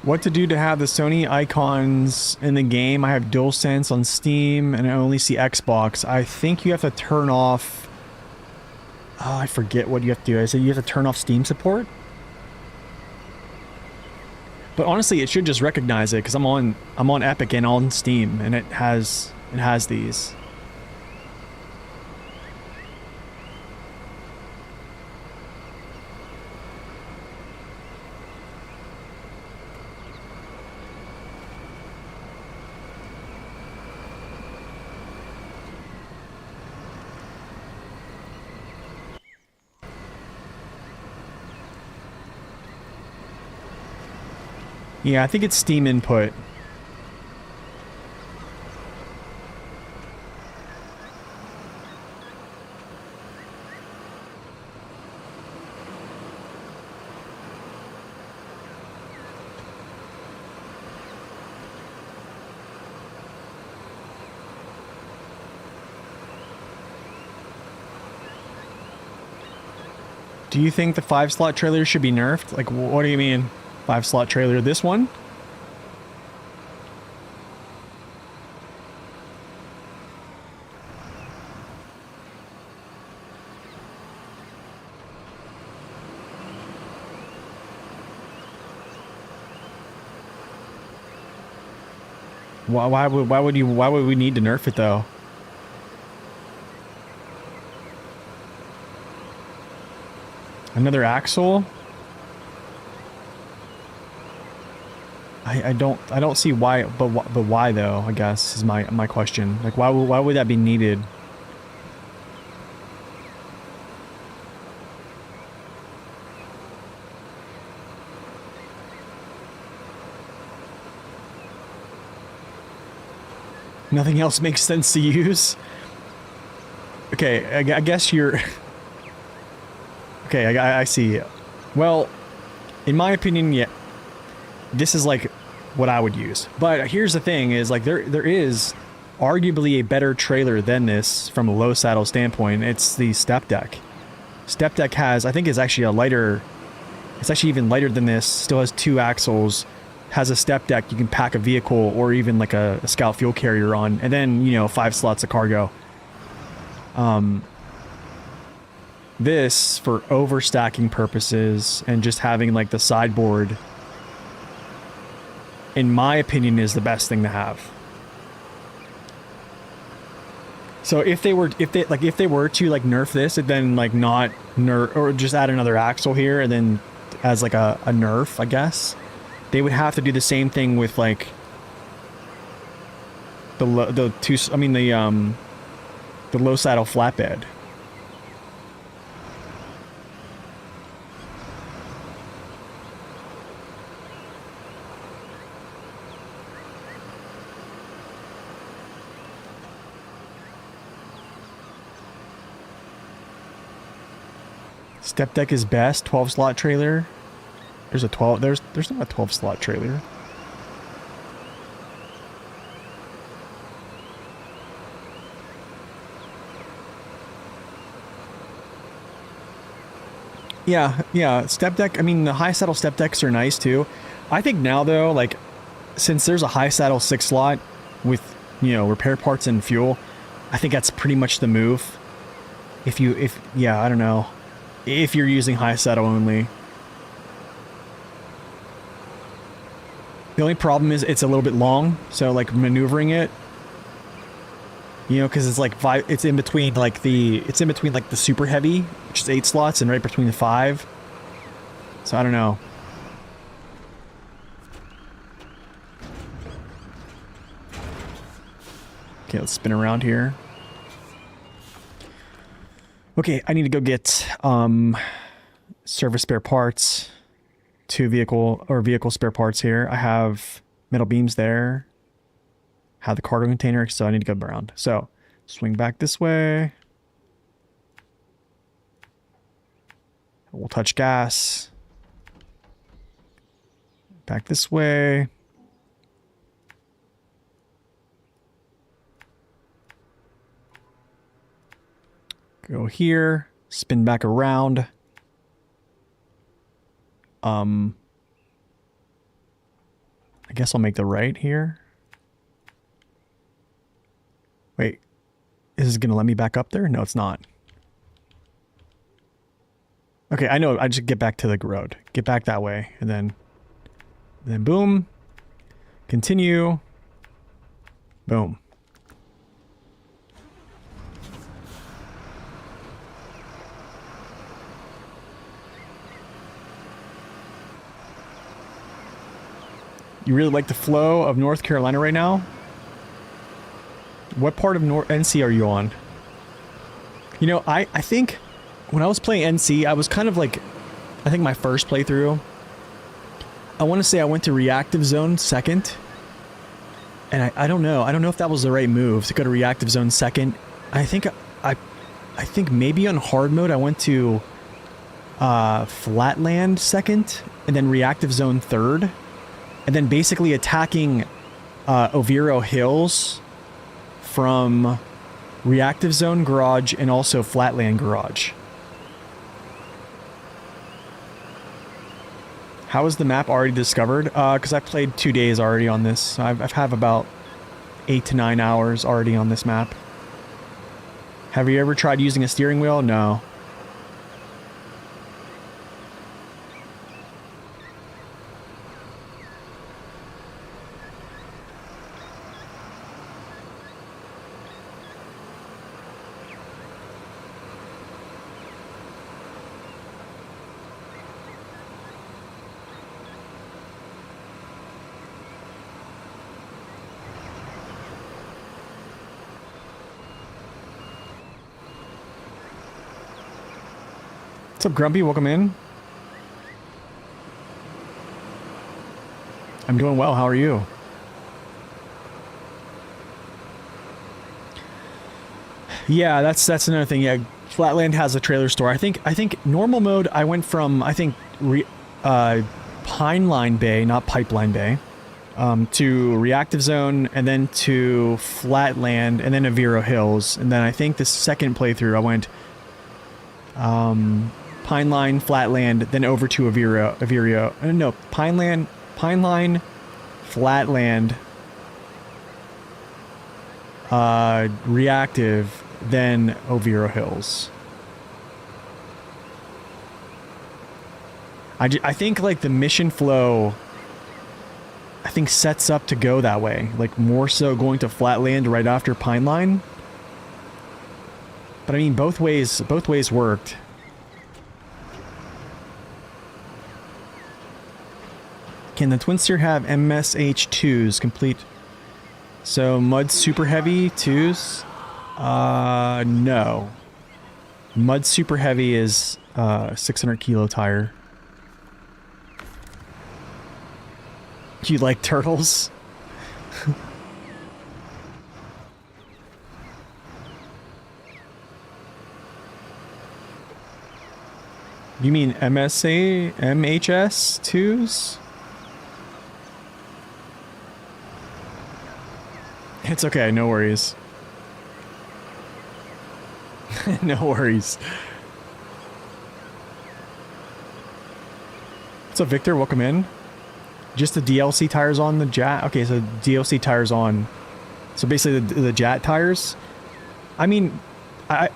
What to do to have the Sony icons in the game? I have DualSense on Steam and I only see Xbox. I think you have to turn off... Oh, I forget what you have to do. I said you have to turn off Steam support? But honestly, it should just recognize it because I'm on Epic and on Steam and it has these. Yeah, I think it's Steam input. Do you think the 5-slot trailer should be nerfed? Like, what do you mean? 5-slot trailer, this one? Why would we need to nerf it though? Another axle? I don't see why, but why though? I guess is my question. Like why would that be needed? Nothing else makes sense to use. Okay, I guess you're. Okay, I see. Well, in my opinion, yeah, this is like what I would use. But here's the thing: is like there is arguably a better trailer than this from a low saddle standpoint. It's the step deck. Step deck has, I think, is actually a lighter. It's actually even lighter than this. Still has 2 axles. Has a step deck. You can pack a vehicle or even like a scout fuel carrier on, and then 5 slots of cargo. This, for overstacking purposes and just having like the sideboard, in my opinion, is the best thing to have. So if they were to like nerf this and then like not nerf, or just add another axle here and then as like a nerf, I guess they would have to do the same thing with like the low saddle flatbed. Step deck is best. 12 slot trailer. There's a 12. There's not a 12 slot trailer. Yeah. Step deck. I mean, the high saddle step decks are nice too. I think now though, like, since there's a high saddle 6 slot with repair parts and fuel, I think that's pretty much the move. I don't know. If you're using high saddle only. The only problem is it's a little bit long, so like maneuvering it, because it's like it's in between like the super heavy, which is 8 slots, and right between the 5. So I don't know. Okay, let's spin around here. Okay, I need to go get service spare parts, 2 vehicle spare parts here. I have metal beams there. Have the cargo container, so I need to go around. So swing back this way. We'll touch gas. Back this way. Go here, spin back around. I guess I'll make the right here. Wait, is this gonna let me back up there? No, it's not. Okay, I know, I just get back to the road. Get back that way, and then boom. Continue. Boom. You really like the flow of North Carolina right now? What part of NC are you on? I think when I was playing NC, I was kind of like, I think my first playthrough, I want to say I went to reactive zone second. And I don't know. I don't know if that was the right move to go to reactive zone second. I think maybe on hard mode I went to flatland second and then reactive zone third. And then basically attacking Oviro Hills from reactive zone garage and also flatland garage. How is the map already discovered? Because I've played 2 days already on this. I've have about 8 to 9 hours already on this map. Have you ever tried using a steering wheel? No. What's up, Grumpy? Welcome in. I'm doing well. How are you? Yeah, that's another thing. Yeah, Flatland has a trailer store. I think normal mode. I went from Pineline Bay, not Pipeline Bay, to Reactive Zone, and then to Flatland, and then Aviro Hills, and then I think the second playthrough I went Pineline, Flatland, then over to Pineline, Flatland, Reactive, then Aviro Hills. I think like the mission flow I think sets up to go that way, like more so going to Flatland right after Pineline. But I mean both ways worked. Can the Twin Steer have MSH2s complete? So Mud Super Heavy 2s? No. Mud Super Heavy is 600 kilo tire. You like turtles? You mean MHS 2s? It's okay, no worries. No worries. What's up, Victor? Welcome in. Just the DLC tires on the Jat? Okay, so DLC tires on. So basically the Jat tires. I mean,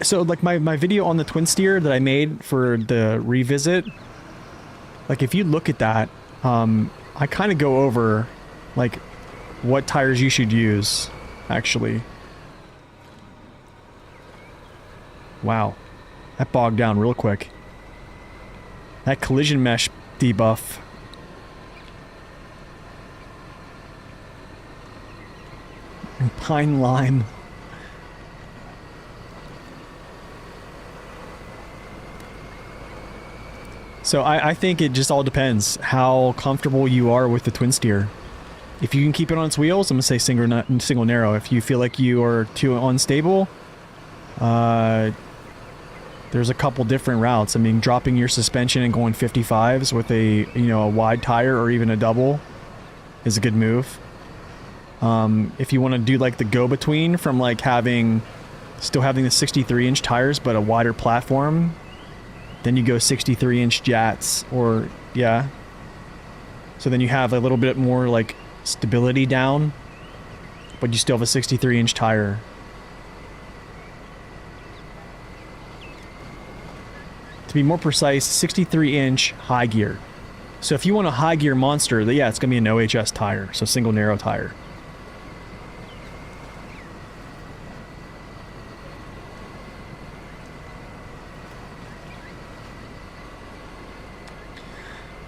so like my video on the Twin Steer that I made for the revisit, like if you look at that, I kind of go over like what tires you should use, actually. Wow. That bogged down real quick. That collision mesh debuff. Pine lime. So I think it just all depends how comfortable you are with the Twin Steer. If you can keep it on its wheels, I'm gonna say single narrow. If you feel like you are too unstable, there's a couple different routes. I mean, dropping your suspension and going 55s with a a wide tire or even a double is a good move. If you want to do like the go-between from like still having the 63-inch tires but a wider platform, then you go 63-inch Jats, or yeah. So then you have a little bit more like stability down, but you still have a 63-inch tire. To be more precise, 63-inch high gear. So if you want a high gear monster, yeah, it's gonna be an OHS tire, so single narrow tire.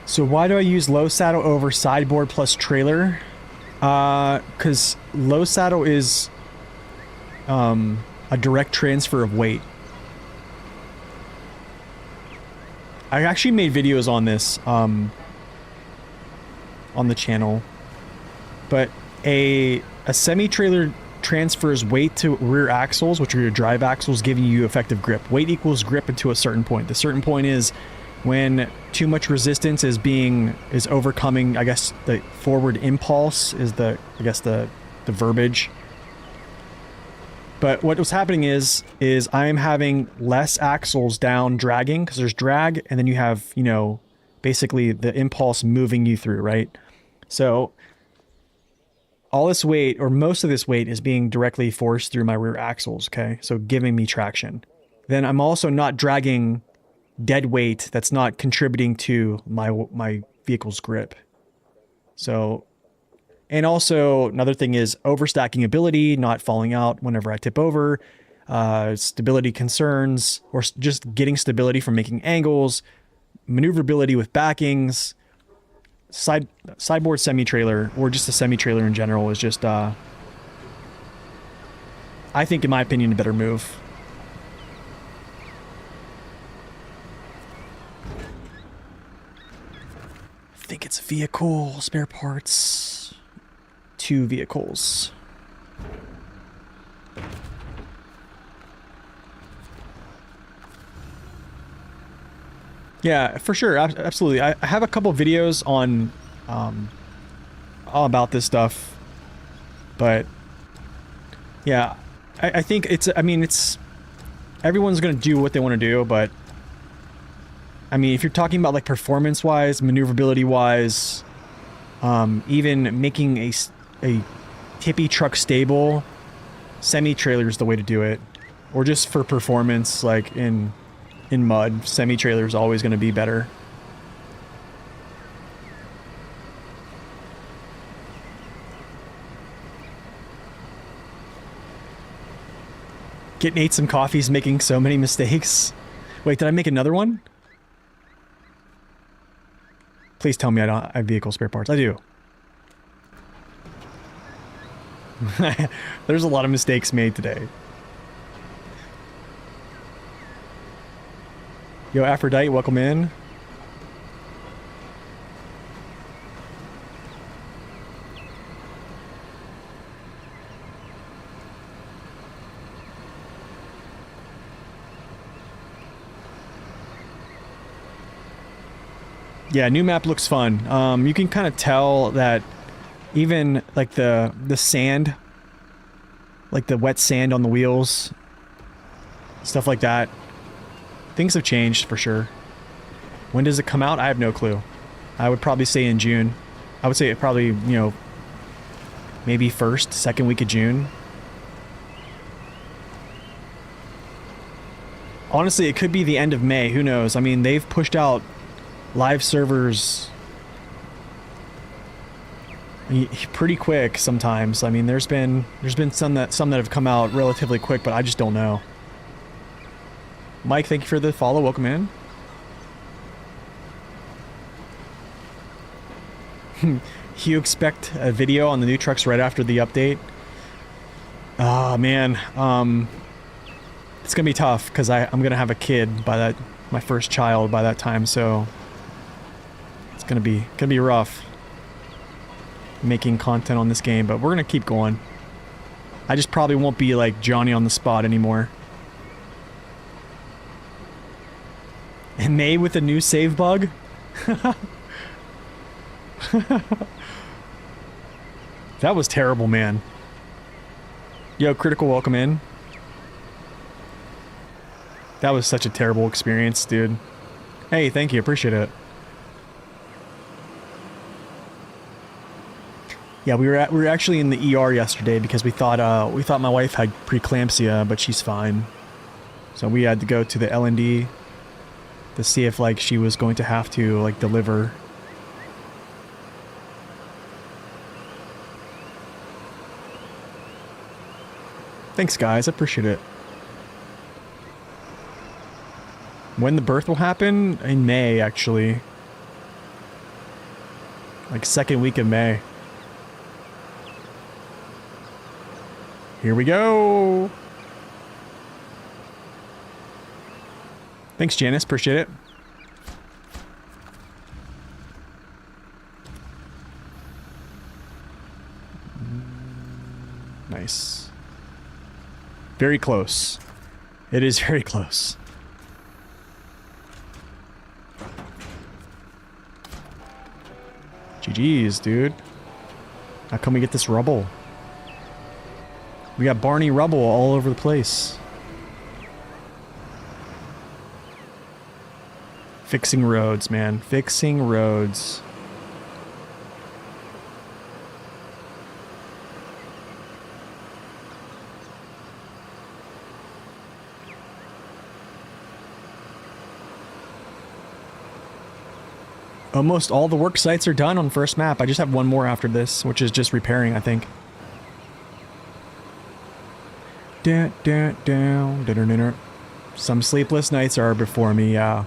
So why do I use low saddle over sideboard plus trailer? Because low saddle is a direct transfer of weight. I actually made videos on this on the channel, but a semi-trailer transfers weight to rear axles, which are your drive axles, giving you effective grip. Weight equals grip until a certain point. The certain point is when too much resistance is overcoming, I guess, the forward impulse is the verbiage. But what was happening is I am having less axles down dragging, because there's drag, and then you have, basically the impulse moving you through, right? So all this weight, or most of this weight, is being directly forced through my rear axles, okay? So giving me traction. Then I'm also not dragging dead weight that's not contributing to my vehicle's grip. So, and also another thing is overstacking ability, not falling out whenever I tip over, stability concerns, or just getting stability from making angles, maneuverability with backings, sideboard semi-trailer, or just a semi-trailer in general is just, I think, in my opinion, a better move. think it's vehicle, spare parts. 2 vehicles. Yeah, for sure. Absolutely. I have a couple videos on all about this stuff. But yeah, I think it's, I mean, it's, everyone's going to do what they want to do, but I mean, if you're talking about like performance-wise, maneuverability-wise, even making a tippy truck stable, semi-trailer is the way to do it. Or just for performance, like in mud, semi-trailer is always going to be better. Get Nate some coffees making so many mistakes. Wait, did I make another one? Please tell me I don't have vehicle spare parts. I do. There's a lot of mistakes made today. Yo, Aphrodite, welcome in. Yeah, new map looks fun. You can kind of tell that even like the sand, like the wet sand on the wheels, stuff like that, things have changed for sure. When does it come out? I have no clue. I would probably say in June. I would say it probably, you know, maybe second week of June. Honestly, it could be the end of May. Who knows? I mean, they've pushed out live servers pretty quick sometimes. I mean, there's been some that have come out relatively quick, but I just don't know. Mike, thank you for the follow. Welcome in. You expect a video on the new trucks right after the update? Ah, man. It's gonna be tough because I'm gonna have a kid by that, my first child by that time, so it's gonna be rough making content on this game, but we're gonna keep going. I just probably won't be like Johnny on the spot anymore. And May with a new save bug? That was terrible, man. Yo, Critical, welcome in. That was such a terrible experience, dude. Hey, thank you, appreciate it. Yeah, we were actually in the ER yesterday because we thought my wife had preeclampsia, but she's fine. So we had to go to the L&D to see if like she was going to have to like deliver. Thanks, guys. I appreciate it. When the birth will happen? In May, actually. Like second week of May. Here we go. Thanks, Janice. Appreciate it. Nice. Very close. It is very close. GG's, dude. How come we get this rubble? We got Barney rubble all over the place. Fixing roads, man. Fixing roads. Almost all the work sites are done on first map. I just have one more after this, which is just repairing, I think. Some sleepless nights are before me, yeah.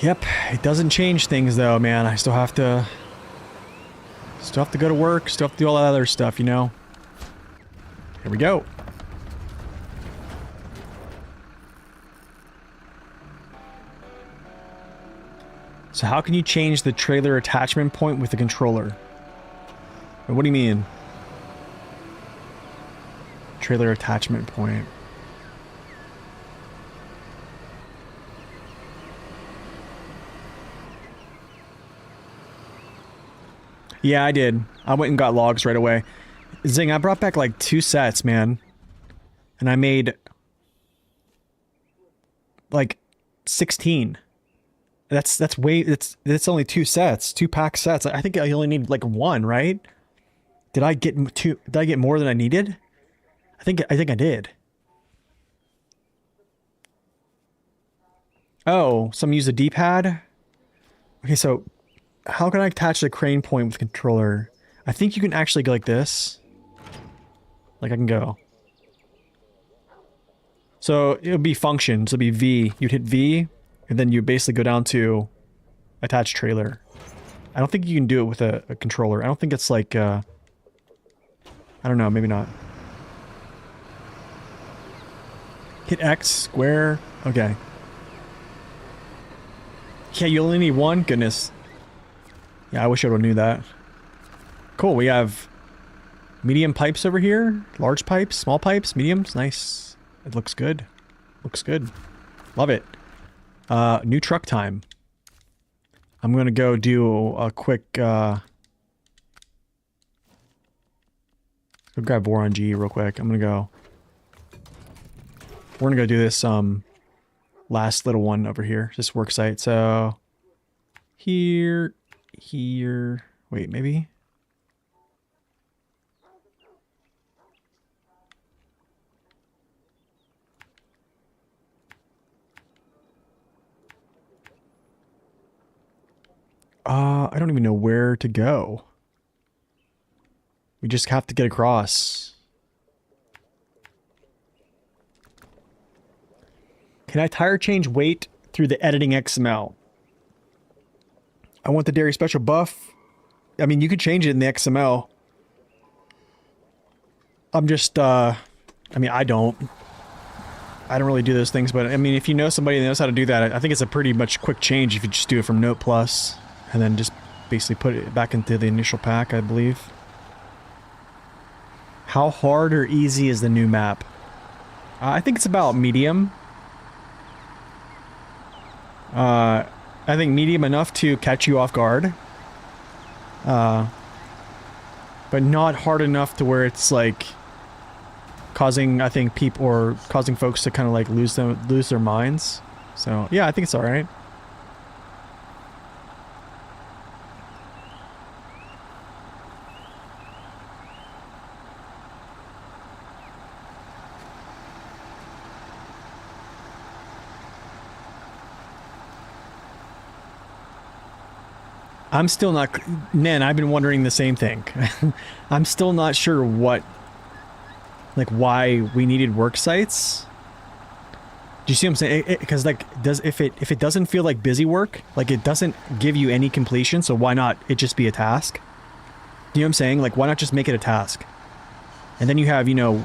Yep, it doesn't change things though, man. I still have to go to work, still have to do all that other stuff, you know? Here we go. So how can you change the trailer attachment point with the controller? What do you mean? Trailer attachment point. Yeah, I did. I went and got logs right away. Zing, I brought back like 2 sets, man. And I made like 16. That's only 2 sets, 2 pack sets. I think I only need like 1, right? Did I get more than I needed? I think I did. Oh, some use a D-pad? Okay, so how can I attach the crane point with the controller? I think you can actually go like this. Like I can go. So it'll be functions. It'll be V. You'd hit V, and then you basically go down to attach trailer. I don't think you can do it with a controller. I don't think it's like, I don't know, maybe not. Hit X, square, okay. Yeah, you only need 1? Goodness. Yeah, I wish I would've knew that. Cool, we have medium pipes over here, large pipes, small pipes, mediums, nice. It looks good. Looks good. Love it. New truck time. I'm gonna go do a quick, go grab Boron G real quick. We're gonna go do this, last little one over here. This work site. So, here, wait, maybe? I don't even know where to go. We just have to get across. Can I tire change weight through the editing XML? I want the dairy special buff. I mean, you could change it in the XML. I'm just, I mean, I don't really do those things, but I mean, if you know somebody that knows how to do that, I think it's a pretty much quick change if you just do it from Note Plus and then just basically put it back into the initial pack, I believe. How hard or easy is the new map? I think it's about medium. I think medium enough to catch you off guard. But not hard enough to where it's like causing, I think, people or causing folks to kind of like lose their minds. So yeah, I think it's all right. I'm still not, man, I've been wondering the same thing. I'm still not sure what, like, why we needed work sites. Do you see what I'm saying? Because like, if it doesn't feel like busy work, like it doesn't give you any completion, so why not it just be a task? Do you know what I'm saying? Like, why not just make it a task? And then you have, you know,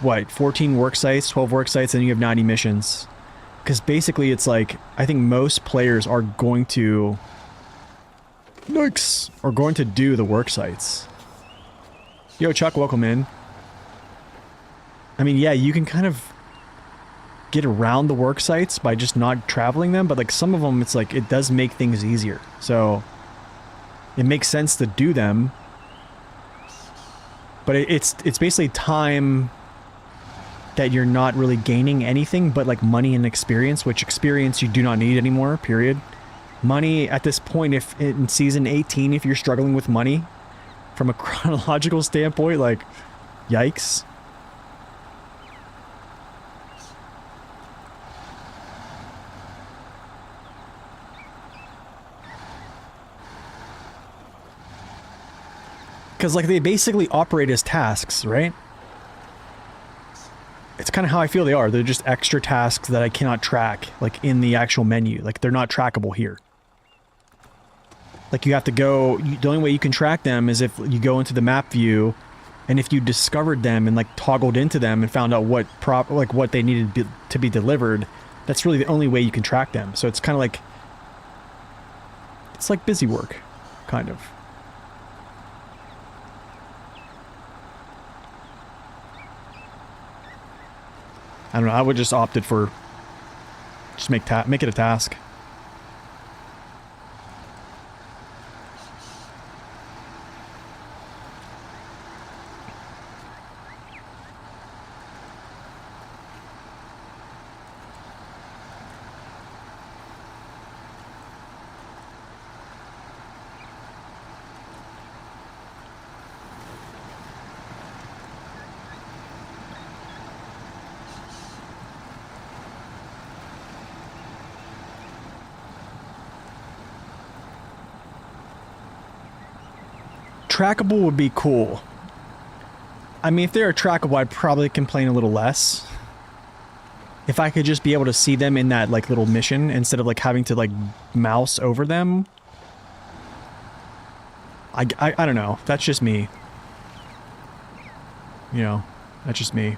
what, 14 work sites, 12 work sites, and you have 90 missions. Because basically it's like, I think most players are going to... Yikes! Are going to do the work sites. Yo, Chuck, welcome in. I mean, yeah, you can kind of get around the work sites by just not traveling them, but like some of them, it's like, it does make things easier. So, it makes sense to do them. But it's basically time that you're not really gaining anything but like money and experience, which experience you do not need anymore, period. Money at this point, if in season 18, if you're struggling with money from a chronological standpoint, like, yikes. Because, like, they basically operate as tasks, right? It's kind of how I feel they are. They're just extra tasks that I cannot track, like, in the actual menu. Like, they're not trackable here. Like, you have to go... the only way you can track them is if you go into the map view, and if you discovered them and, like, toggled into them and found out what what they needed to be delivered, that's really the only way you can track them. So it's kind of like... It's like busy work, kind of. I don't know. I would just opted for just make it a task. Trackable would be cool. I mean, if they're trackable, I'd probably complain a little less. If I could just be able to see them in that, like, little mission instead of, like, having to, like, mouse over them. I don't know. That's just me. You know, that's just me.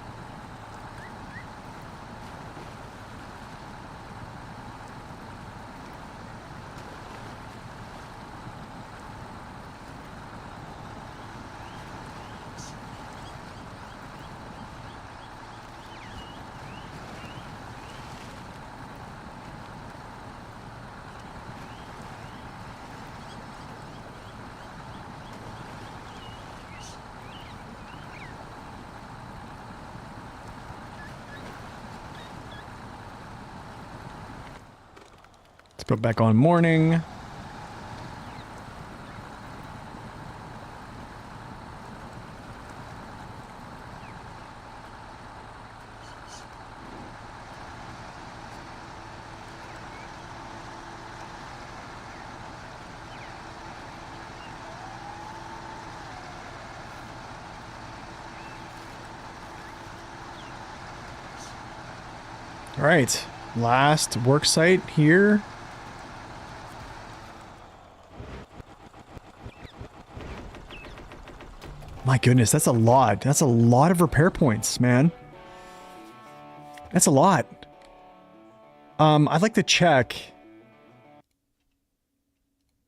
Let's put back on morning. All right, last work site here. My goodness, that's a lot. That's a lot of repair points, man. That's a lot. I'd like to check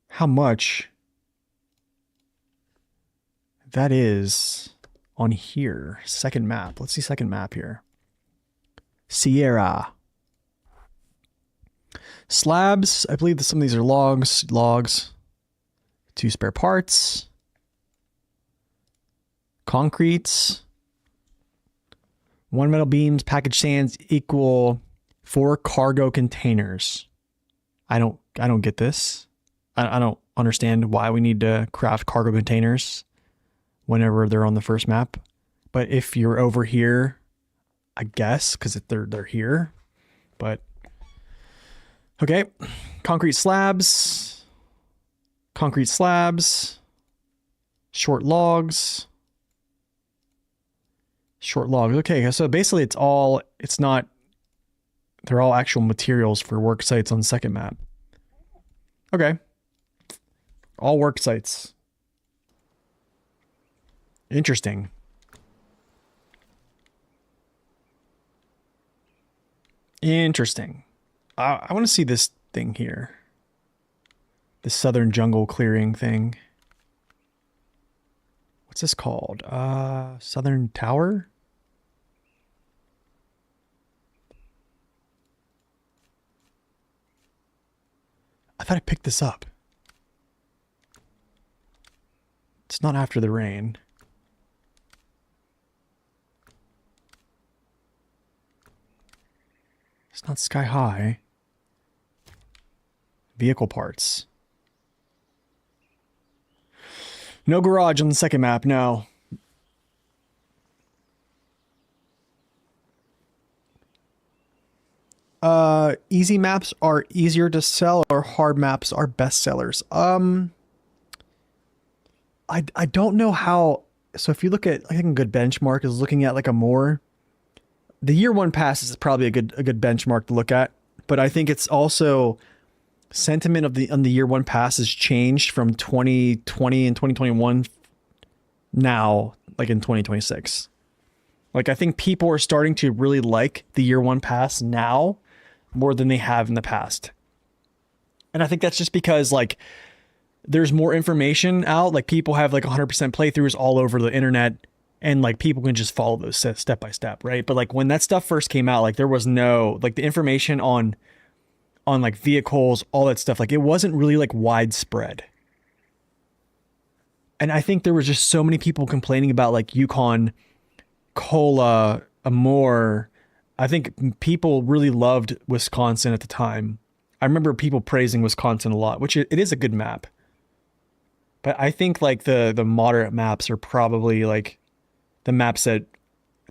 how much that is on here. Second map. Let's see second map here. Sierra. Slabs. I believe that some of these are logs. Logs. 2 spare parts. Concretes. 1 metal beams, packaged sands equal 4 cargo containers. I don't get this. I don't understand why we need to craft cargo containers whenever they're on the first map. But if you're over here, I guess, because they're here. But okay. Concrete slabs. Concrete slabs. Short logs. Short logs. Okay, so basically they're all actual materials for work sites on the second map. Okay. All work sites. Interesting. Interesting. I want to see this thing here. The southern jungle clearing thing. What's this called? Southern Tower? I thought I picked this up. It's not after the rain. It's not sky high. Vehicle parts. No garage on the second map, no. Easy maps are easier to sell or hard maps are best sellers. I don't know how. So if you look at, I think a good benchmark is looking at like the year 1 pass is probably a good benchmark to look at, but I think it's also sentiment on the year 1 pass has changed from 2020 and 2021 now, like in 2026. Like I think people are starting to really like the year 1 pass now more than they have in the past. And I think that's just because like there's more information out. Like people have like 100% playthroughs all over the internet, and like people can just follow those step by step, right? But like when that stuff first came out, like there was no like the information on like vehicles, all that stuff. Like it wasn't really like widespread. And I think there was just so many people complaining about like Yukon, Cola, Amore. I think people really loved Wisconsin at the time. I remember people praising Wisconsin a lot, which it is a good map. But I think like the moderate maps are probably like the maps that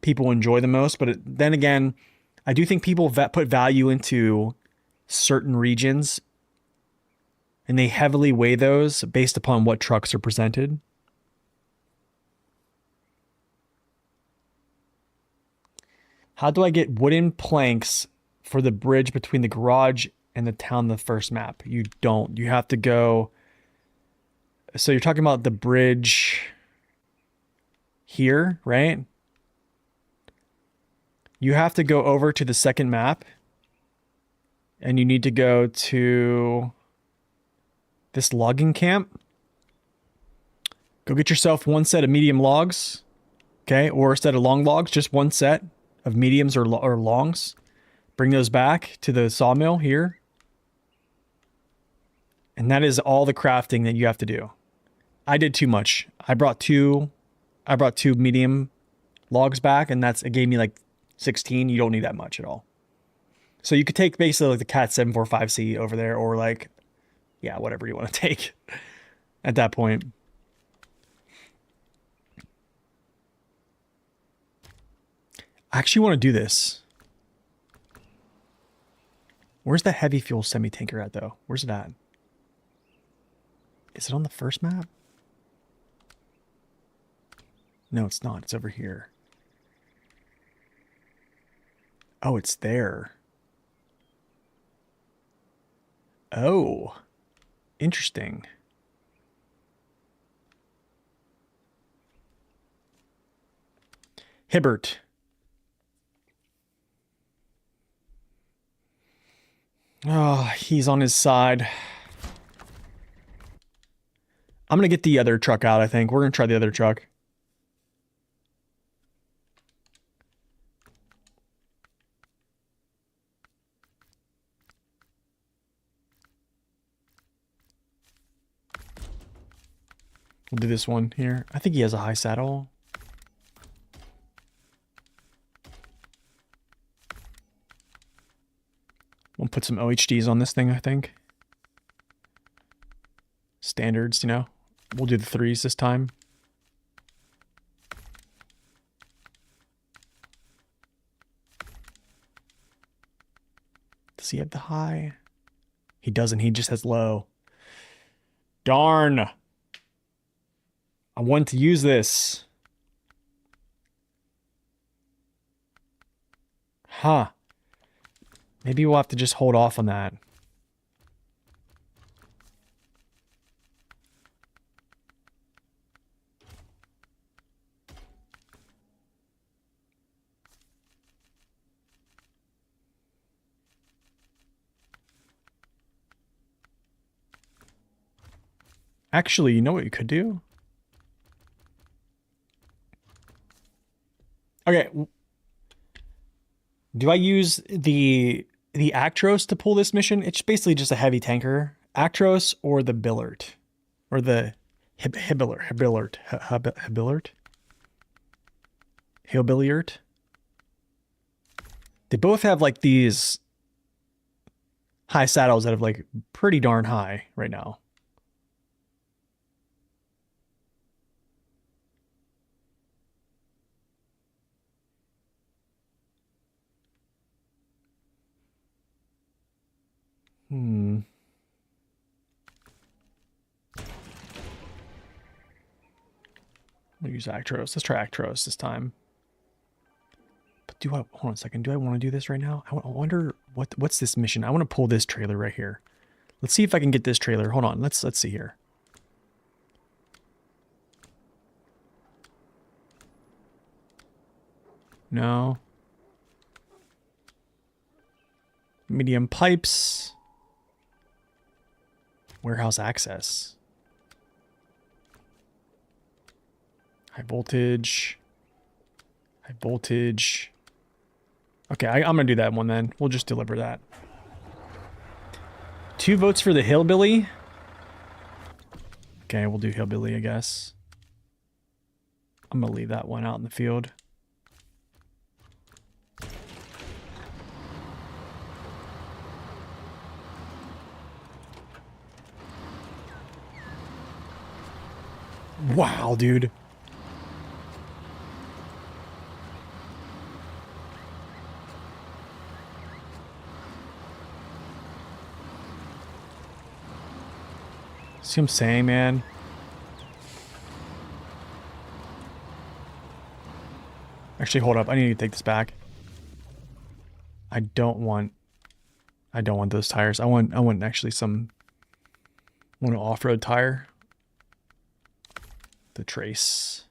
people enjoy the most. But then again, I do think people put value into certain regions, and they heavily weigh those based upon what trucks are presented. How do I get wooden planks for the bridge between the garage and the town, the first map? You don't. You have to go. So you're talking about the bridge here, right? You have to go over to the second map, and you need to go to this logging camp. Go get yourself one set of medium logs, okay? Or a set of long logs, just one set of mediums or longs. Bring those back to the sawmill here. And that is all the crafting that you have to do. I did too much. I brought two medium logs back, and it gave me like 16. You don't need that much at all. So you could take basically like the Cat 745C over there, or like, yeah, whatever you want to take at that point. I actually want to do this. Where's the heavy fuel semi-tanker at, though? Where's it at? Is it on the first map? No, it's not. It's over here. Oh, it's there. Oh, interesting. Hibbert. Oh, he's on his side. I'm going to get the other truck out, I think. We're going to try the other truck. We'll do this one here. I think he has a high saddle. We'll put some OHDs on this thing, I think. Standards, you know. We'll do the 3s this time. Does he have the high? He doesn't. He just has low. Darn. I want to use this. Huh. Maybe we'll have to just hold off on that. Actually, you know what you could do? Okay. Do I use the Actros to pull this mission? It's basically just a heavy tanker. Actros or the Billard. Or the Hibillard. Hillbilliard. They both have like these high saddles that have like pretty darn high right now. We'll use Actros. Let's try Actros this time. But hold on a second. Do I want to do this right now? I wonder what's this mission? I want to pull this trailer right here. Let's see if I can get this trailer. Hold on. Let's see here. No. Medium pipes. Warehouse access. High voltage. High voltage. Okay, I'm gonna do that one then. We'll just deliver that. 2 votes for the hillbilly. Okay, we'll do hillbilly, I guess. I'm gonna leave that one out in the field. Wow, dude. See what I'm saying, man? Actually, hold up. I need to take this back. I don't want those tires. I want actually some... I want an off-road tire. The trace.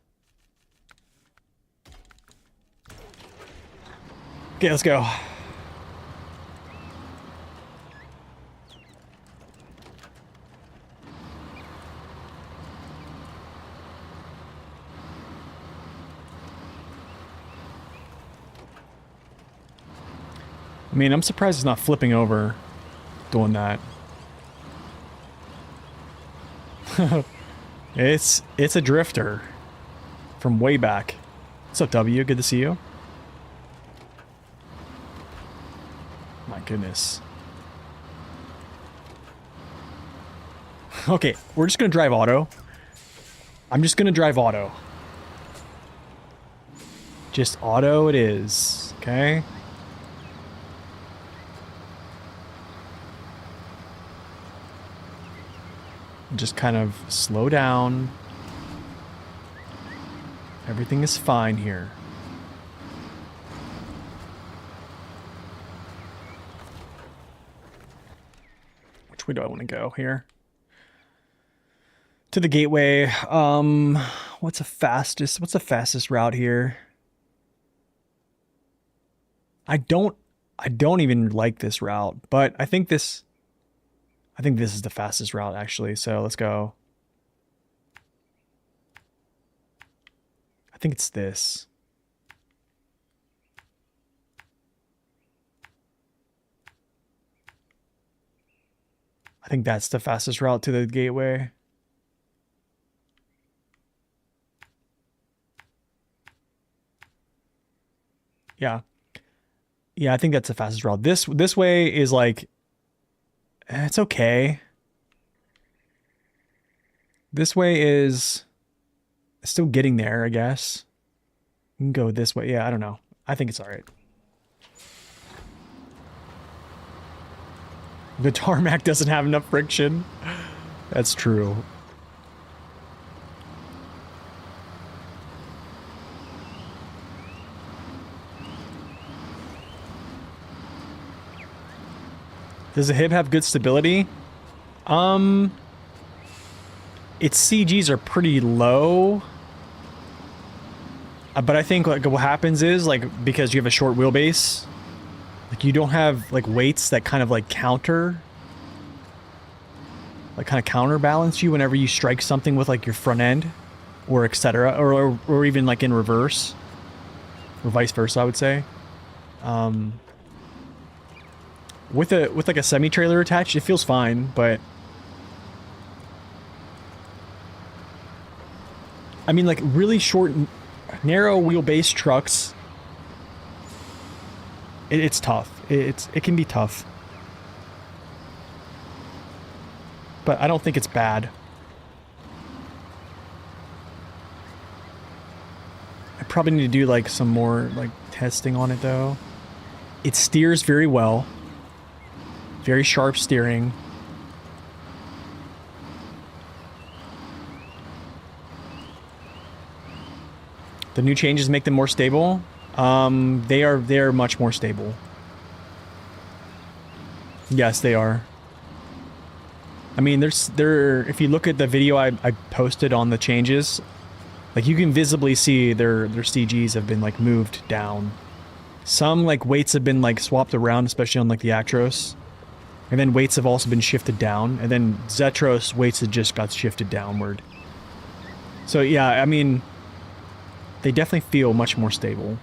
Okay, let's go. I mean, I'm surprised it's not flipping over doing that. It's a drifter from way back. What's up, W? Good to see you. My goodness. Okay, we're just gonna drive auto. I'm just gonna drive auto. Just auto it is, okay? Just kind of slow down. Everything is fine here. Which way do I want to go here? To the gateway. What's the fastest route here? I don't even like this route, but I think this is the fastest route, actually, so let's go. I think it's this. I think that's the fastest route to the gateway. Yeah. Yeah, I think that's the fastest route. This way is like... It's okay. This way is still getting there, I guess. You can go this way. Yeah, I don't know. I think it's alright. The tarmac doesn't have enough friction. That's true. Does the hib have good stability? Its CGs are pretty low. But I think like what happens is like because you have a short wheelbase, like you don't have like weights that kind of like counterbalance you whenever you strike something with like your front end or etc. or even like in reverse or vice versa, I would say. With like a semi-trailer attached, it feels fine, but I mean like really short, narrow wheelbase trucks, it's tough. It can be tough, but I don't think it's bad. I probably need to do like some more like testing on it though. It steers very well. Very sharp steering. The new changes make them more stable. They are much more stable. Yes, they are. I mean, if you look at the video I posted on the changes, like you can visibly see their CGs have been like moved down. Some like weights have been like swapped around, especially on like the Actros. And then weights have also been shifted down. And then Zetros weights have just got shifted downward. So yeah, I mean, they definitely feel much more stable.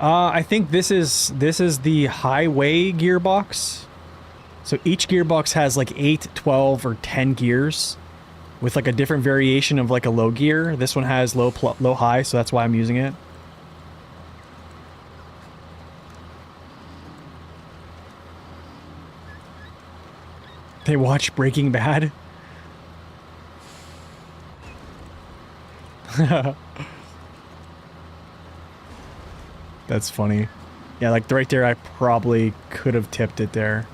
I think this is the highway gearbox. So each gearbox has like 8, 12, or 10 gears with like a different variation of like a low gear. This one has low, high, so that's why I'm using it. They watch Breaking Bad. That's funny. Yeah, like right there, I probably could have tipped it there.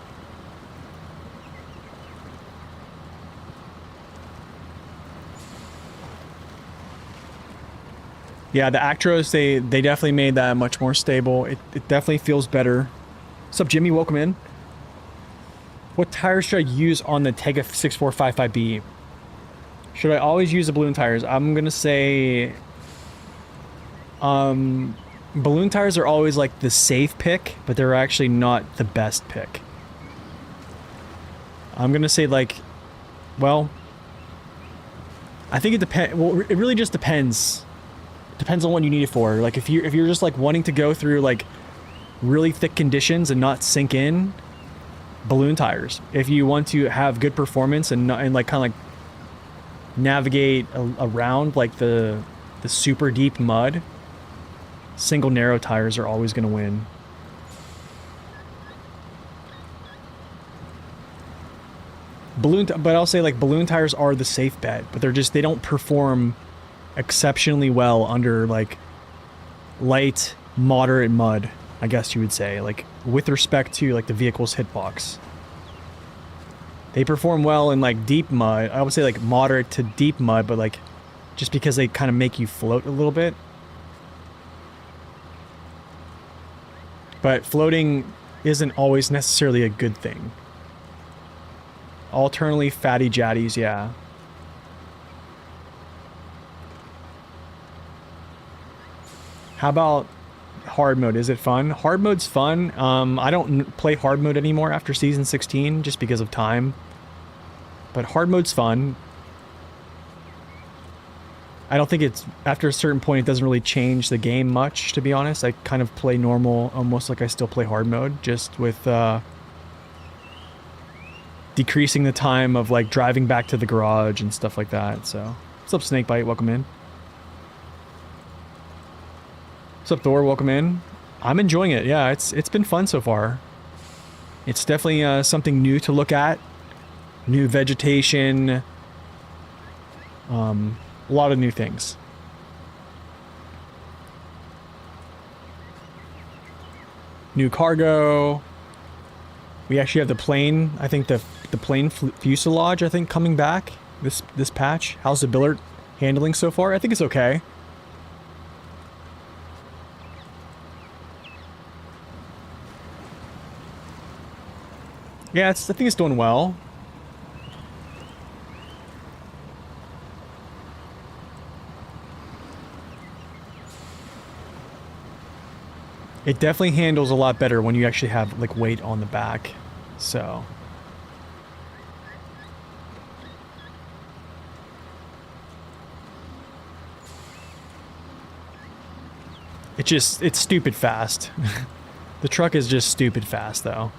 Yeah, the Actros, they definitely made that much more stable. It definitely feels better. What's up, Jimmy? Welcome in. What tires should I use on the Tega 6455B? Should I always use the balloon tires? I'm gonna say... balloon tires are always like the safe pick, but they're actually not the best pick. I'm gonna say like... Well... I think it depends... Well, it really just depends. Depends on what you need it for. Like, if you're just like wanting to go through like really thick conditions and not sink in, balloon tires. If you want to have good performance and like kind of like navigate around like the super deep mud, single narrow tires are always going to win. But I'll say like balloon tires are the safe bet, but they don't perform exceptionally well under like light, moderate mud, I guess you would say, like with respect to like the vehicle's hitbox. They perform well in like deep mud. I would say like moderate to deep mud, but like just because they kind of make you float a little bit. But floating isn't always necessarily a good thing. Alternately fatty jatties, yeah. How about hard mode? Is it fun? Hard mode's fun. I don't play hard mode anymore after season 16 just because of time. But hard mode's fun. I don't think it's... After a certain point, it doesn't really change the game much, to be honest. I kind of play normal, almost like I still play hard mode, just with decreasing the time of like driving back to the garage and stuff like that. So, what's up, Snakebite? Welcome in. What's up, Thor? Welcome in. I'm enjoying it. Yeah, it's been fun so far. It's definitely something new to look at. New vegetation. A lot of new things. New cargo. We actually have the plane. I think the plane fuselage, I think, coming back this patch. How's the billet handling so far? I think it's okay. Yeah, I think it's doing well. It definitely handles a lot better when you actually have like weight on the back. So it's stupid fast. The truck is just stupid fast though.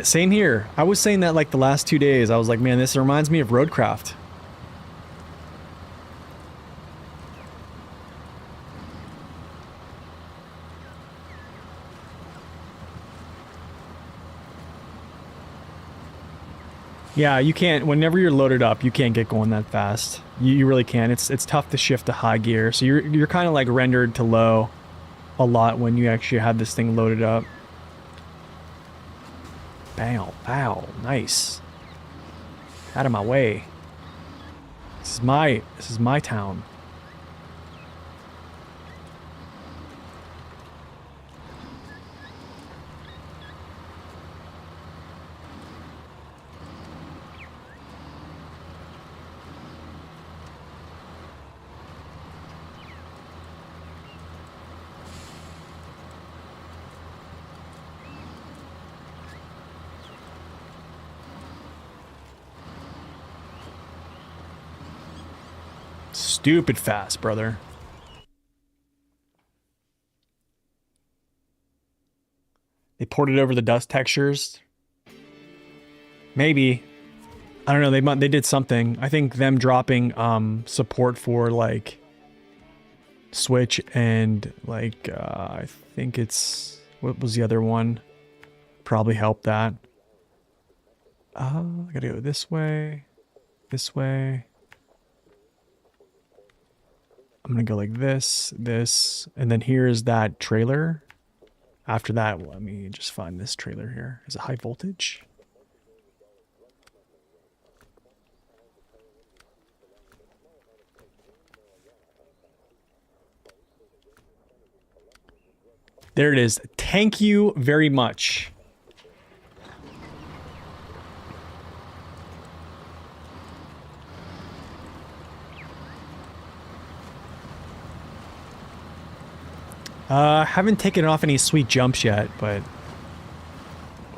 Same here. I was saying that like the last 2 days. I was like, man, this reminds me of Roadcraft. Yeah, you can't, whenever you're loaded up, you can't get going that fast. You really can't. It's tough to shift to high gear. So you're kind of like rendered to low a lot when you actually have this thing loaded up. Bow, bow, nice. Out of my way. This is my town. stupid fast, brother. They ported over the dust textures. Maybe. I don't know, they did something. I think them dropping support for like Switch and like I think it's, what was the other one? Probably helped that. I gotta go this way. This way. I'm gonna go like this, and then here's that trailer. After that, let me just find this trailer here. Is it high voltage? There it is. Thank you very much. Haven't taken off any sweet jumps yet, but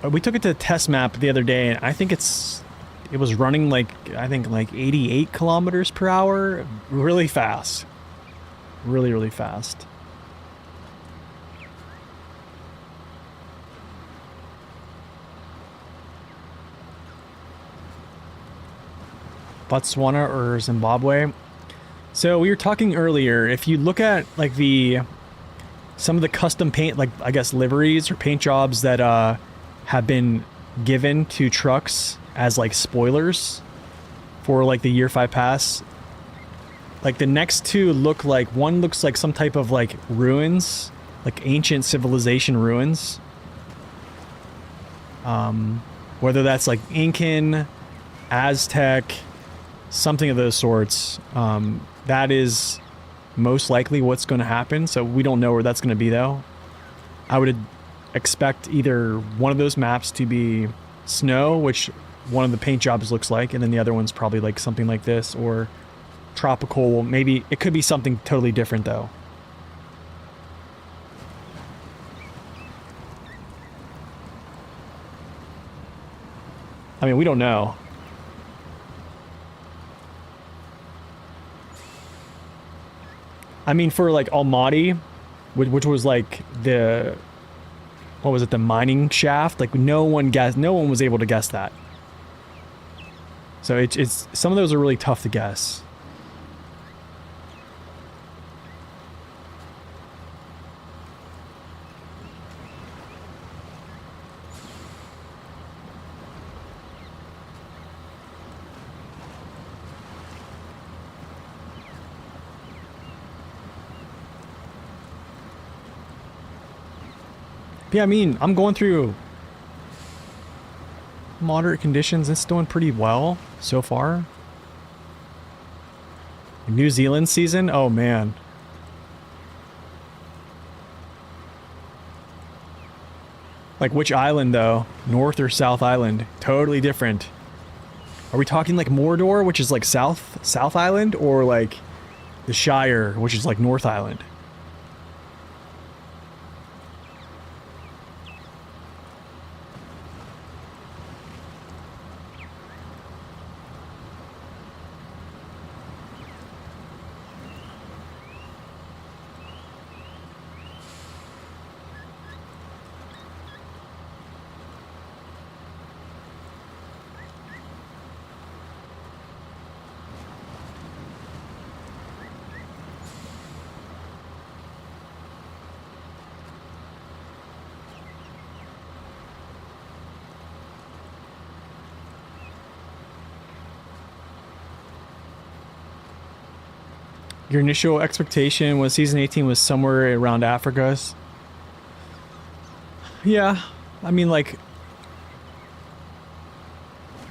we took it to the test map the other day, and I think it was running like, I think like 88 kilometers per hour. Really fast. Really, really fast. Botswana or Zimbabwe. So we were talking earlier, if you look at like some of the custom paint, like I guess liveries or paint jobs that have been given to trucks as like spoilers for like the year 5 pass, like the next two look like, one looks like some type of like ruins, like ancient civilization ruins. Whether that's like Incan, Aztec, something of those sorts. That is most likely what's going to happen, so we don't know where that's going to be though. I would expect either one of those maps to be snow, which one of the paint jobs looks like, and then the other one's probably like something like this, or tropical. Maybe it could be something totally different though. I mean, we don't know. I mean, for like Almaty, which was like the, what was it, the mining shaft? Like no one was able to guess that. So it's some of those are really tough to guess. Yeah, I mean, I'm going through moderate conditions. It's doing pretty well so far. New Zealand season? Oh, man. Like, which island, though? North or South Island? Totally different. Are we talking, like, Mordor, which is, like, South Island? Or, like, the Shire, which is, like, North Island? Your initial expectation was season 18 was somewhere around Africa. Yeah, I mean, like,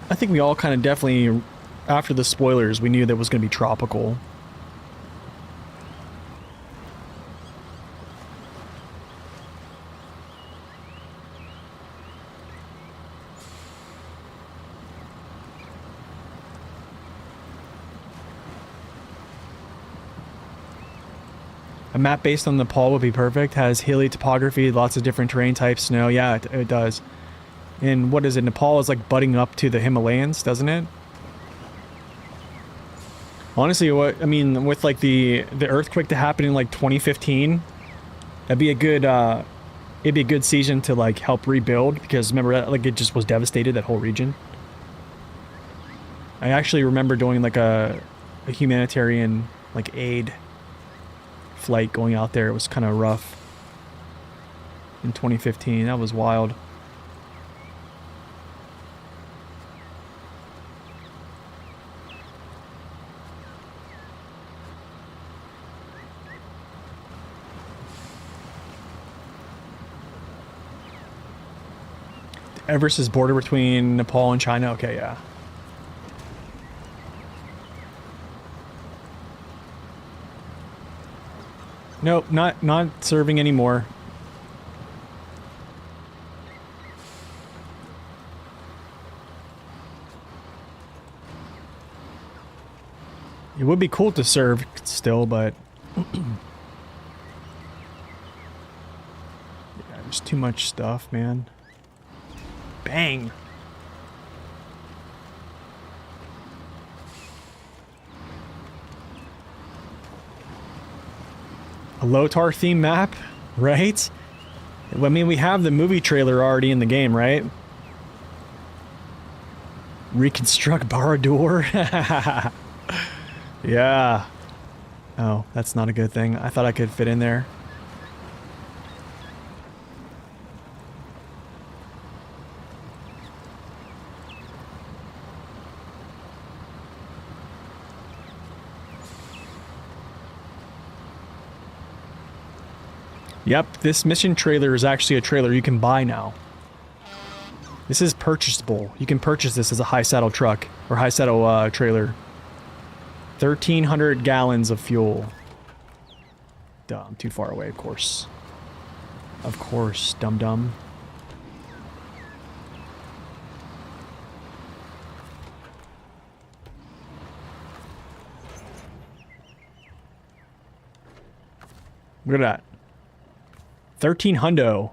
I think we all kind of definitely, after the spoilers, we knew that it was going to be tropical. A map based on Nepal would be perfect. Has hilly topography, lots of different terrain types, snow. Yeah, it does. And what is it? Nepal is like butting up to the Himalayas, doesn't it? Honestly, what I mean, with like the earthquake that happened in like 2015, that'd be a good it'd be a good season to like help rebuild, because remember that like it just was devastated, that whole region. I actually remember doing like a humanitarian like aid flight going out there. It was kind of rough in 2015. That was wild. Everest is border between Nepal and China. Okay, yeah. Nope, not serving anymore. It would be cool to serve still, but yeah, there's too much stuff, man. Bang. A Lotar theme map, right? I mean, we have the movie trailer already in the game, right? Reconstruct Barad-dûr. Yeah. Oh, that's not a good thing. I thought I could fit in there. Yep, this mission trailer is actually a trailer you can buy now. This is purchasable. You can purchase this as a high saddle truck, or high saddle trailer. 1,300 gallons of fuel. Duh, I'm too far away, of course. Of course, dum-dum. Look at that. 13 hundo.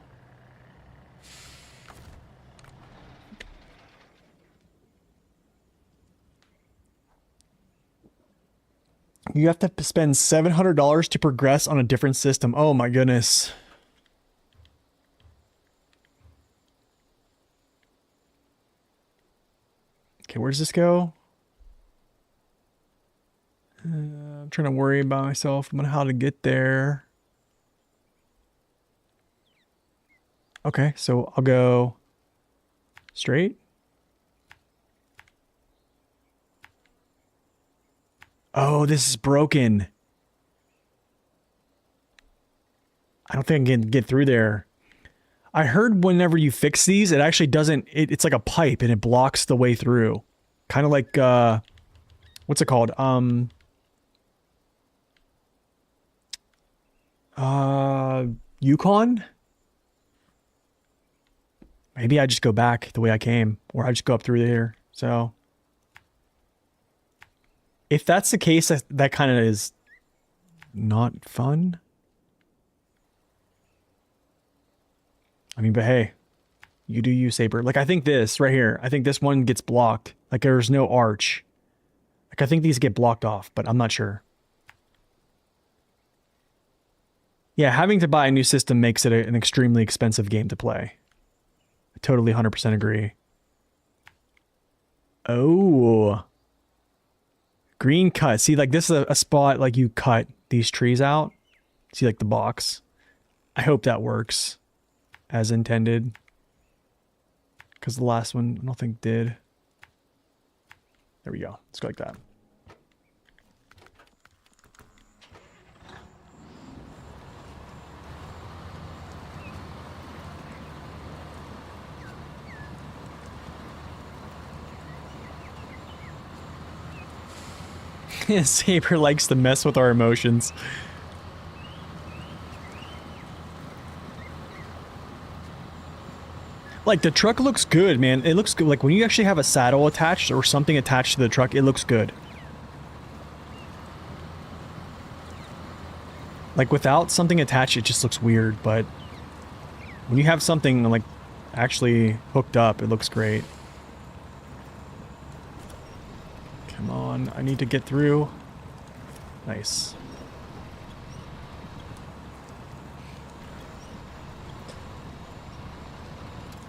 You have to spend $700 to progress on a different system. Oh my goodness. Okay, where does this go? I'm trying to worry about myself about how to get there. Okay, so I'll go straight. Oh, this is broken. I don't think I can get through there. I heard whenever you fix these, it actually doesn't... It's like a pipe, and it blocks the way through. Kind of like, what's it called? Yukon? Maybe I just go back the way I came, or I just go up through there. So, if that's the case, that kind of is not fun. I mean, but hey, you do you, Saber. Like, I think this right here, I think this one gets blocked. Like, there's no arch. Like, I think these get blocked off, but I'm not sure. Yeah, having to buy a new system makes it an extremely expensive game to play. I totally 100% agree. Oh. Green cut. See, like, this is a spot, like, you cut these trees out. See, like, the box. I hope that works as intended. Because the last one, I don't think did. There we go. Let's go like that. Saber likes to mess with our emotions. Like, the truck looks good, man. It looks good. Like, when you actually have a saddle attached or something attached to the truck, it looks good. Like, without something attached, it just looks weird, but when you have something, like, actually hooked up, it looks great. Come on, I need to get through. Nice.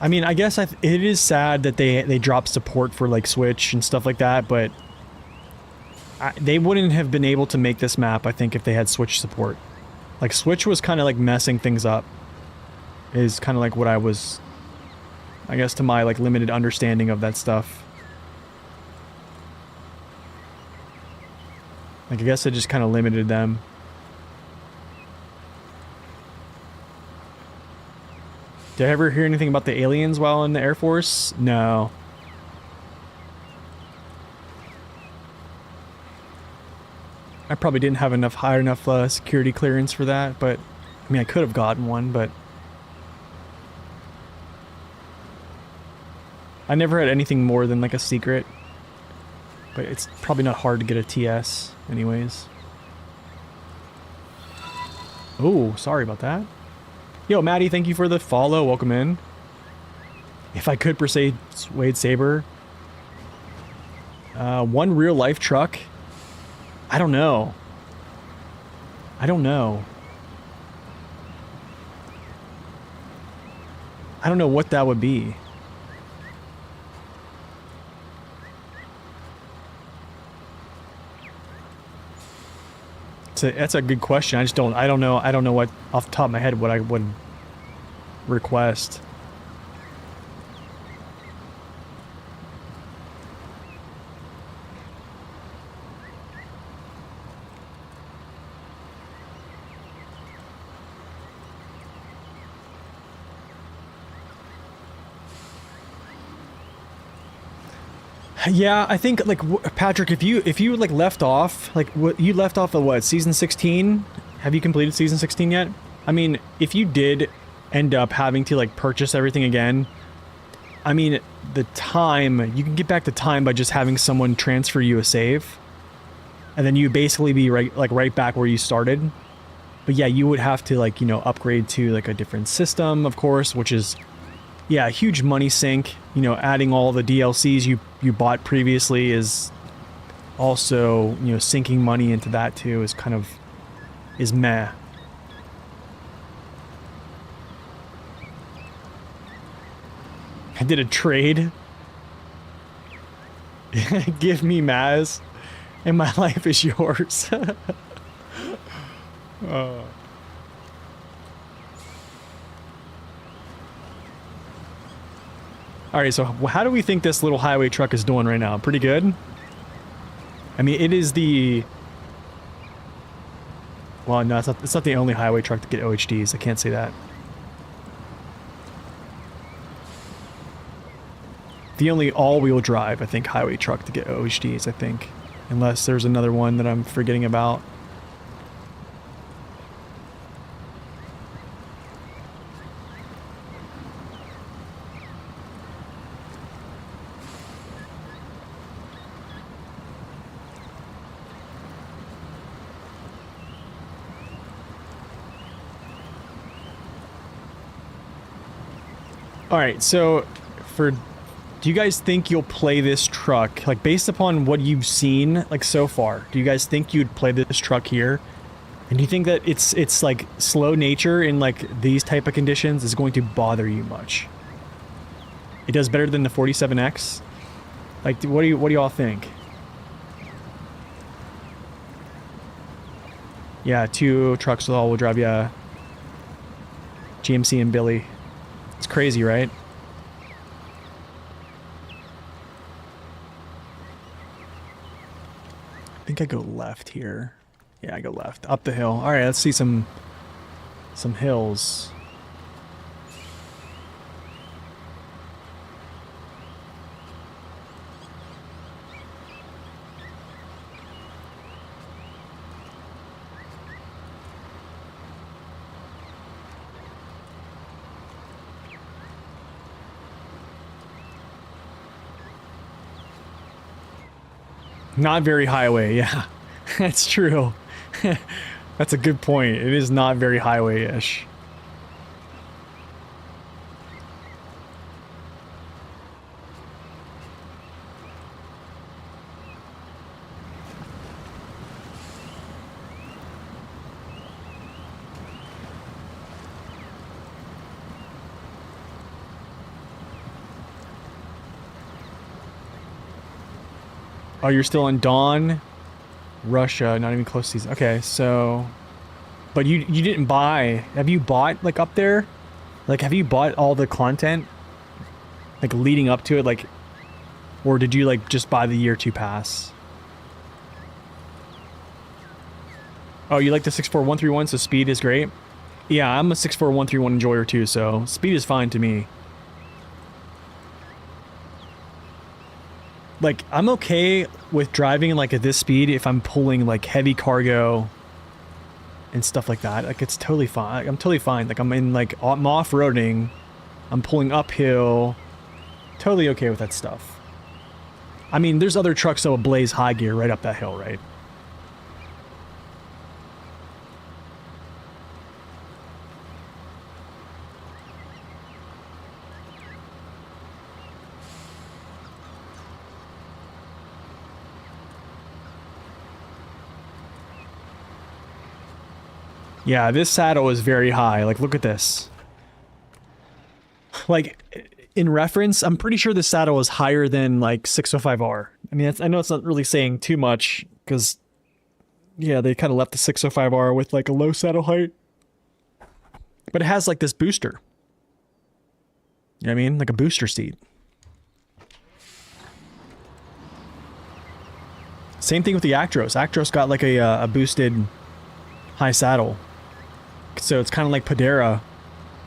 I mean, I guess it is sad that they dropped support for like Switch and stuff like that, but they wouldn't have been able to make this map, I think, if they had Switch support. Like, Switch was kind of like messing things up, is kind of like what I was, I guess, to my like limited understanding of that stuff. Like, I guess it just kind of limited them. Did I ever hear anything about the aliens while in the Air Force? No. I probably didn't have high enough security clearance for that, but I mean, I could have gotten one, but I never had anything more than like a secret. But it's probably not hard to get a TS anyways. Oh, sorry about that. Yo, Maddie, thank you for the follow. Welcome in. If I could persuade Wade Saber. One real life truck. I don't know. I don't know. I don't know what that would be. That's a good question. I don't know what, off the top of my head, what I would request. Yeah, I think like Patrick, if you like left off like what you left off of what season 16? Have you completed season 16 yet? I mean, if you did end up having to like purchase everything again, I mean, the time you can get back the time by just having someone transfer you a save, and then you basically be right back where you started. But yeah, you would have to like upgrade to like a different system, of course, which is. Yeah, a huge money sink. Adding all the DLCs you bought previously is also, sinking money into that too is meh. I did a trade. Give me Maz, and my life is yours. Alright, so how do we think this little highway truck is doing right now? Pretty good? I mean, it is the... Well, no, it's not the only highway truck to get OHDs. I can't say that. The only all-wheel drive, I think, highway truck to get OHDs, I think. Unless there's another one that I'm forgetting about. Alright, so do you guys think you'll play this truck? Like, based upon what you've seen, like, so far, do you guys think you'd play this truck here? And do you think that it's like, slow nature in, like, these type of conditions is going to bother you much? It does better than the 47X? Like, what do y'all think? Yeah, 2 trucks with all-wheel drive, yeah. GMC and Billy. It's crazy, right? I think I go left here. Yeah, I go left. Up the hill. Alright, let's see some hills. Not very highway, yeah. That's true. That's a good point. It is not very highway-ish. Oh, you're still in Dawn, Russia, not even close to season. Okay, so, but you didn't buy. Have you bought like up there? Like, have you bought all the content, like leading up to it, like, or did you like just buy the year 2 pass? Oh, you like the 64131, so speed is great. Yeah, I'm a 64131 enjoyer too, so speed is fine to me. Like, I'm okay with driving like at this speed if I'm pulling like heavy cargo and stuff like that. Like, it's totally fine. Like, I'm totally fine. Like, I'm in like, I'm off-roading, I'm pulling uphill. Totally okay with that stuff. I mean, there's other trucks that will blaze high gear right up that hill, right? Yeah, this saddle is very high. Like, look at this. Like, in reference, I'm pretty sure this saddle is higher than, like, 605R. I mean, I know it's not really saying too much, because, yeah, they kind of left the 605R with, like, a low saddle height. But it has, like, this booster. You know what I mean? Like a booster seat. Same thing with the Actros. Actros got, like, a boosted high saddle. So it's kind of like Padera.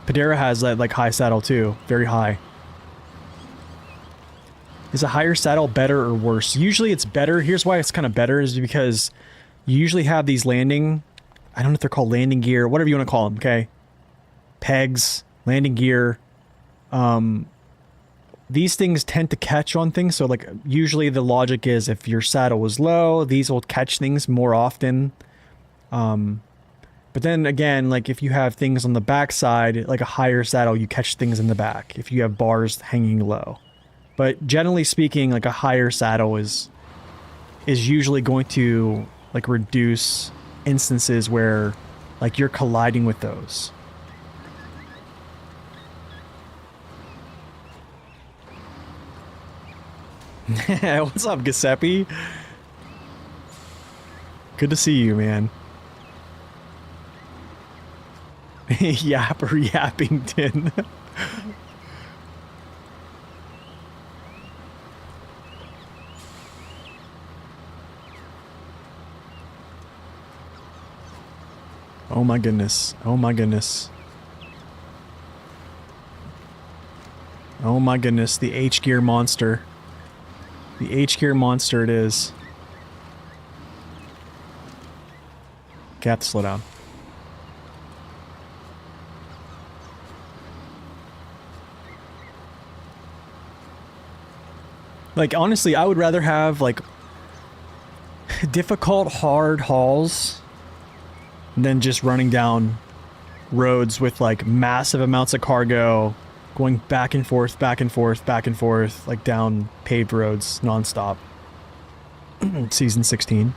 Padera has that like high saddle too, very high. Is a higher saddle better or worse? Usually it's better. Here's why it's kind of better, is because you usually have these landing, I don't know if they're called landing gear, whatever you want to call them, okay? Pegs, landing gear. These things tend to catch on things, so like usually the logic is if your saddle is low, these will catch things more often. But then again, like if you have things on the back side, like a higher saddle, you catch things in the back if you have bars hanging low. But generally speaking, like a higher saddle is usually going to like reduce instances where like you're colliding with those. What's up, Giuseppe? Good to see you, man. Yapper Yappington. Oh my goodness. Oh my goodness. Oh my goodness. The H gear monster. The H gear monster it is. Okay, I have to slow down. Like, honestly, I would rather have, like, difficult, hard hauls than just running down roads with, like, massive amounts of cargo going back and forth, back and forth, back and forth, like, down paved roads nonstop. Season 16.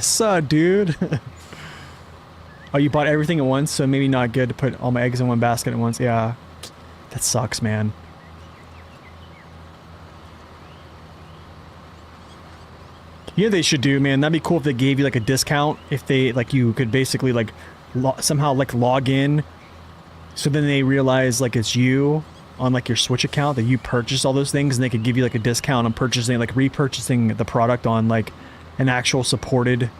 Suh, dude. Oh, you bought everything at once, so maybe not good to put all my eggs in one basket at once. Yeah. That sucks, man. You know what they should do, man? That'd be cool if they gave you, like, a discount. If they, like, you could basically, like, somehow, like, log in. So then they realize, like, it's you on, like, your Switch account that you purchased all those things, and they could give you, like, a discount on purchasing, like, repurchasing the product on, like, an actual supported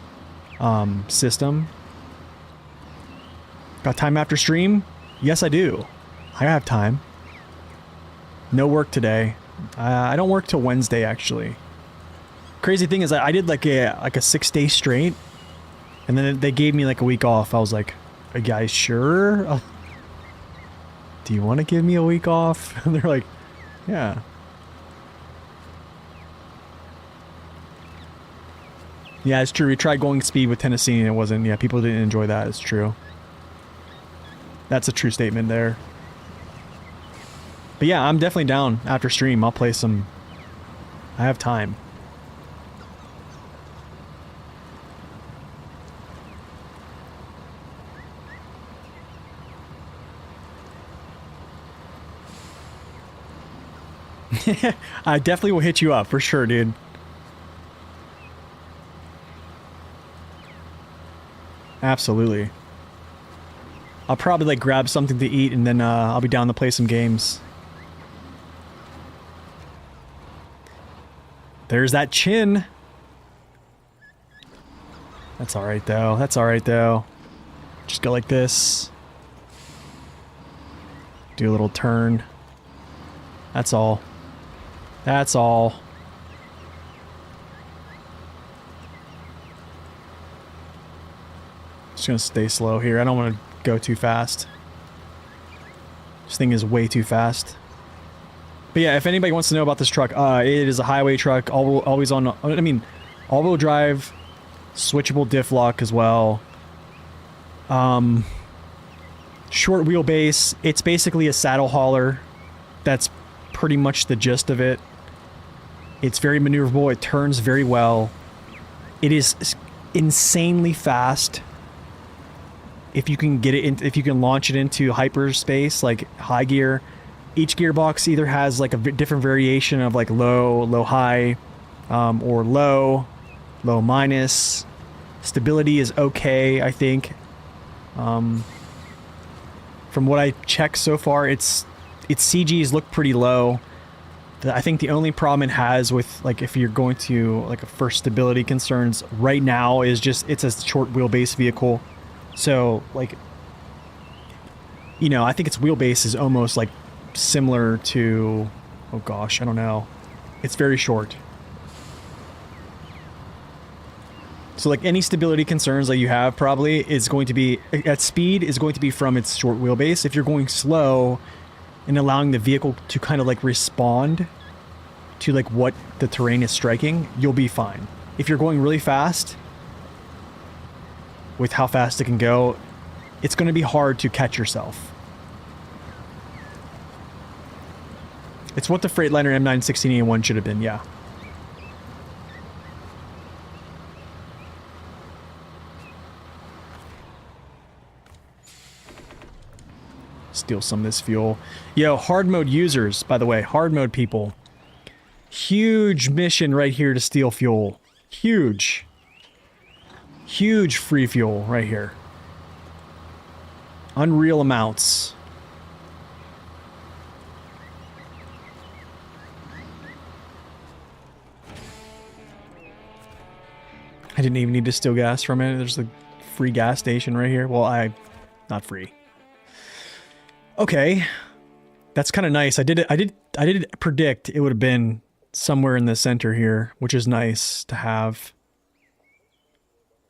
system. Got time after stream? Yes, I do. I have time. No work today. I don't work till Wednesday, actually. Crazy thing is, I did like a 6-day straight, and then they gave me like a week off. I was like, "Are you guys sure? Do you want to give me a week off?" And they're like, "Yeah." Yeah, it's true. We tried going speed with Tennessee, and it wasn't. Yeah, people didn't enjoy that. It's true. That's a true statement there. But yeah, I'm definitely down after stream. I'll play some. I have time. I definitely will hit you up for sure, dude. Absolutely. I'll probably like grab something to eat and then I'll be down to play some games. There's that chin. That's alright though. That's alright though. Just go like this. Do a little turn. That's all. That's all. Just gonna stay slow here. I don't want to go too fast. This thing is way too fast. But yeah, if anybody wants to know about this truck, it is a highway truck, always on, I mean, all-wheel drive, switchable diff lock as well. Short wheelbase. It's basically a saddle hauler. That's pretty much the gist of it. It's very maneuverable. It turns very well. It is insanely fast. If you can get it in, if you can launch it into hyperspace, like high gear, each gearbox either has like a different variation of like low, low, high, or low, low minus. Stability is okay, I think. From what I checked so far, its CGs look pretty low. I think the only problem it has with like if you're going to like for stability concerns right now is just it's a short wheelbase vehicle. So, like, you know, I think its wheelbase is almost, like, similar to... Oh, gosh, I don't know. It's very short. So, like, any stability concerns that you have probably is going to be... At speed is going to be from its short wheelbase. If you're going slow and allowing the vehicle to kind of, like, respond to, like, what the terrain is striking, you'll be fine. If you're going really fast... with how fast it can go, it's going to be hard to catch yourself. It's what the Freightliner M916A1 should have been, yeah. Steal some of this fuel. Yo, hard mode users, by the way, hard mode people. Huge mission right here to steal fuel. Huge. Huge free fuel right here. Unreal amounts. I didn't even need to steal gas from it. There's a free gas station right here. Well, not free. Okay. That's kind of nice. I did predict it would have been somewhere in the center here, which is nice to have.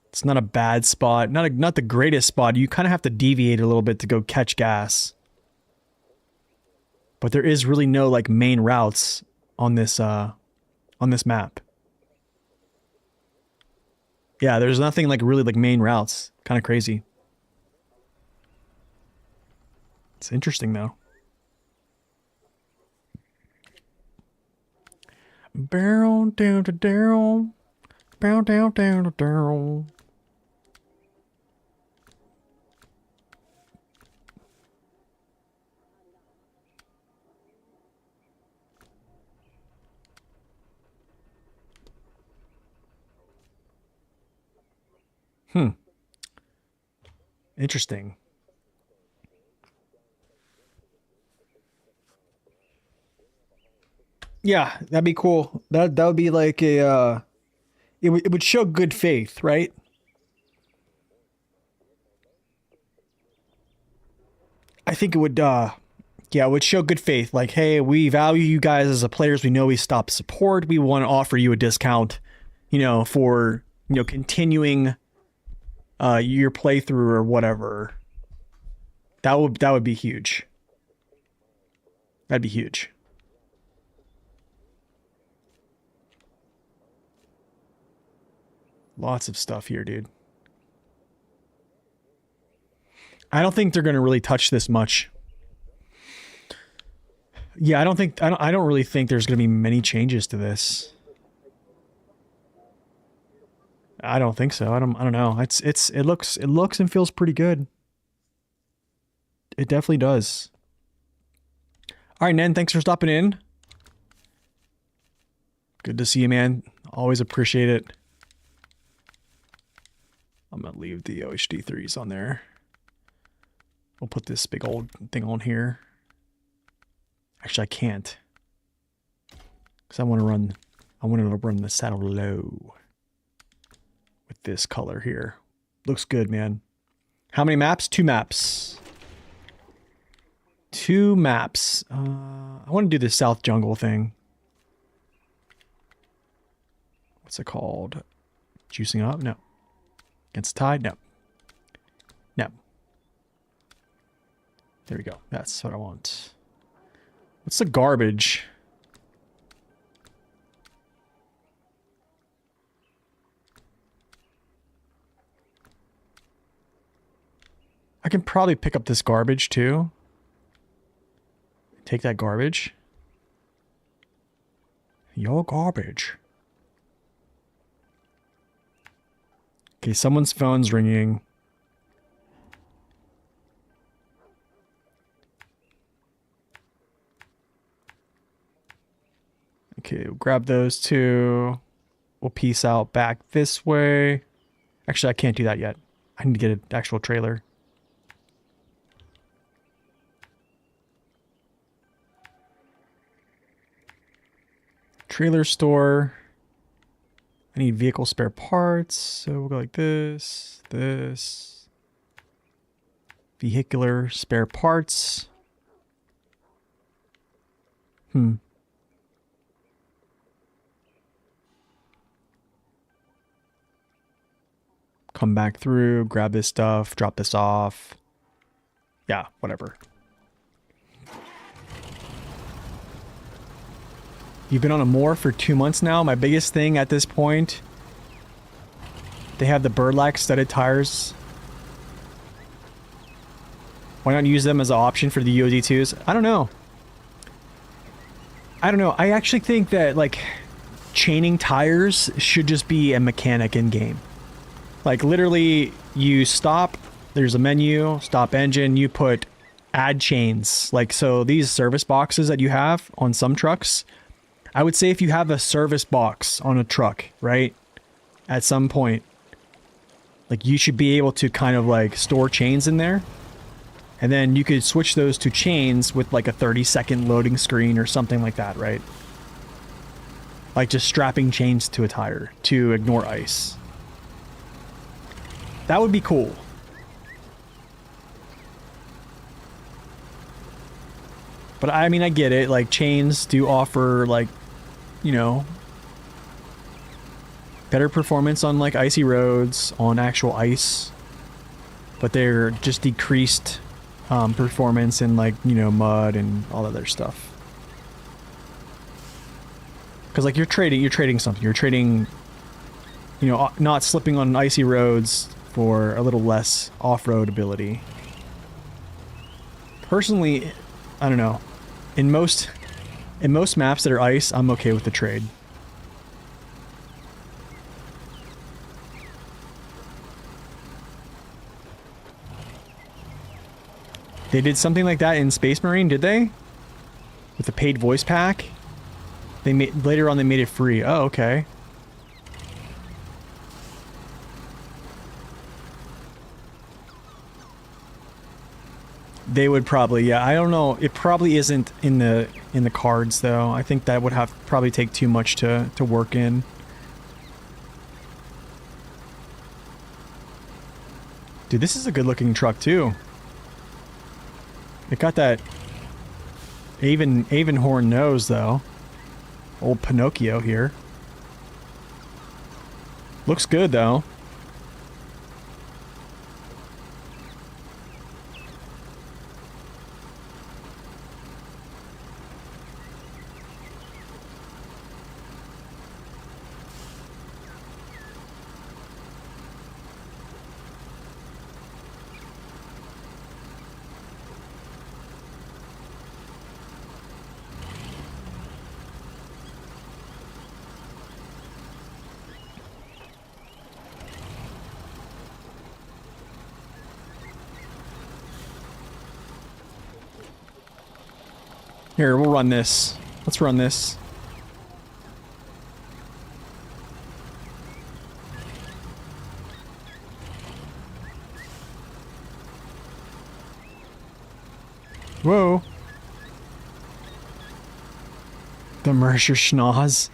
It's not a bad spot. Not the greatest spot. You kind of have to deviate a little bit to go catch gas. But there is really no like main routes on this map. Yeah, there's nothing like really like main routes. Kind of crazy. It's interesting though. Barrel down to Daryl. Bow down down to Daryl. Interesting. Yeah, that'd be cool. That would be like a it would show good faith, right? I think it would yeah, it would show good faith. Like, hey, we value you guys as a players. We know we stopped support. We want to offer you a discount, you know, for, you know, continuing your playthrough or whatever. That would be huge. That'd be huge. Lots of stuff here, dude. I don't think they're going to really touch this much. Yeah, I don't really think there's going to be many changes to this. I don't think so. I don't know. It looks and feels pretty good. It definitely does. All right, Nen, thanks for stopping in. Good to see you, man. Always appreciate it. I'm gonna leave the OHD3s on there. We'll put this big old thing on here. Actually, I can't. Because I want to run the saddle low. With this color here. Looks good, man. How many maps? 2 maps. 2 maps. I want to do the South Jungle thing. What's it called? Juicing up? No. Against Tide? No. No. There we go. That's what I want. What's the garbage? I can probably pick up this garbage too. Take that garbage. Your garbage. Okay, someone's phone's ringing. Okay, we'll grab those two. We'll peace out back this way. Actually, I can't do that yet. I need to get an actual trailer. Trailer store. I need vehicle spare parts. So we'll go like this, this. Vehicular spare parts. Come back through, grab this stuff, drop this off. Yeah, whatever. You've been on a moor for 2 months now. My biggest thing at this point, they have the Birdlac studded tires. Why not use them as an option for the UOD2s? I don't know. I actually think that, like, chaining tires should just be a mechanic in game. Like, literally, you stop, there's a menu, stop engine, you put add chains. Like, so these service boxes that you have on some trucks, I would say if you have a service box on a truck, right, at some point, like, you should be able to kind of, like, store chains in there. And then you could switch those to chains with, like, a 30-second loading screen or something like that, right? Like, just strapping chains to a tire to ignore ice. That would be cool. But I mean, I get it. Like, chains do offer, like, you know, better performance on, like, icy roads, on actual ice. But they're just decreased performance in, like, you know, mud and all that other stuff. Because, like, you're trading something. You're trading, you know, not slipping on icy roads for a little less off-road ability. Personally, I don't know. In most maps that are ice, I'm okay with the trade. They did something like that in Space Marine, did they? With the paid voice pack? They made later on they made it free. Oh, okay. They would probably, yeah. I don't know. It probably isn't in the cards though. I think that would have probably take too much to work in. Dude, this is a good looking truck too. It got that Avon nose though. Old Pinocchio here. Looks good though. Here, we'll run this. Let's run this. Whoa. The Mercer schnoz.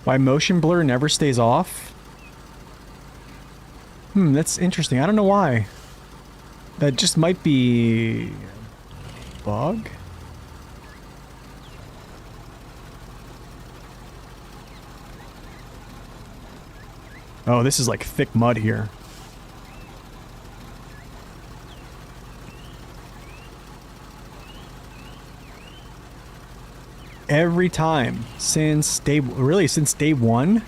Why motion blur never stays off? That's interesting. I don't know why. That just might be a bug? Oh, this is like thick mud here. Every time since day one,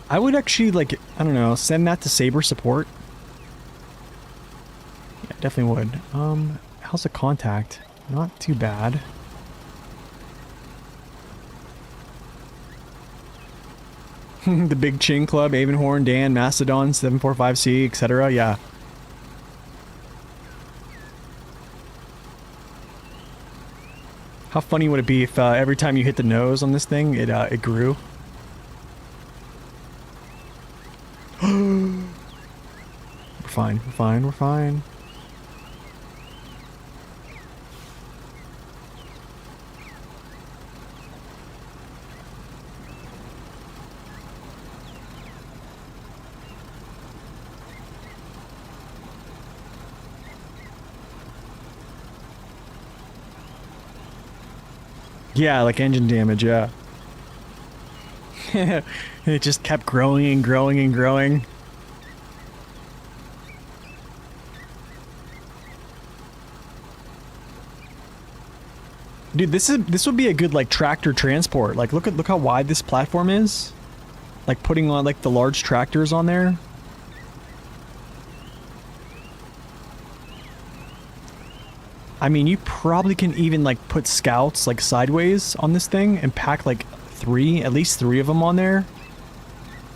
I would actually, like, I don't know, send that to Saber support. Yeah, definitely would. How's the contact? Not too bad. The Big Chin Club, Avonhorn, Dan, Mastodon, 745C, etc. Yeah. How funny would it be if every time you hit the nose on this thing, it grew? We're fine, we're fine, we're fine. Yeah, like engine damage, yeah. It just kept growing and growing and growing. Dude, this would be a good, like, tractor transport. Like, look how wide this platform is. Like, putting on, like, the large tractors on there. I mean, you probably can even, like, put scouts, like, sideways on this thing and pack, like, at least three of them on there.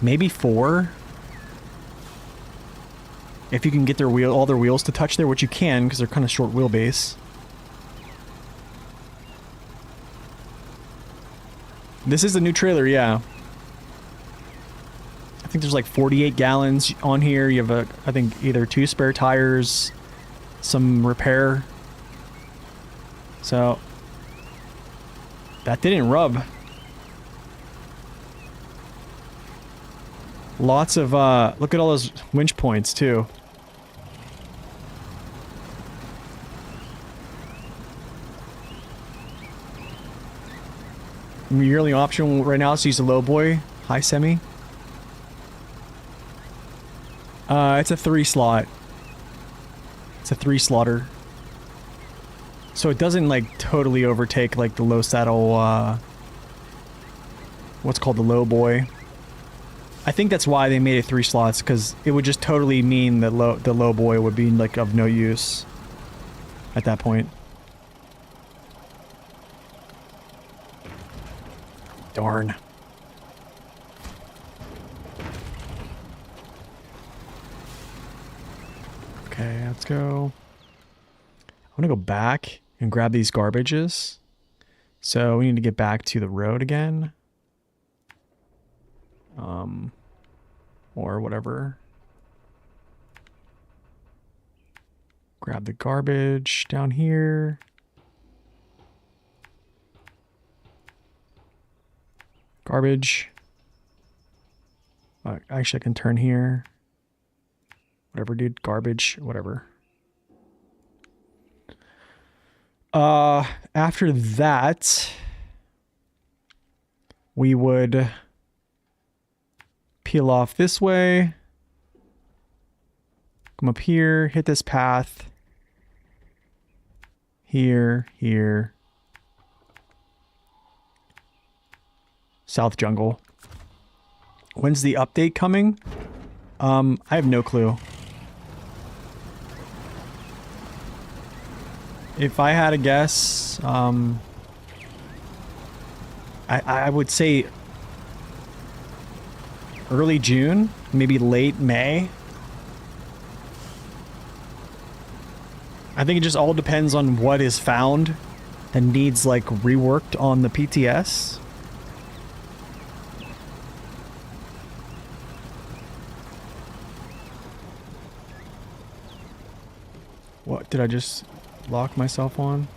Maybe four. If you can get all their wheels to touch there, which you can, because they're kind of short wheelbase. This is a new trailer, yeah. I think there's like 48 gallons on here. You have, I think, either 2 spare tires, some repair. So, that didn't rub. Lots of, look at all those winch points, too. Your only option right now is to use a low boy, high semi. It's a 3-slot. It's a 3-slotter. So it doesn't, like, totally overtake, like, the low saddle, what's called the low boy. I think that's why they made it 3 slots, because it would just totally mean that the low boy would be, like, of no use at that point. Darn. Okay, let's go. I want to go back and grab these garbages. So we need to get back to the road again. Or whatever. Grab the garbage down here. Garbage. Actually, I can turn here. Whatever, dude. Garbage. Whatever. After that, we would peel off this way. Come up here, hit this path. Here, here. South Jungle. When's the update coming? I have no clue. If I had a guess, I would say early June, maybe late May. I think it just all depends on what is found that needs like reworked on the PTS. What did I just lock myself on?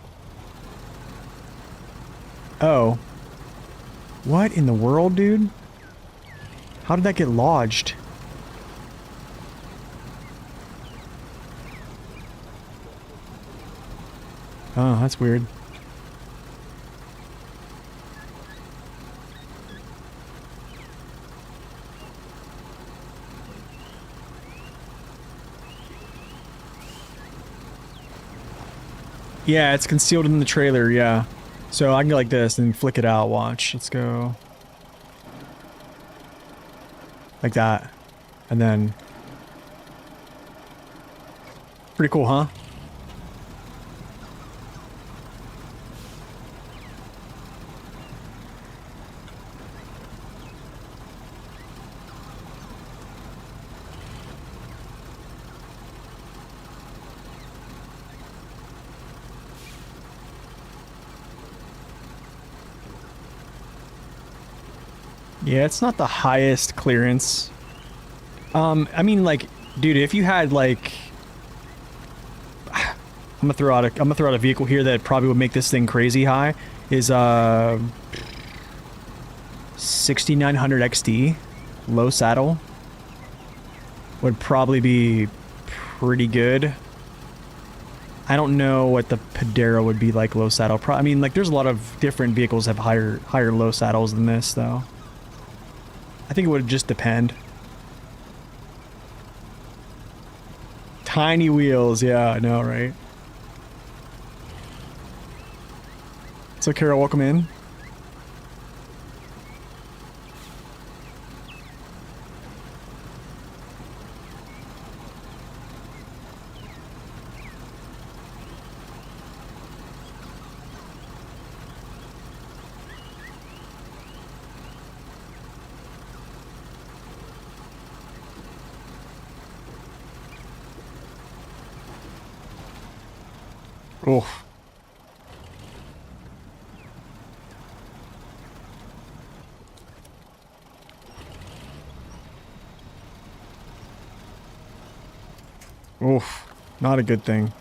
Oh. What in the world, dude? How did that get lodged? Oh, that's weird. Yeah, it's concealed in the trailer, yeah. So I can go like this and flick it out, watch. Let's go. Like that. And then... Pretty cool, huh? Yeah, it's not the highest clearance. I mean, like, dude, if you had like, I'm gonna throw out a vehicle here that probably would make this thing crazy high. Is 6900 XD, low saddle, would probably be pretty good. I don't know what the Padero would be like low saddle. I mean, like, there's a lot of different vehicles that have higher low saddles than this, though. I think it would just depend. Tiny wheels, yeah, I know, right? So, Carol, welcome in. Oof. Oof. Not a good thing.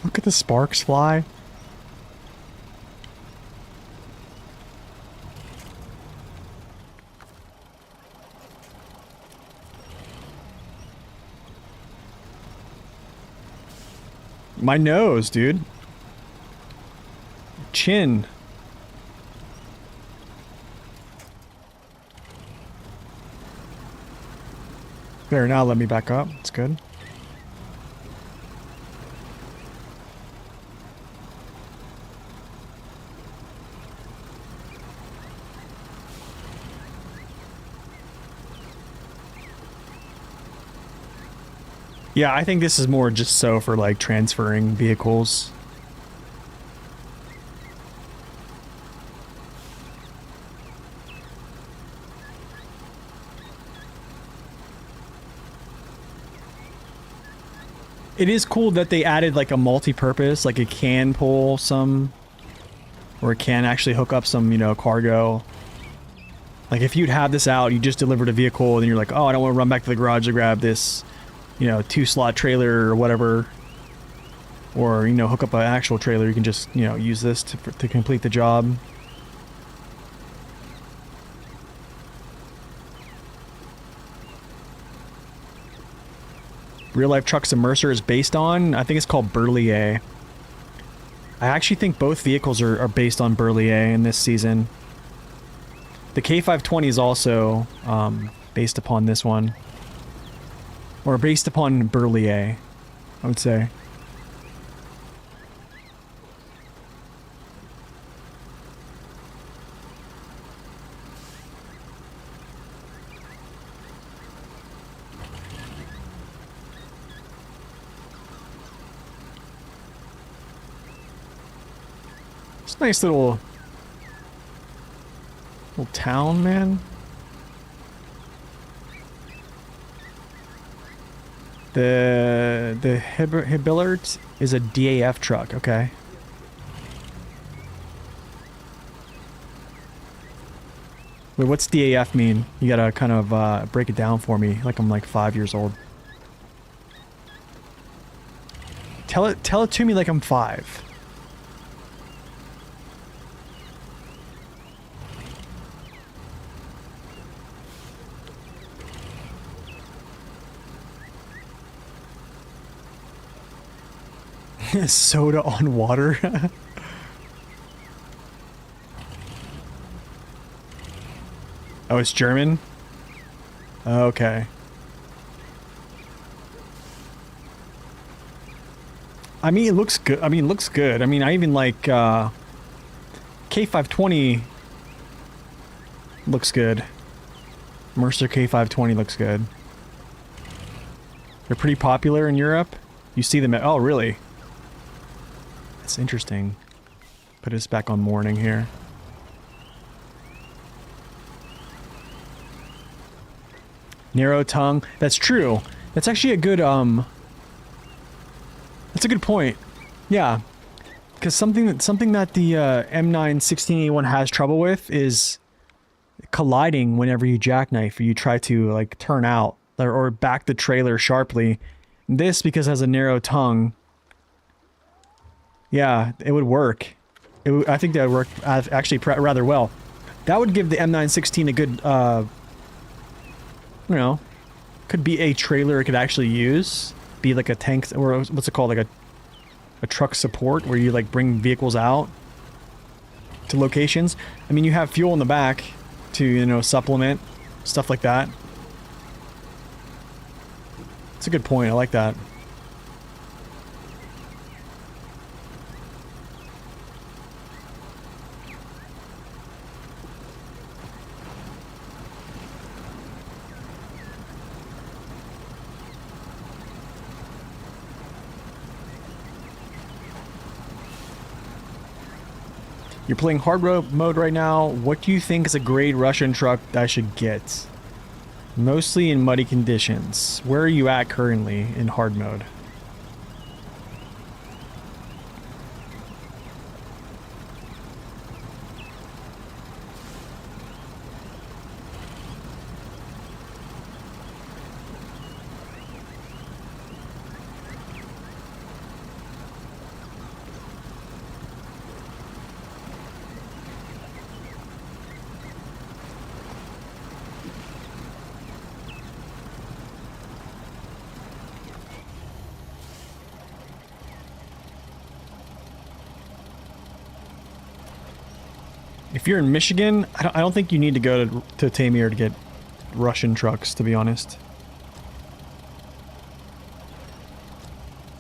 Look at the sparks fly. My nose, dude. Chin. There, now let me back up. It's good. Yeah, I think this is more just so for like transferring vehicles. It is cool that they added like a multi-purpose, like it can pull some, or it can actually hook up some, you know, cargo. Like if you'd have this out, you just delivered a vehicle and you're like, oh, I don't want to run back to the garage to grab this, you know, 2-slot trailer or whatever. Or, you know, hook up an actual trailer, you can just, you know, use this to complete the job. Real life trucks and Mercer is based on, I think it's called Berlier. I actually think both vehicles are based on Berlier in this season. The K520 is also based upon this one. Or based upon Berlier, I would say. It's a nice little town, man. The Hibillert is a DAF truck. Okay. Wait, what's DAF mean? You gotta kind of break it down for me, like I'm like 5 years old. Tell it to me like I'm 5. Soda on water. Oh, it's German? Okay. I mean, it looks good. I mean, it looks good. I mean, I even like, K520 looks good. Mercer K520 looks good. They're pretty popular in Europe. You see them at... Oh, really? That's interesting. Put us back on morning here. Narrow tongue. That's true. That's actually a good, that's a good point. Yeah. Because something that the M9 1681 has trouble with is colliding whenever you jackknife or you try to, like, turn out or back the trailer sharply. This, because it has a narrow tongue, yeah, it would work. I think that would work actually rather well. That would give the M916 a good, you know, could be a trailer it could actually use. Be like a tank, or what's it called, like a truck support, where you like bring vehicles out to locations. I mean, you have fuel in the back to, you know, supplement, stuff like that. It's a good point, I like that. You're playing hard mode right now. What do you think is a grade Russian truck that I should get? Mostly in muddy conditions. Where are you at currently in hard mode? If you're in Michigan, I don't think you need to go to Tamir to get Russian trucks, to be honest.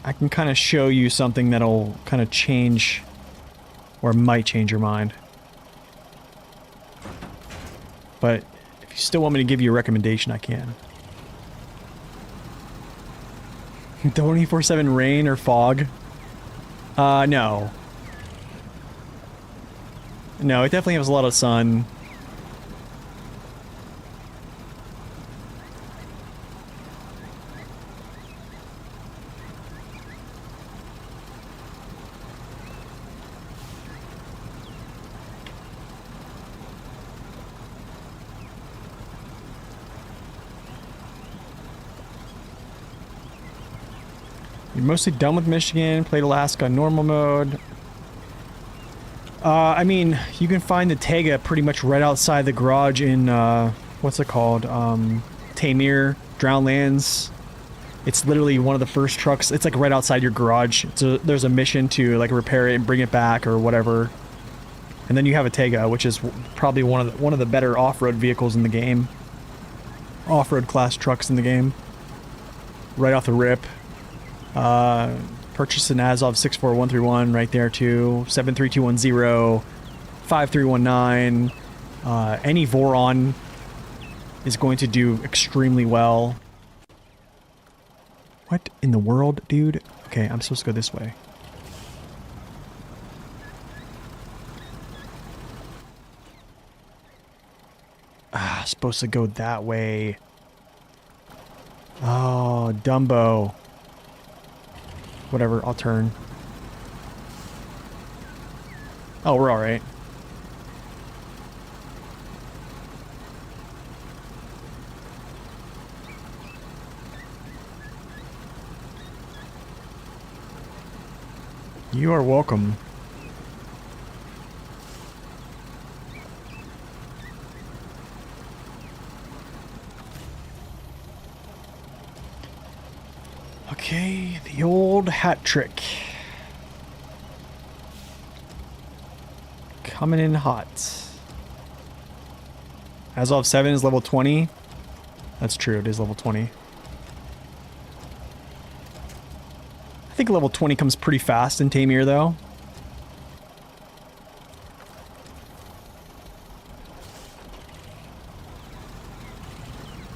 I can kind of show you something that'll kind of change, or might change your mind. But if you still want me to give you a recommendation, I can. 24/7 rain or fog? No. No, it definitely has a lot of sun. You're mostly done with Michigan, played Alaska on normal mode. I mean, you can find the Tega pretty much right outside the garage in, what's it called? Tamir, Drownlands. It's literally one of the first trucks. It's like right outside your garage. There's a mission to like repair it and bring it back or whatever. And then you have a Tega, which is probably one of the better off-road vehicles in the game. Off-road class trucks in the game. Right off the rip. Purchase an Azov 64131 right there too. 73210, 5319. Any Voron is going to do extremely well. What in the world, dude? Okay, I'm supposed to go this way. supposed to go that way. Oh, Dumbo. Whatever, I'll turn. Oh, we're alright. You are welcome. Okay, the old hat trick. Coming in hot. Azov 7 is level 20. That's true, it is level 20. I think level 20 comes pretty fast in Tamir, though.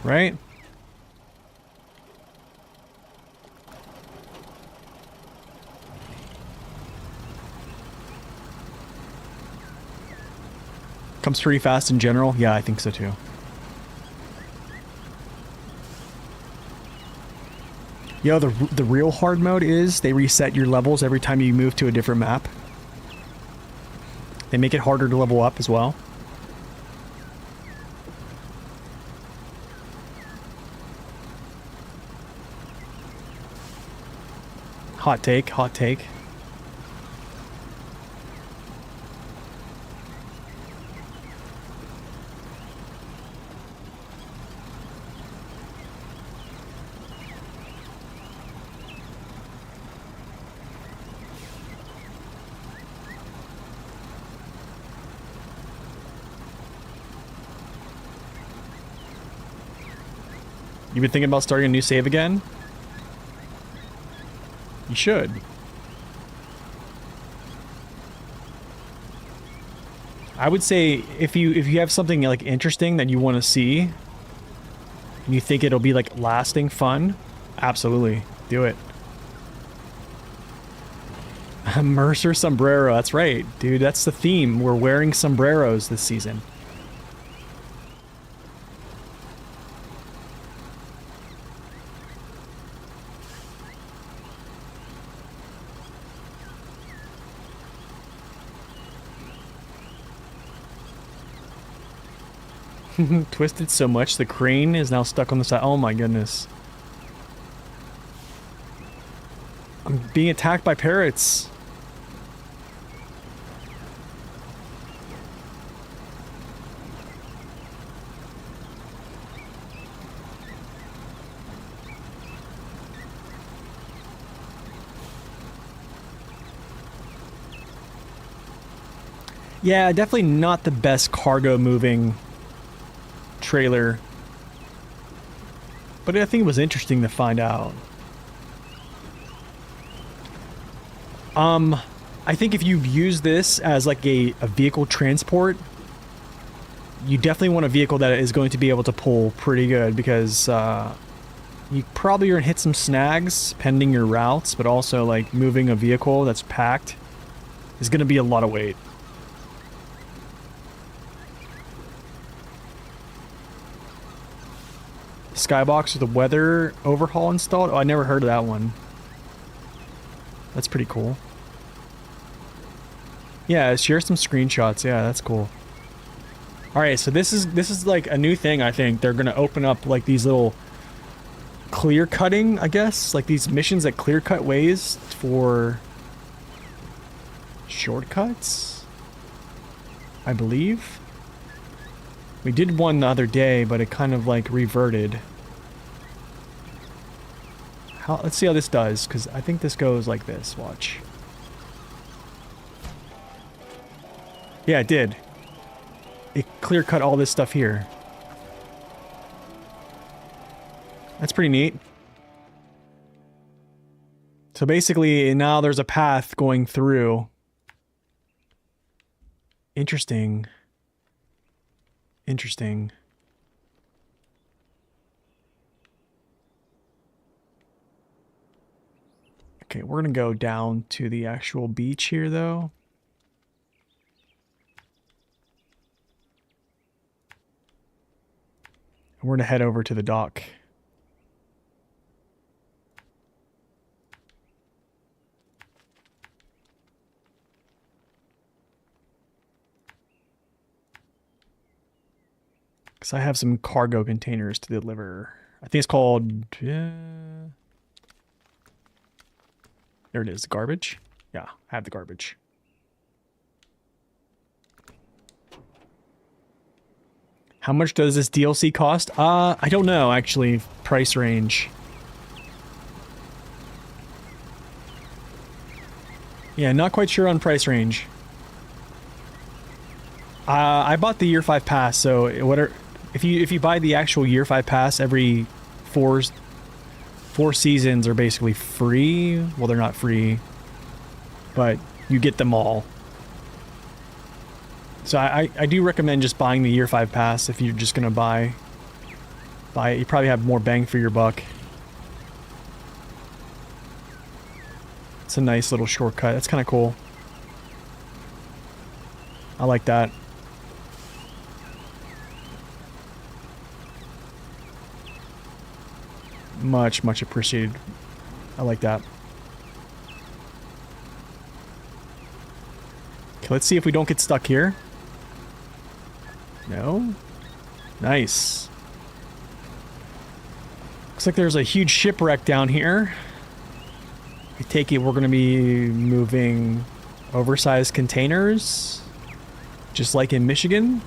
Right? Comes pretty fast in general? Yeah, I think so too. Yo, the real hard mode is they reset your levels every time you move to a different map. They make it harder to level up as well. Hot take, hot take. You been thinking about starting a new save again? You should. I would say if you have something like interesting that you want to see and you think it'll be like lasting fun, absolutely do it. Mercer sombrero, that's right, dude. That's the theme. We're wearing sombreros this season. Twisted so much the crane is now stuck on the side. Oh my goodness. I'm being attacked by parrots. Yeah, definitely not the best cargo moving trailer, but I think it was interesting to find out. I think if you use this as like a vehicle transport, you definitely want a vehicle that is going to be able to pull pretty good, because you probably are gonna hit some snags pending your routes, but also like moving a vehicle that's packed is gonna be a lot of weight. Skybox with a weather overhaul installed? Oh, I never heard of that one. That's pretty cool. Yeah, share some screenshots. Yeah, that's cool. Alright, so this is like a new thing, I think. They're gonna open up like these little clear cutting, I guess. Like these missions that clear cut ways for shortcuts, I believe. We did one the other day, but it kind of like reverted. Let's see how this does, because I think this goes like this. Watch. Yeah, it did. It clear cut all this stuff here. That's pretty neat. So basically, now there's a path going through. Interesting. Interesting. Okay, we're gonna go down to the actual beach here, though. we're gonna head over to the dock. Because I have some cargo containers to deliver. I think it's called... there it is, garbage. Yeah, I have the garbage. How much does this DLC cost? I don't know, actually. Price range. Yeah, not quite sure on price range. I bought the year 5 pass, so if you buy the actual year 5 pass, every four seasons are basically free. Well, they're not free, but you get them all. So I do recommend just buying the year 5 pass if you're just gonna buy it. You probably have more bang for your buck. It's a nice little shortcut. That's kind of cool. I like that. Much, much appreciated. I like that. Okay, let's see if we don't get stuck here. No? Nice. Looks like there's a huge shipwreck down here. I take it we're going to be moving oversized containers, just like in Michigan.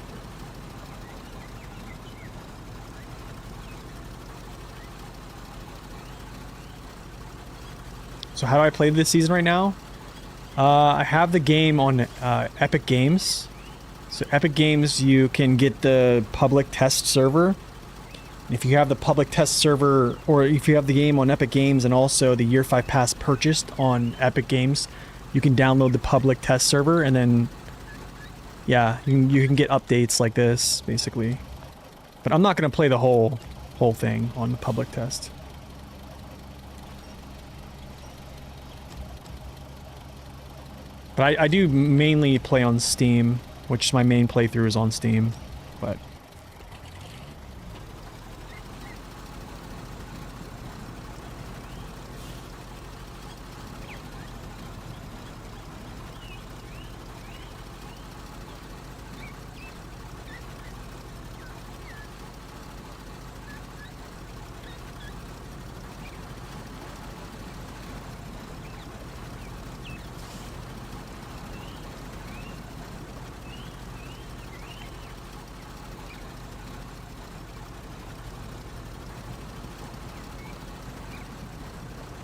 So how do I play this season right now? I have the game on Epic Games. So Epic Games, you can get the public test server. If you have the public test server, or if you have the game on Epic Games and also the year 5 pass purchased on Epic Games, you can download the public test server, and then yeah, you can get updates like this basically. But I'm not going to play the whole thing on the public test. But I do mainly play on Steam, which my main playthrough is on Steam, but...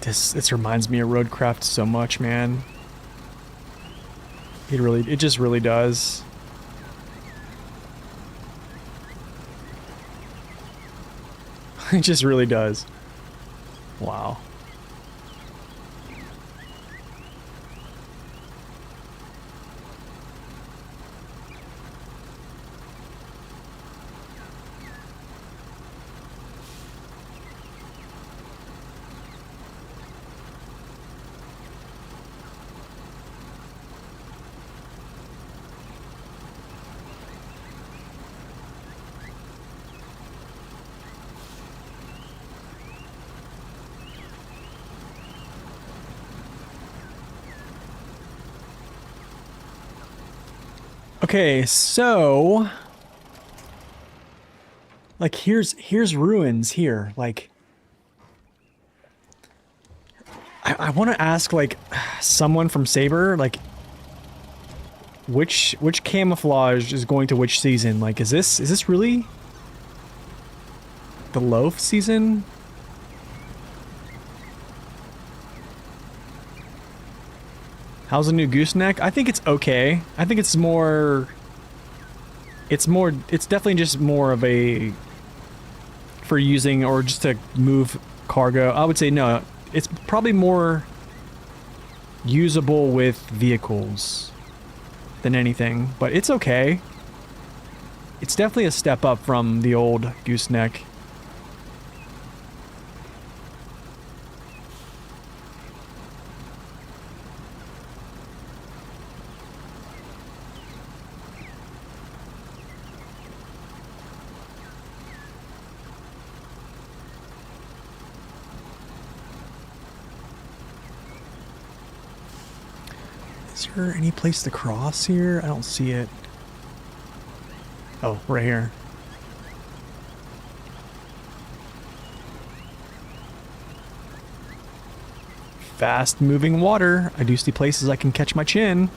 This reminds me of Roadcraft so much, man. It just really does. It just really does. Wow. Okay, so like here's ruins here. Like I want to ask like someone from Saber, like which camouflage is going to which season? Like is this really the loaf season? How's the new gooseneck? I think it's okay. I think it's definitely just more of a for using or just to move cargo. I would say no, it's probably more usable with vehicles than anything, but it's okay. It's definitely a step up from the old gooseneck. Is there any place to cross here? I don't see it. Oh, right here. Fast moving water. I do see places I can catch my chin.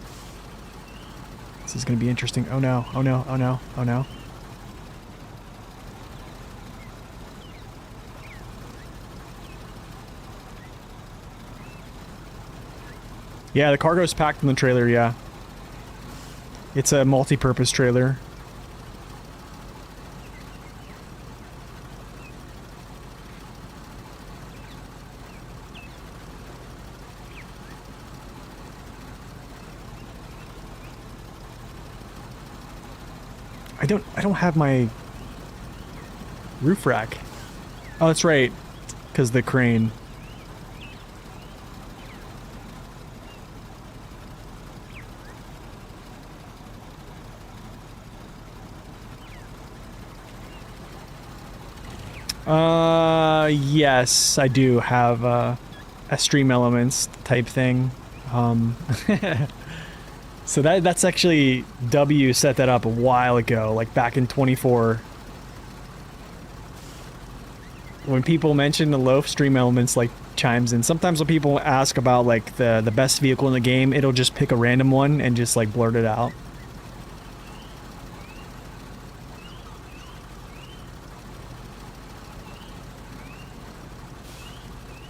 This is going to be interesting. Oh no, oh no, oh no, oh no. Yeah, the cargo's packed in the trailer, yeah. It's a multi-purpose trailer. I don't have my roof rack. Oh, that's right. Because the crane. Yes, I do have a Stream Elements type thing. So that's actually W set that up a while ago, like back in 24. When people mention the loaf, Stream Elements like chimes in. Sometimes when people ask about like the best vehicle in the game, it'll just pick a random one and just like blurt it out.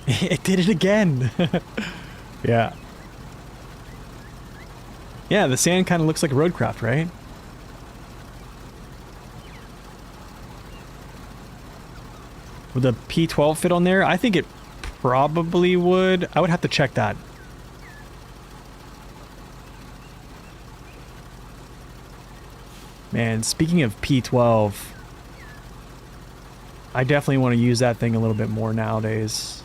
It did it again. Yeah. Yeah, the sand kind of looks like roadcraft, right? Would the P12 fit on there? I think it probably would. I would have to check that. Man, speaking of P12, I definitely want to use that thing a little bit more nowadays.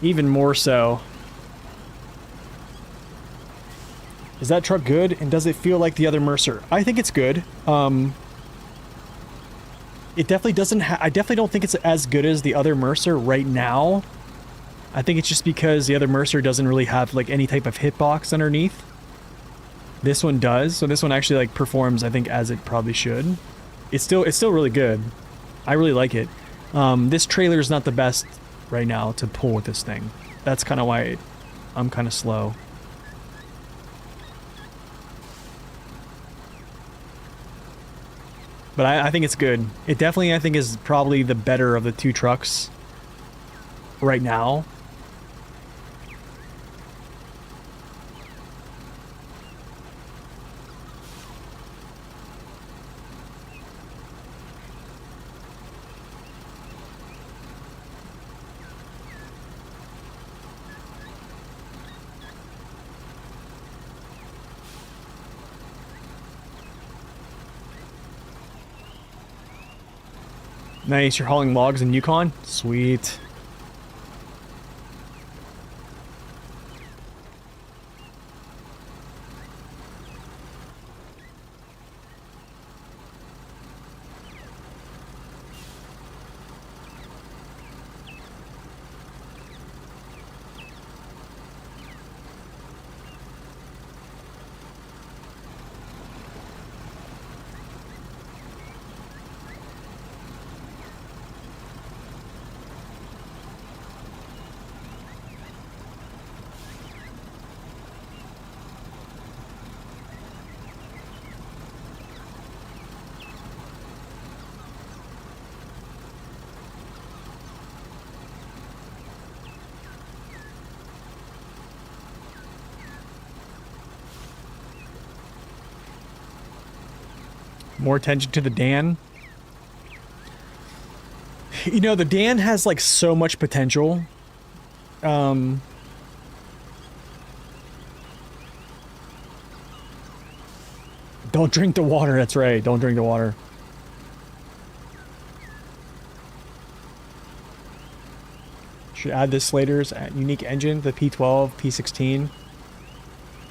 Even more so. Is that truck good? And does it feel like the other Mercer? I think it's good. It definitely doesn't I definitely don't think it's as good as the other Mercer right now. I think it's just because the other Mercer doesn't really have like any type of hitbox underneath. This one does, so this one actually like performs, I think, as it probably should. It's still really good. I really like it. This trailer is not the best right now to pull with this thing. That's kind of why I'm kind of slow. But I think it's good. It definitely, I think, is probably the better of the two trucks right now. Nice, you're hauling logs in Yukon? Sweet. More attention to the Dan. You know, the Dan has like so much potential. Don't drink the water, that's right. Don't drink the water. Should add this Slater's unique engine, the P12, P16.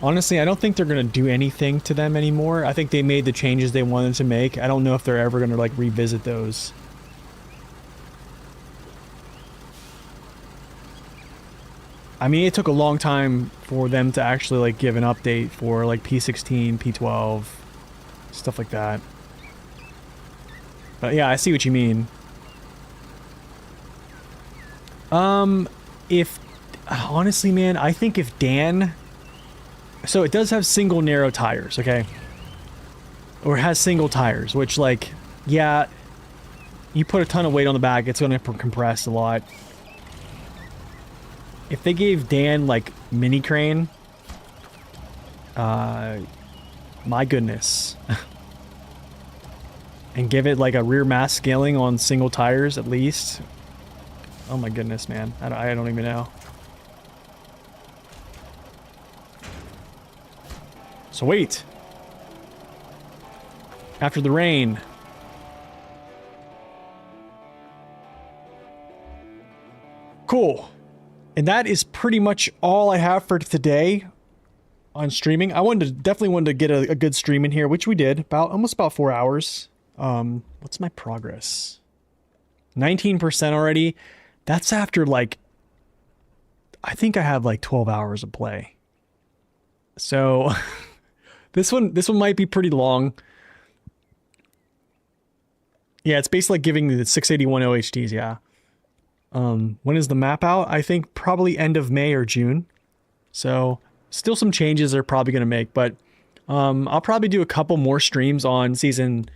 Honestly, I don't think they're going to do anything to them anymore. I think they made the changes they wanted to make. I don't know if they're ever going to, like, revisit those. I mean, it took a long time for them to actually like give an update for like P16, P12, stuff like that. But yeah, I see what you mean. If honestly, man, I think if Dan, so it does have single narrow tires, okay? Or it has single tires, which like, yeah, you put a ton of weight on the back, it's going to compress a lot. If they gave Dan like mini crane, my goodness. And give it like a rear mass scaling on single tires at least. Oh my goodness, man. I don't even know. So wait. After the rain. Cool. And that is pretty much all I have for today on streaming. I definitely wanted to get a good stream in here, which we did. Almost about 4 hours. What's my progress? 19% already. That's after like, I think I have like 12 hours of play. So this one might be pretty long. Yeah, it's basically like giving the 681 OHTs, yeah. When is the map out? I think probably end of May or June. So still some changes they're probably going to make, but I'll probably do a couple more streams on season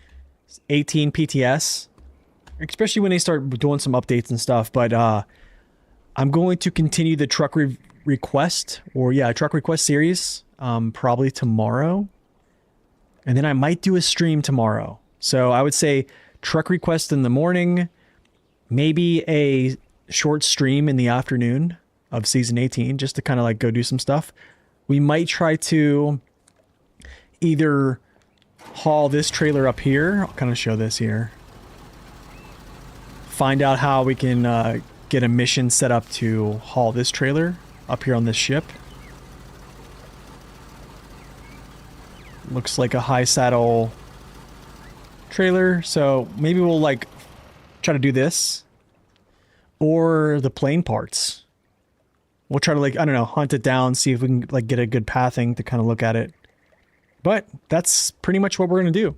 18 PTS, especially when they start doing some updates and stuff. But I'm going to continue the truck request series probably tomorrow, and then I might do a stream tomorrow. So I would say truck request in the morning, maybe a short stream in the afternoon of season 18, just to kind of like go do some stuff. We might try to either haul this trailer up here. I'll kind of show this here. Find out how we can get a mission set up to haul this trailer up here on this ship. Looks like a high saddle trailer, so maybe we'll like try to do this. Or the plane parts. We'll try to like, I don't know, hunt it down, see if we can like get a good pathing to kind of look at it. But that's pretty much what we're going to do.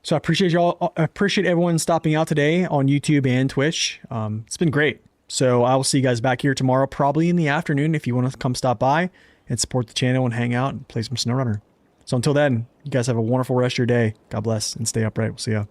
So I appreciate y'all. I appreciate everyone stopping out today on YouTube and Twitch. It's been great. So I will see you guys back here tomorrow, probably in the afternoon, if you want to come stop by and support the channel and hang out and play some SnowRunner. So until then, you guys have a wonderful rest of your day. God bless and stay upright. We'll see ya.